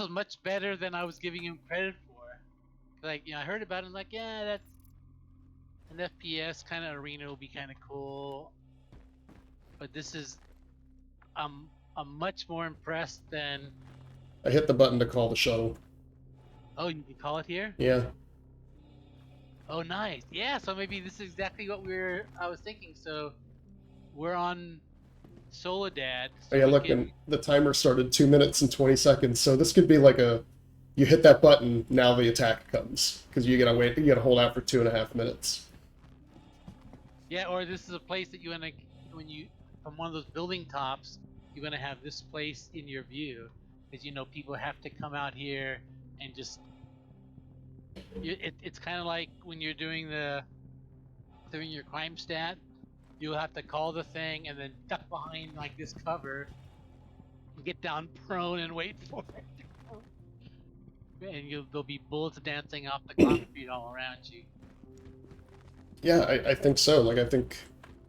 much better than I was giving him credit for. Like, I heard about it, I'm like, yeah, that's an FPS kind of arena will be kind of cool. But this is, I'm much more impressed than. I hit the button to call the shuttle. Oh, you can call it here? Yeah. Oh, nice. Yeah, so maybe this is exactly what I was thinking. So we're on Soledad. So Oh, yeah, look, and the timer started 2 minutes and 20 seconds. So this could be like you hit that button, now the attack comes. Because you gotta hold out for 2.5 minutes. Yeah, or this is a place that from one of those building tops, you're gonna have this place in your view. Because, people have to come out here and just, it's kind of like when you're doing your crime stat, you'll have to call the thing and then duck behind like this cover, and get down prone and wait for it. And there'll be bullets dancing off the concrete all around you. Yeah, I think so. Like,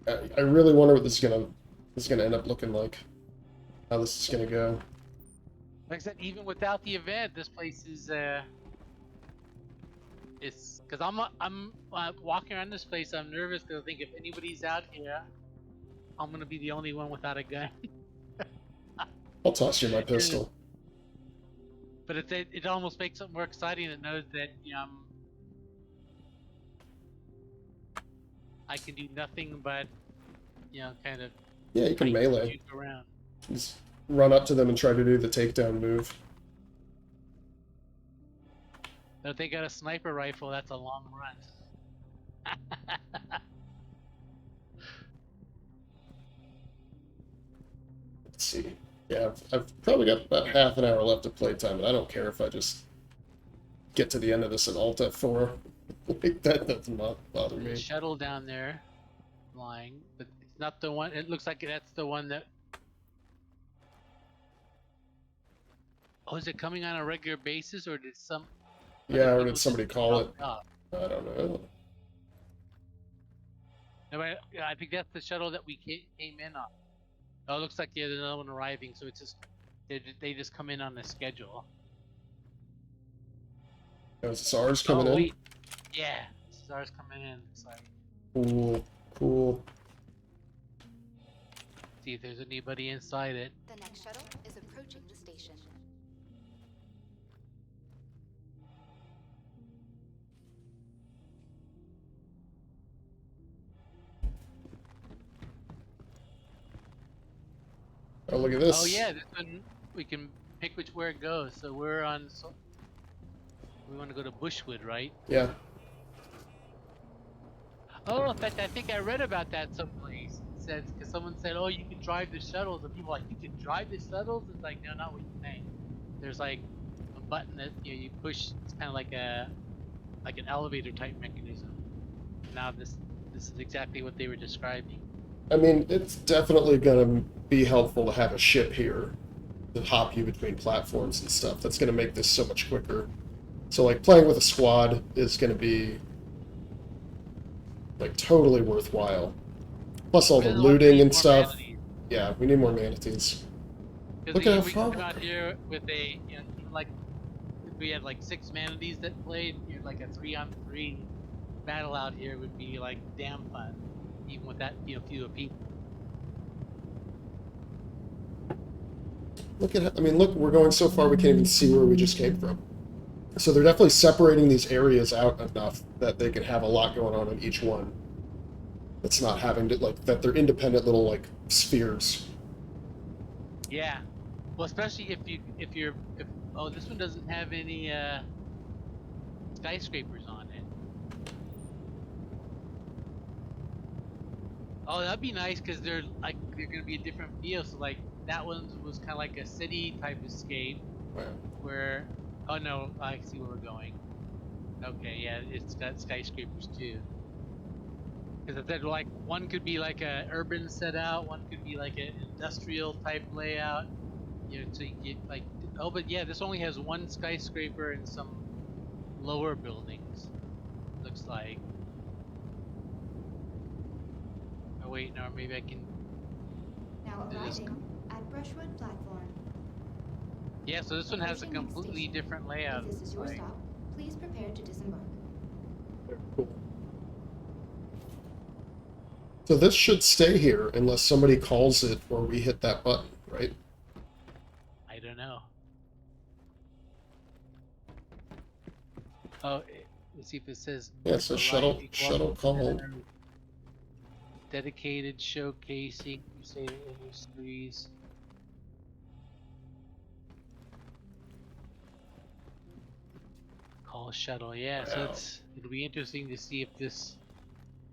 I really wonder what this is gonna end up looking like. How this is gonna go. Like I said, even without the event, this place is it's because I'm walking around this place. I'm nervous because I think if anybody's out here, I'm gonna be the only one without a gun. I'll toss you my pistol. But it almost makes it more exciting to know that I can do nothing but kind of. Yeah, you can melee. Around. Just run up to them and try to do the takedown move. But if they got a sniper rifle, that's a long run. Let's see. Yeah, I've probably got about half an hour left of playtime, and I don't care if I just get to the end of this at Alt F4. Like, that does not bother me. Shuttle down there, flying, but it's not the one. It looks like that's the one that. Oh, is it coming on a regular basis, or did some? Yeah, or did somebody call it? Up? I don't know. No, I think that's the shuttle that we came in on. Oh, it looks like there's another one arriving, so it's just they just come in on the schedule. Oh, is this ours coming in? Yeah, this is ours coming in. Sorry. Cool. See if there's anybody inside it. The next shuttle is approaching the station. Oh, look at this. Oh yeah, this one we can pick where it goes. So we're on. We want to go to Bushwood, right? Yeah. Oh, in fact, I think I read about that someplace. It says because someone said, "Oh, you can drive the shuttles," and people are like, "You can drive the shuttles?" It's like, no, not what you think. There's like a button that you push. It's kind of like an elevator type mechanism. Now this is exactly what they were describing. I mean, it's definitely gonna be helpful to have a ship here to hop you between platforms and stuff. That's gonna make this so much quicker. So, like, playing with a squad is gonna be like totally worthwhile. Plus all the looting and stuff. Manatees. Yeah, we need more manatees. Look at how far we come out here with like if we had like 6 manatees that played, like a 3-on-3 battle out here would be like damn fun. Even with that, fewer people. Look, we're going so far we can't even see where we just came from. So they're definitely separating these areas out enough that they can have a lot going on in each one. It's not having to, that they're independent little, spheres. Yeah. Well, especially if this one doesn't have any, skyscrapers on it. Oh, that'd be nice because they're gonna be a different feel. So that one was kind of like a city type escape, where oh no, I see where we're going. Okay, yeah, it's got skyscrapers too. Because I said one could be like a urban set out, one could be like an industrial type layout. So you get Oh, but yeah, this only has one skyscraper and some lower buildings. Looks like. Oh wait, no, maybe I can. Now do this. arriving at Brushwood Platform. Yeah, so this one has a Approaching next completely station. different layout. If this is your like- stop, please prepare to disembark. Very cool. So this should stay here unless somebody calls it or we hit that button, right? I don't know. Oh, let's see if it says. Yeah, so shuttle called. Dedicated showcasing Crusader Industries. Call shuttle, yeah. So Wow. it'll be interesting to see if this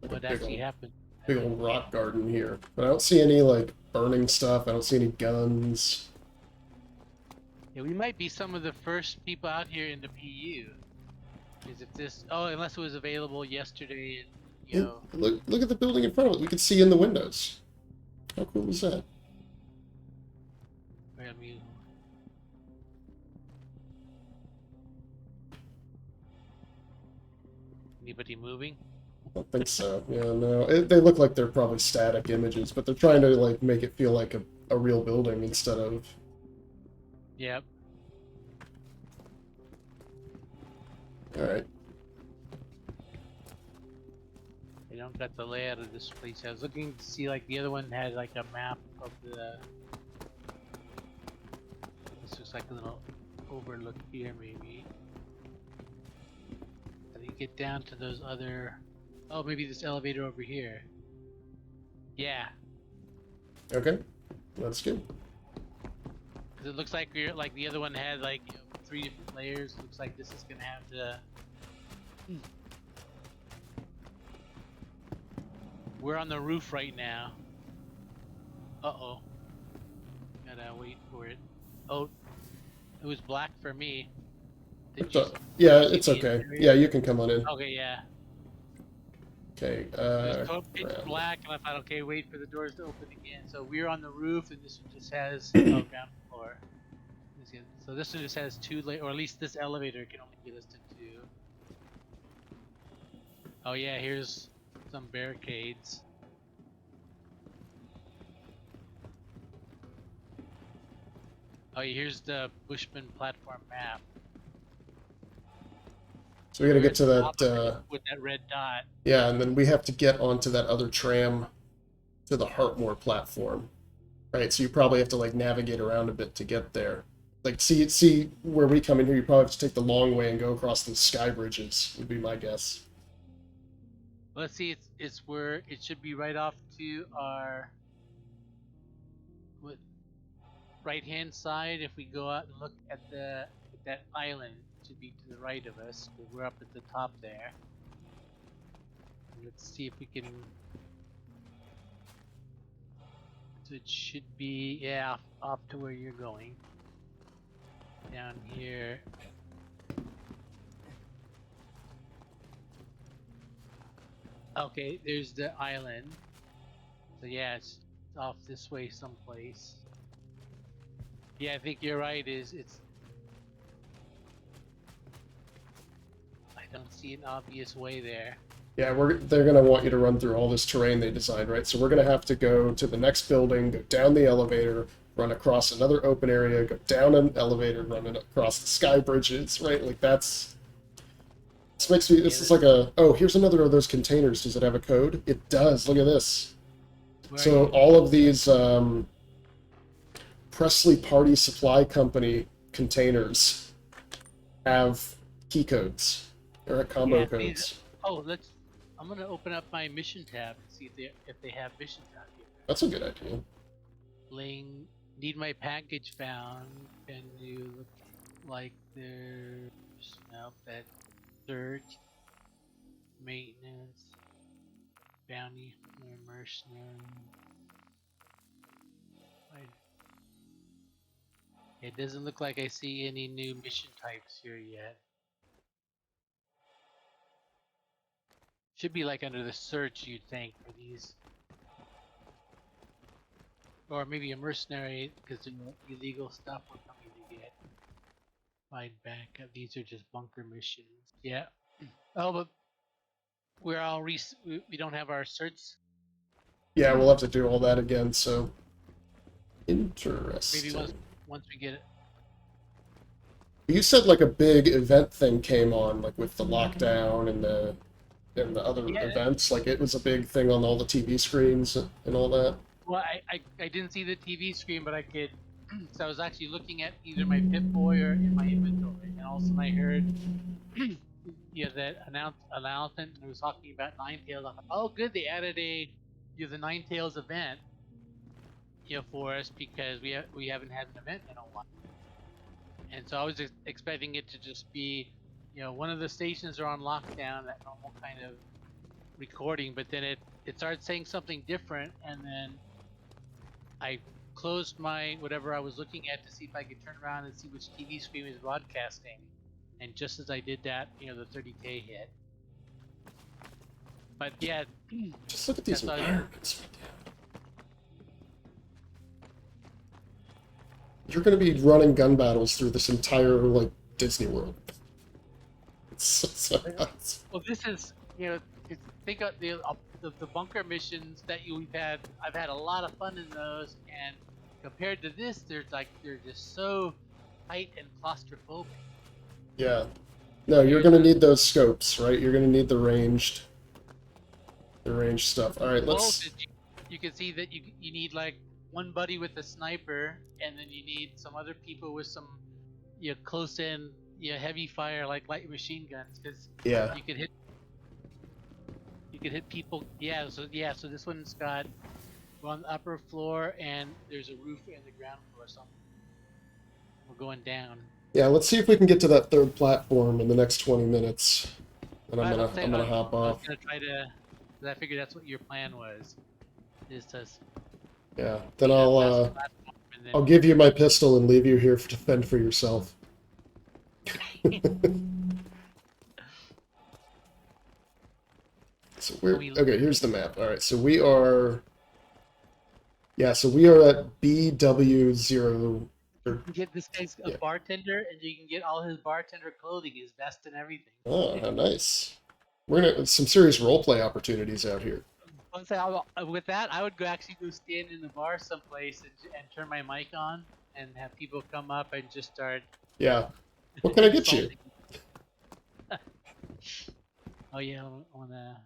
would Big actually old- happen. Big old rock garden here. But I don't see any, like, burning stuff. I don't see any guns. Yeah, we might be some of the first people out here in the PU. Because if this, unless it was available yesterday, and Look at the building in front of it. We can see in the windows. How cool is that? I mean, anybody moving? I don't think so. Yeah, no. They look like they're probably static images, but they're trying to, like, make it feel like a real building instead of... Yep. Alright. I don't got the layout of this place. I was looking to see, like, the other one had like a map of the. This looks like a little overlook here, maybe. How do you get down to those other? Oh, maybe this elevator over here. Yeah. Okay. That's good. 'Cause it looks like we're like the other one had like 3 different layers. Looks like this is gonna have the. We're on the roof right now. Uh-oh. Gotta wait for it. Oh, it was black for me. Yeah, it's okay. Yeah, you can come on in. Okay, yeah. Okay, It was pitch ground. black, and I thought, okay, wait for the doors to open again. So we're on the roof, and this one just has ground floor. So this one just has 2 layers, or at least this elevator can only get us to 2. Oh yeah, here's some barricades. Oh, here's the Bushman platform map. So we gotta get to Where's the that, top with that red dot. yeah, and then we have to get onto that other tram to the Hartmoor platform. Right, so you probably have to, like, navigate around a bit to get there. Like, see where we come in here, you probably have to take the long way and go across those sky bridges, would be my guess. Let's see, it's where it should be right off to our right hand side. If we go out and look at that island, it should be to the right of us. We're up at the top there. Let's see if we can. So it should be, yeah, off to where you're going. Down here. Okay, there's the island. So yeah, it's off this way someplace. Yeah, I think you're right. It's. I don't see an obvious way there. Yeah, they're gonna want you to run through all this terrain they designed, right? So we're gonna have to go to the next building, go down the elevator, run across another open area, go down an elevator, run across the sky bridges, right? Like that's. This makes me. This is like a. Oh, here's another of those containers. Does it have a code? It does. Look at this. So all of these Presley Party Supply Company containers have key codes or combo codes. Oh, I'm gonna open up my mission tab and see if they have missions out here. That's a good idea. Need my package found. Can you look like there's that search, maintenance, bounty, mercenary. It doesn't look like I see any new mission types here yet. Should be like under the search, you'd think, for these. Or maybe a mercenary, because illegal stuff we're coming to get. Fight back. These are just bunker missions. Yeah. Oh, but we're all we don't have our certs. Yeah, we'll have to do all that again, so... Maybe Interesting. once we get it. You said like a big event thing came on, like with the lockdown and the other Yeah. events. Like it was a big thing on all the TV screens and all that. Well, I didn't see the TV screen, but I could. So I was actually looking at either my Pip-Boy or in my inventory, and all of a sudden I heard, that announcement. And it was talking about Ninetales. I thought, oh, good, they added the Ninetales event, for us because we haven't had an event in a while. And so I was expecting it to just be, one of the stations are on lockdown, that normal kind of recording, but then it started saying something different, and then I closed my whatever I was looking at to see if I could turn around and see which TV screen was broadcasting. And just as I did that, the 30K hit. But yeah, Just look at these environments. You're going to be running gun battles through this entire like Disney World. It's so nuts. Well, this is think of the bunker missions that we've had. I've had a lot of fun in those, and compared to this, they're just so tight and claustrophobic. Yeah. No, you're going to need those scopes, right? You're going to need the ranged stuff. All right, let's. You can see that you need like one buddy with a sniper, and then you need some other people with some close in heavy fire like light machine guns, because Yeah. you could hit people. So this one's got, we're on the upper floor and there's a roof in the ground floor, so we're going down. Yeah, let's see if we can get to that third platform in the next 20 minutes. And I'm gonna hop off. I was gonna try to, because I figured that's what your plan was, is to. Yeah, then I'll give you my pistol and leave you here to fend for yourself. So okay, here's the map. All right, so we are. Yeah, so we are at BW0. You can get this guy's a bartender, and you can get all his bartender clothing, his vest and everything. Oh, how nice. We're gonna some serious roleplay opportunities out here. With that, I would actually go stand in the bar someplace and turn my mic on and have people come up and just start. Yeah. What can I get you? Oh yeah, I wanna.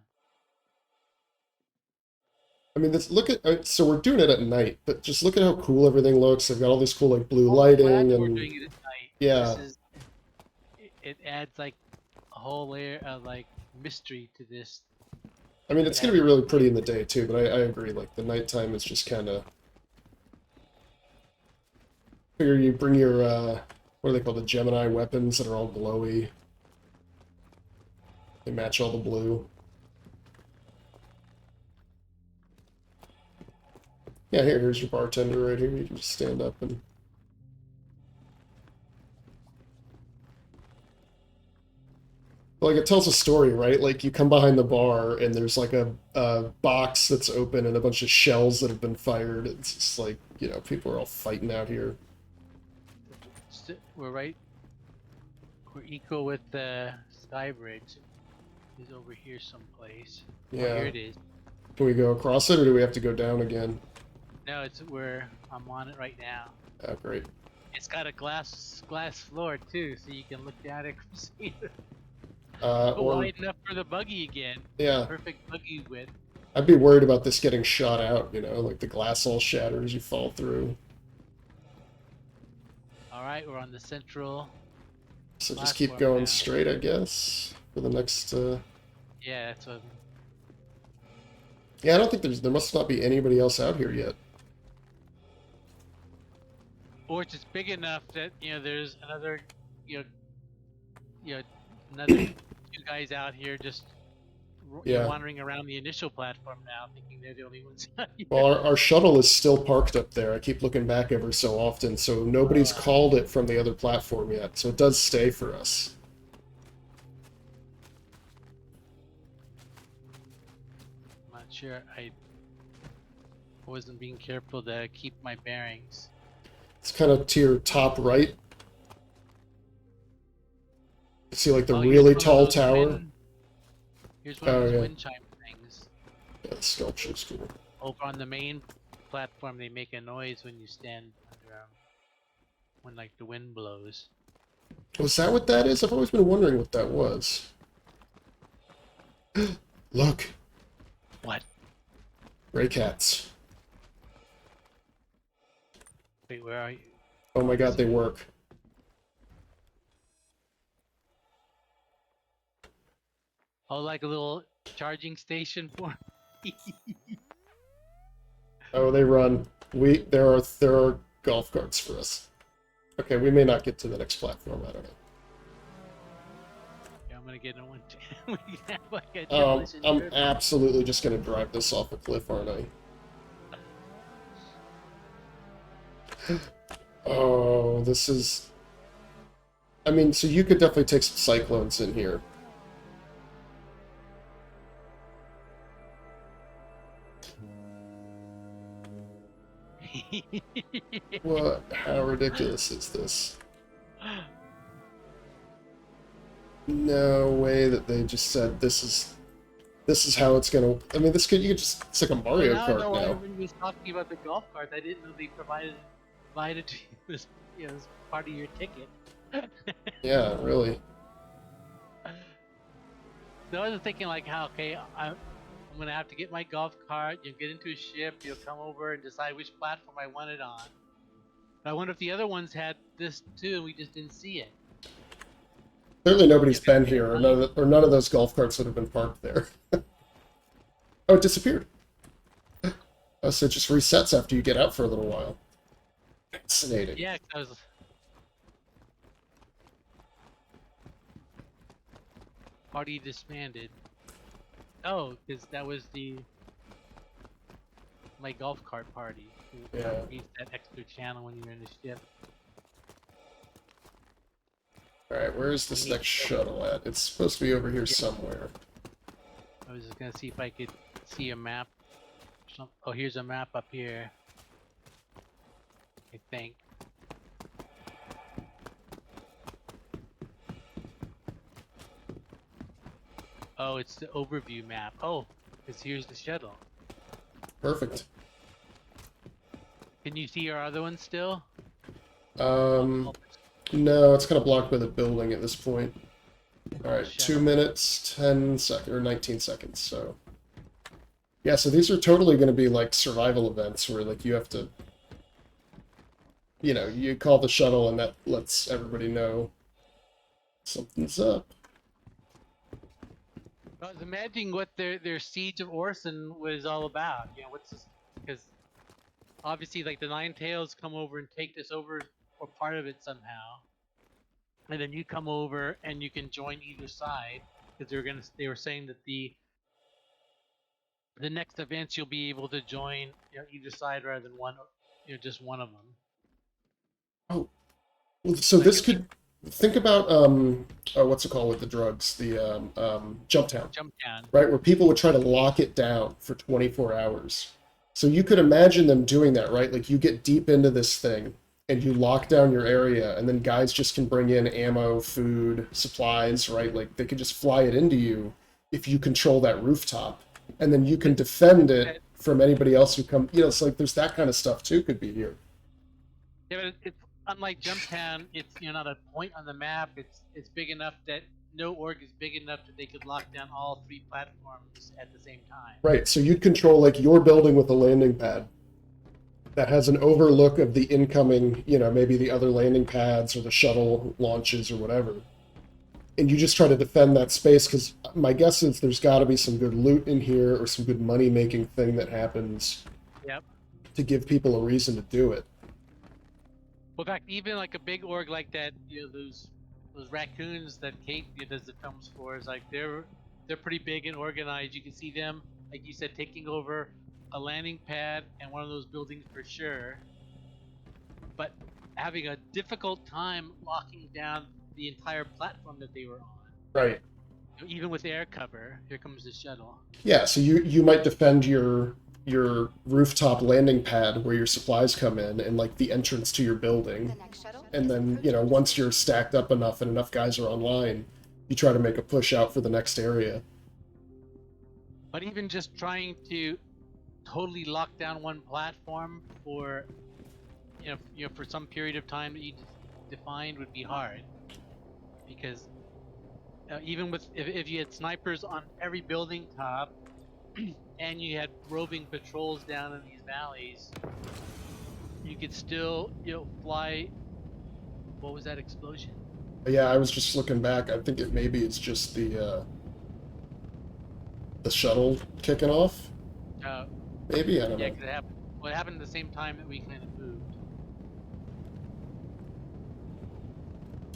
I mean, look at so we're doing it at night, but just look at how cool everything looks. They've got all this cool like blue lighting and we're doing it at night. Yeah. It adds like a whole layer of like mystery to this. I mean, it's gonna be really pretty in the day too, but I agree. Like the nighttime is just kind of. Figure you bring your what are they called? The Gemini weapons that are all glowy. They match all the blue. Yeah, here's your bartender right here. You can just stand up and. Like, it tells a story, right? Like, you come behind the bar, and there's, like, a box that's open and a bunch of shells that have been fired. It's just like, people are all fighting out here. We're equal with the Sky Bridge. It's over here someplace. Yeah. Oh, here it is. Can we go across it, or do we have to go down again? No, I'm on it right now. Oh, great. It's got a glass floor, too, so you can look down at it. Wide enough for the buggy again. Yeah. Perfect buggy width. I'd be worried about this getting shot out, like the glass all shatters, you fall through. Alright, we're on the central. So just keep going straight, I guess, for the next... Yeah, that's what... Yeah, I don't think there must not be anybody else out here yet. Or it's just big enough that, there's another, another two guys out here just wandering around the initial platform now, thinking they're the only ones out here. Well, our shuttle is still parked up there. I keep looking back ever so often, so nobody's called it from the other platform yet, so it does stay for us. I'm not sure. I wasn't being careful to keep my bearings. It's kind of to your top right. See, like, the Oh, really here's one of tall those tower? Here's one of Oh, those yeah. wind chime things. Yeah, the sculpture's cool. Over on the main platform, they make a noise when you stand under them. When, like, the wind blows. Was that what that is? I've always been wondering what that was. Look! What? Gray cats. Wait, where are you? Oh my god, they work. Oh, like a little charging station for Oh, they run. There are golf carts for us. Okay, we may not get to the next platform, I don't know. Yeah, I'm gonna get in one too. We can have like a I'm demolition derby. absolutely just gonna drive this off a cliff, aren't I? Oh, this is... I mean, so you could definitely take some cyclones in here. What? How ridiculous is this? No way that they just said this is how it's gonna... I mean, you could just... It's like a Mario Kart now. When you was talking about the golf carts, I didn't know they provided to you as, as part of your ticket. Yeah, really. So I was thinking like, how I'm gonna have to get my golf cart. You'll get into a ship. You'll come over and decide which platform I want it on. But I wonder if the other ones had this too, and we just didn't see it. Clearly nobody's been here, or none of those golf carts would have been parked there. Oh, it disappeared. Oh, so it just resets after you get out for a little while. Fascinating. Yeah, because party disbanded. Oh, because that was my golf cart party. Yeah. Use that extra channel when you're in the ship. Alright, where is this next shuttle at? It's supposed to be over here somewhere. I was just gonna see if I could see a map. Oh, here's a map up here. I think. Oh, it's the overview map. Oh, because here's the shuttle. Perfect. Can you see our other one still? No, it's kind of blocked by the building at this point. Alright, 2 minutes, 10 seconds, or 19 seconds, so... Yeah, so these are totally going to be, like, survival events where, like, you have to... You know, you call the shuttle and that lets everybody know something's up. I was imagining what their siege of Orison was all about. You know, what's this? Because obviously, like, the Nine Tails come over and take this over, or part of it somehow. And then you come over and you can join either side, because they were saying that the next events you'll be able to join, you know, either side rather than one, you know, just one of them. Oh, well, so this could... Think about, what's it called with the drugs? The, Jumptown. Jumptown. Right, where people would try to lock it down for 24 hours. So you could imagine them doing that, right? Like, you get deep into this thing, and you lock down your area, and then guys just can bring in ammo, food, supplies, right? Like, they could just fly it into you if you control that rooftop. And then you can defend it from anybody else who come... You know, it's like, there's that kind of stuff, too, could be here. Yeah, but it's unlike Jumptown. It's, you know, not a point on the map. It's big enough that no org is big enough that they could lock down all 3 platforms at the same time. Right, so you'd control, like, your building with a landing pad that has an overlook of the incoming, you know, maybe the other landing pads or the shuttle launches or whatever. And you just try to defend that space, because my guess is there's got to be some good loot in here or some good money-making thing that happens. Yep. To give people a reason to do it. Well, in fact, even like a big org like that, you know, those raccoons that Kate, you know, does the films for, is like they're pretty big and organized. You can see them, like you said, taking over a landing pad and one of those buildings for sure, but having a difficult time locking down the entire platform that they were on. Right. You know, even with air cover, here comes the shuttle. Yeah, so you might defend your rooftop landing pad where your supplies come in and, like, the entrance to your building. And then, you know, once you're stacked up enough and enough guys are online, you try to make a push out for the next area. But even just trying to totally lock down one platform for for some period of time that you defined would be hard, because even with if you had snipers on every building top and you had roving patrols down in these valleys, you could still fly. What was that explosion? Yeah, I was just looking back. I think maybe it's just the shuttle kicking off. Maybe, I don't know. Yeah, 'cause it happened. Well, it happened at the same time that we kind of moved.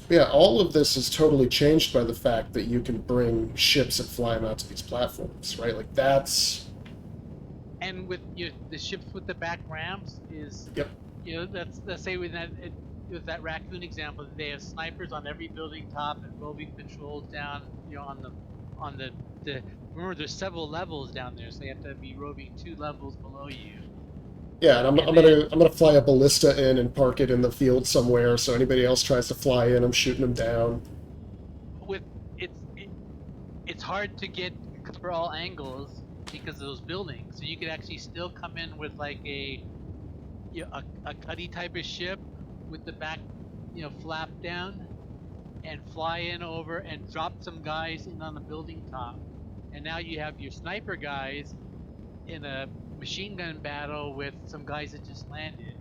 Yeah, all of this is totally changed by the fact that you can bring ships and fly them out to these platforms, right? Like, that's... And with the ships with the back ramps is... Yep. Let's say with that raccoon example, they have snipers on every building top and roving patrols down, on the remember, there's several levels down there, so they have to be roving 2 levels below you. Yeah, and I'm gonna fly a ballista in and park it in the field somewhere, so anybody else tries to fly in, I'm shooting them down. It's hard to get for all angles because of those buildings, so you could actually still come in with like a cuddy type of ship with the back flap down and fly in over and drop some guys in on the building top, and now you have your sniper guys in a machine gun battle with some guys that just landed,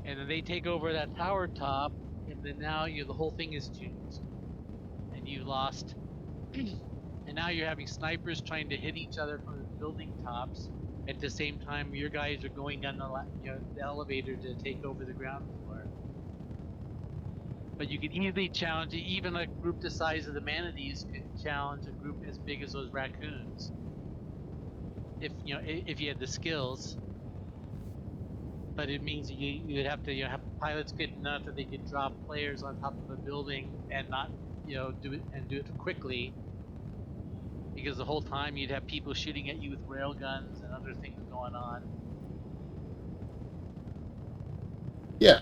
and then they take over that tower top, and then now the whole thing is juiced, and you lost. And now you're having snipers trying to hit each other from the building tops at the same time your guys are going down the elevator to take over the ground floor. But you could easily challenge even a group the size of the manatees could challenge a group as big as those raccoons. If if you had the skills, but it means you'd have to have pilots good enough that they could drop players on top of a building and not do it quickly, because the whole time you'd have people shooting at you with rail guns and other things going on. Yeah,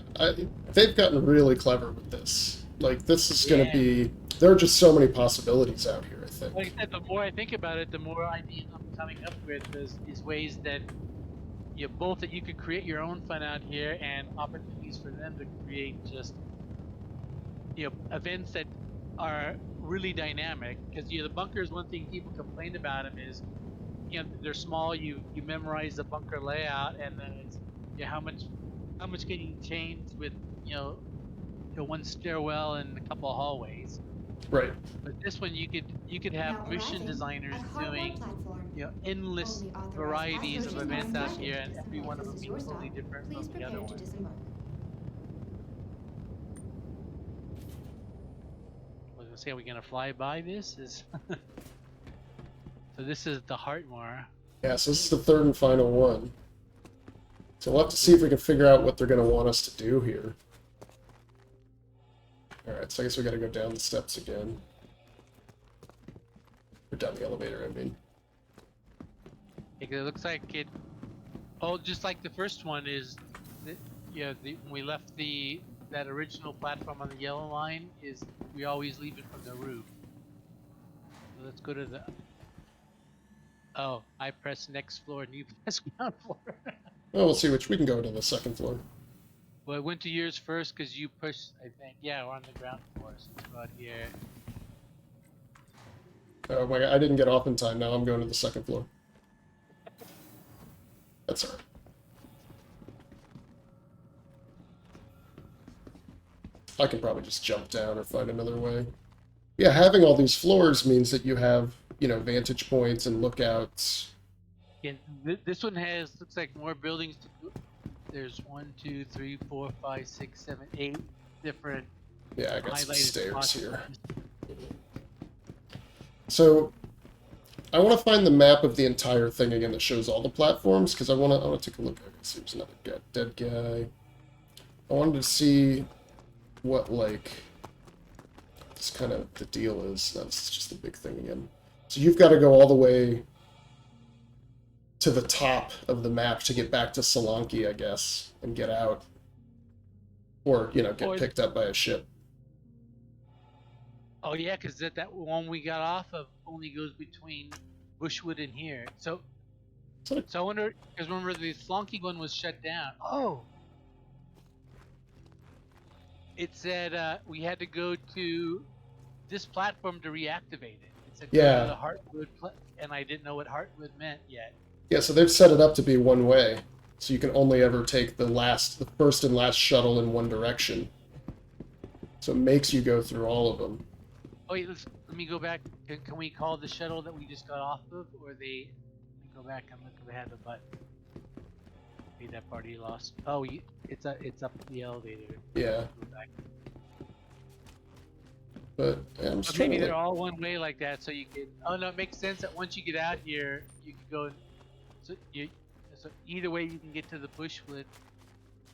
they've gotten really clever with this. Like, this is going to be... There are just so many possibilities out here, I think. Like I said, the more I think about it, the more ideas I'm coming up with is ways that both that you could create your own fun out here and opportunities for them to create just events that are really dynamic. Because the bunkers, one thing people complain about them is they're small. You memorize the bunker layout, and then it's how much can you change with one stairwell and a couple of hallways. Right. But this one you could have mission designers doing endless varieties of events out here, and every one of them be totally different from the other one. I was gonna say, are we gonna fly by this? So this is the Heartmore. Yeah, so this is the third and final one. So we'll have to see if we can figure out what they're going to want us to do here. Alright, so I guess we got to go down the steps again. Or down the elevator, I mean. It looks like it... Oh, just like the first one is... when we left that original platform on the yellow line, is we always leave it from the roof. So let's go to the... Oh, I press next floor and you press ground floor. Well, we'll see which... We can go to the second floor. Well, I went to yours first because you pushed, I think. Yeah, we're on the ground floor, so let's go out here. Oh my god, I didn't get off in time. Now I'm going to the second floor. That's alright. I can probably just jump down or find another way. Yeah, having all these floors means that you have, vantage points and lookouts. Yeah, this one looks like more buildings to go. There's 1, 2, 3, 4, 5, 6, 7, 8 different. Yeah, I got some stairs spots here. So, I want to find the map of the entire thing again that shows all the platforms, because I want to take a look. I can see there's another dead guy. I wanted to see what, this kind of the deal is. No, this is just a big thing again. So you've got to go all the way to the top of the map to get back to Solanki, I guess, and get out. Or, get picked up by a ship. Oh yeah, because that one we got off of only goes between Bushwood and here. So I wonder, because remember the Flonky one was shut down. Oh, it said we had to go to this platform to reactivate it. It said go to the Yeah. Heartwood, and I didn't know what Heartwood meant yet. Yeah, so they've set it up to be one way. So you can only ever take the first and last shuttle in one direction. So it makes you go through all of them. Oh wait, let me go back. Can we call the shuttle that we just got off of, or they? Let me go back and look if they have the button. Maybe that part you lost. Oh, it's up the elevator. Yeah. Go back. But yeah, I'm just But trying maybe to they're all one way like that, so you can. Oh no, it makes sense that once you get out here, you can go. So either way, you can get to the Bushwood.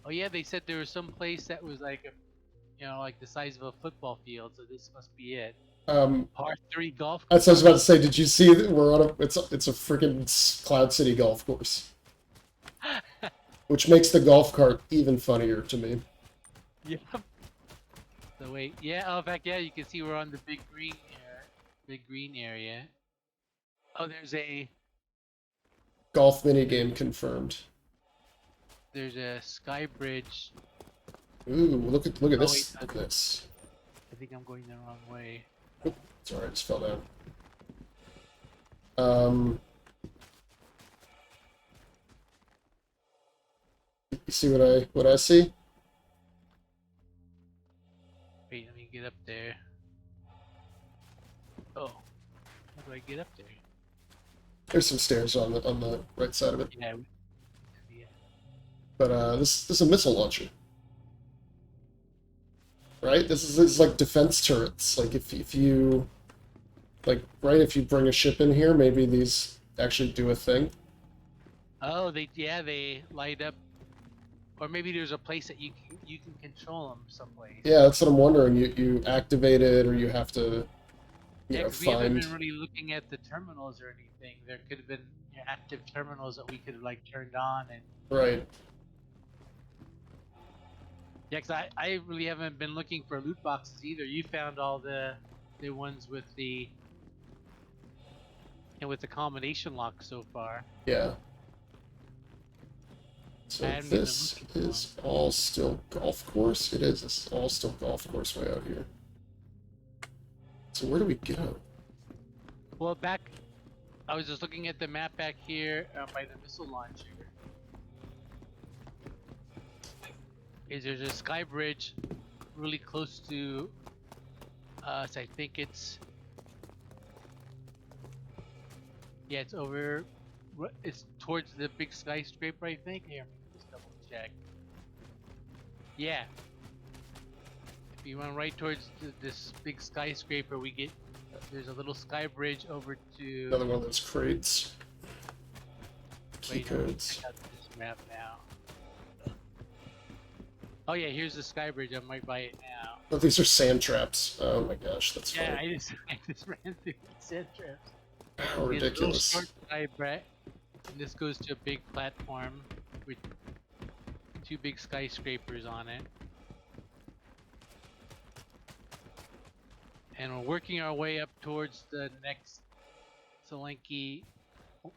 Oh yeah, they said there was some place that was like like the size of a football field. So this must be it. Par 3 golf course. That's what I was about to say. Did you see that we're on a? It's a freaking Cloud City golf course, which makes the golf cart even funnier to me. Yep. So wait, yeah. Oh, in fact, yeah. You can see we're on the big green area. Oh, there's a Golf minigame confirmed. There's a sky bridge. Ooh, look at this. Wait, Look at this. I think I'm going the wrong way. Oop, sorry, I just fell down. You see what I see? Wait, let me get up there. Oh, how do I get up there? There's some stairs on the right side of it. Yeah. But this is a missile launcher, right? This is like defense turrets. Like if you if you bring a ship in here, maybe these actually do a thing. Oh, they light up, or maybe there's a place that you can control them someplace. Yeah, that's what I'm wondering. You activate it, or you have to. Yeah, because we haven't been really looking at the terminals or anything. There could have been active terminals that we could have turned on and. Right. Yeah, because I really haven't been looking for loot boxes either. You found all the ones with the combination lock so far. Yeah. So this is all still golf course? It is. It's all still golf course way out here. So where do we go? Well, I was just looking at the map back here by the missile launcher. There's a sky bridge really close to us. I think it's it's towards the big skyscraper, I think. Here, let me just double check. Yeah, if you run right towards this big skyscraper, there's a little sky bridge over to Another one of those crates. Key codes. Check out this map now. Oh yeah, here's the sky bridge. I'm right by it now. Oh, these are sand traps. Oh my gosh, that's funny. Yeah, I just ran through the sand traps. How ridiculous. Short sky, Brett. And this goes to a big platform with 2 big skyscrapers on it. And we're working our way up towards the next Solanke.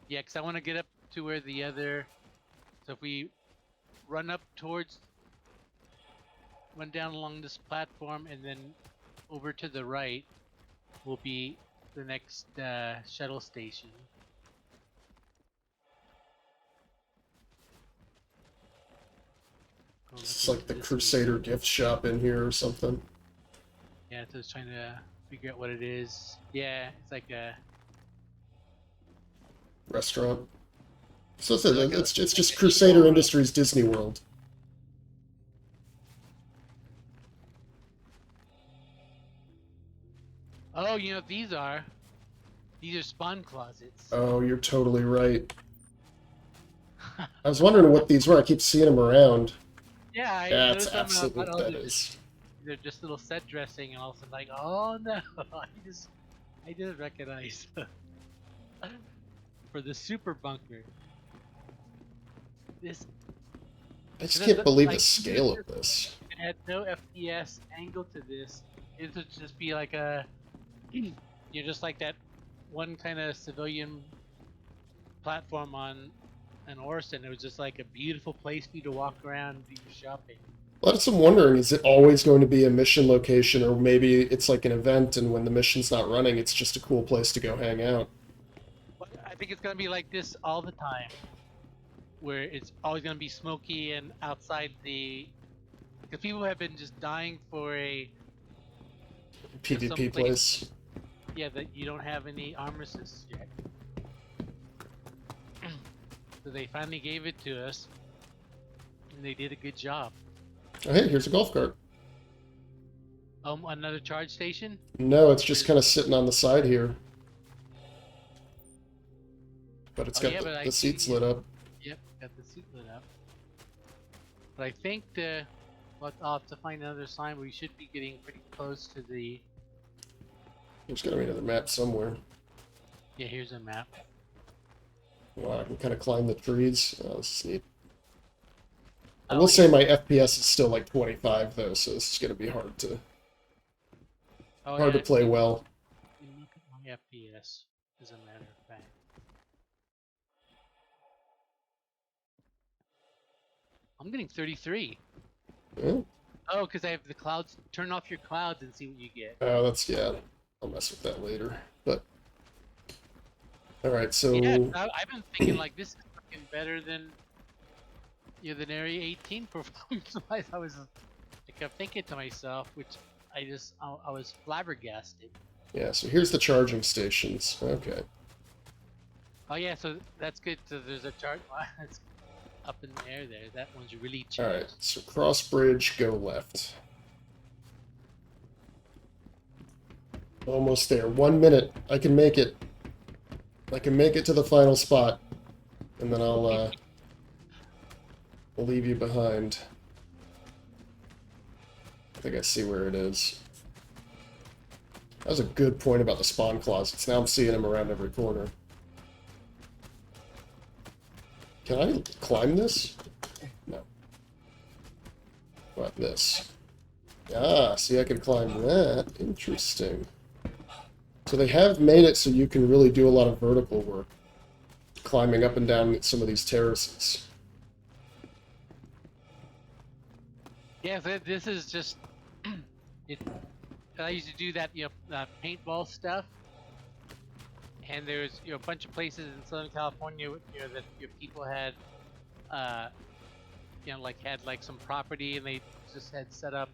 Yeah, because I want to get up to where the other. So if we run down along this platform and then over to the right will be the next shuttle station. It's like the Crusader gift shop in here or something. Yeah, so I was trying to figure out what it is. Yeah, it's like a restaurant. So it's just Crusader Industries Disney World. Oh, these are spawn closets. Oh, you're totally right. I was wondering what these were. I keep seeing them around. Yeah, that's absolutely what that is. They're just little set dressing, and all of a sudden, oh no, I didn't recognize for the super bunker. I just can't believe the scale of this. It had no FPS angle to this. It would just be like a you're just like that one kind of civilian platform on an Orison. It was just like a beautiful place for you to walk around and do your shopping. Well, that's what I'm wondering. Is it always going to be a mission location, or maybe it's like an event, and when the mission's not running, it's just a cool place to go hang out? But I think it's gonna be like this all the time, where it's always gonna be smoky and outside the. Because people have been just dying for a PvP place. Yeah, that you don't have any armor assists yet. So they finally gave it to us, and they did a good job. Oh, hey, here's a golf cart. Another charge station? No, it's just kind of sitting on the side here. But it's got the seats lit up. Yep, got the seat lit up. But I think I'll have to find another sign. We should be getting pretty close to the. There's got to be another map somewhere. Yeah, here's a map. Wow, I can kind of climb the trees. Oh, this is neat. I will say my FPS is still like 25 though, so this is going to be hard to play well. Look at my FPS, as a matter of fact. I'm getting 33. Yeah. Oh, because I have the clouds. Turn off your clouds and see what you get. Oh, yeah. I'll mess with that later. But all right, so yeah, I've been thinking like this is fucking better than than Area 18 performance-wise. I kept thinking to myself, which I was flabbergasted. Yeah, so here's the charging stations. Okay. Oh yeah, so that's good. So there's a charge. It's up in the air there. That one's really charged. All right, so cross bridge, go left. Almost there. 1 minute. I can make it. I can make it to the final spot, and then I'll leave you behind. I think I see where it is. That was a good point about the spawn closets. Now I'm seeing them around every corner. Can I climb this? No. What, this? Ah, see, I can climb that. Interesting. So they have made it so you can really do a lot of vertical work, climbing up and down some of these terraces. Yeah, so this is just I used to do that, paintball stuff, and there's a bunch of places in Southern California, that people had, had some property, and they just had set up,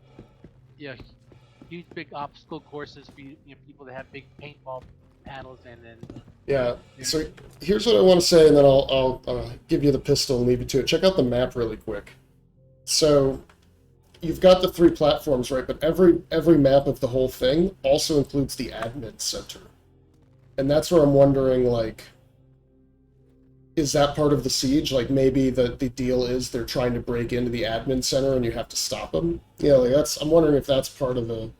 huge big obstacle courses for people that have big paintball paddles, and then. Yeah. So here's what I want to say, and then I'll give you the pistol and leave you to it. Check out the map really quick. So you've got the 3 platforms, right? But every map of the whole thing also includes the admin center. And that's where I'm wondering, like, is that part of the siege? Like, maybe the deal is they're trying to break into the admin center and you have to stop them? I'm wondering if that's part of the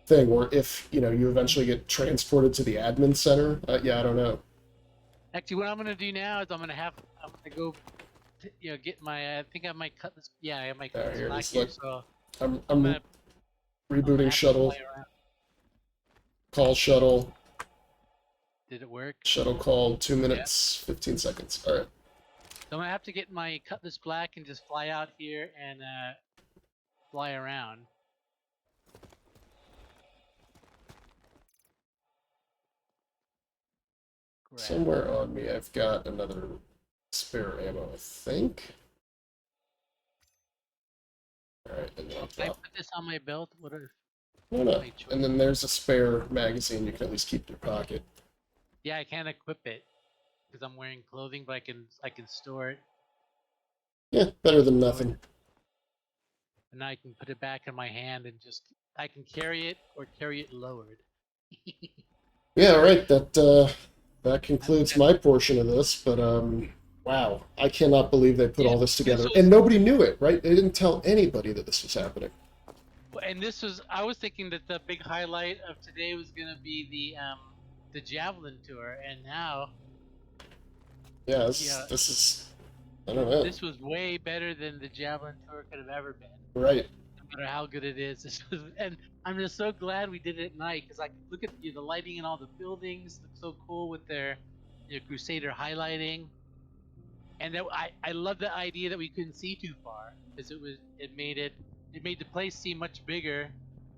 thing, or if, you eventually get transported to the admin center. Yeah, I don't know. Actually, what I'm going to do now is I'm going to go get my, I think I might cut this. Yeah, I might cut this black here. So I'm rebooting shuttle. Call shuttle. Did it work? Shuttle call, 2 minutes, 15 seconds. All right. So I'm gonna have to get my cutlass black and just fly out here and fly around. Somewhere on me, I've got another spare ammo, I think. Alright, and then I'll Can I put this on my belt? No. And then there's a spare magazine you can at least keep in your pocket. Yeah, I can't equip it because I'm wearing clothing, but I can store it. Yeah, better than nothing. And now I can put it back in my hand and I can carry it or carry it lowered. Yeah, all right. That concludes my portion of this, but wow, I cannot believe they put all this together, and nobody knew it, right? They didn't tell anybody that this was happening. And I was thinking that the big highlight of today was gonna be the Javelin Tour, and now. Yeah, this is. I don't know. This was way better than the Javelin Tour could have ever been. Right. matter how good it is. And I'm just so glad we did it at night because I could look at the lighting in all the buildings. Look so cool with their Crusader highlighting. And I love the idea that we couldn't see too far because it made the place seem much bigger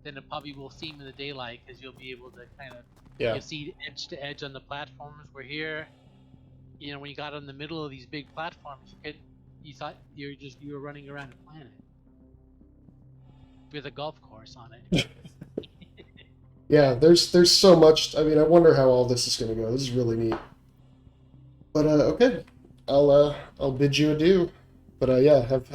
than it probably will seem in the daylight because you'll be able to kind of see edge to edge on the platforms. We're here, when you got in the middle of these big platforms, you thought you were running around a planet with a golf course on it. Yeah, there's so much. I mean, I wonder how all this is going to go. This is really neat. But okay, I'll bid you adieu. But yeah, have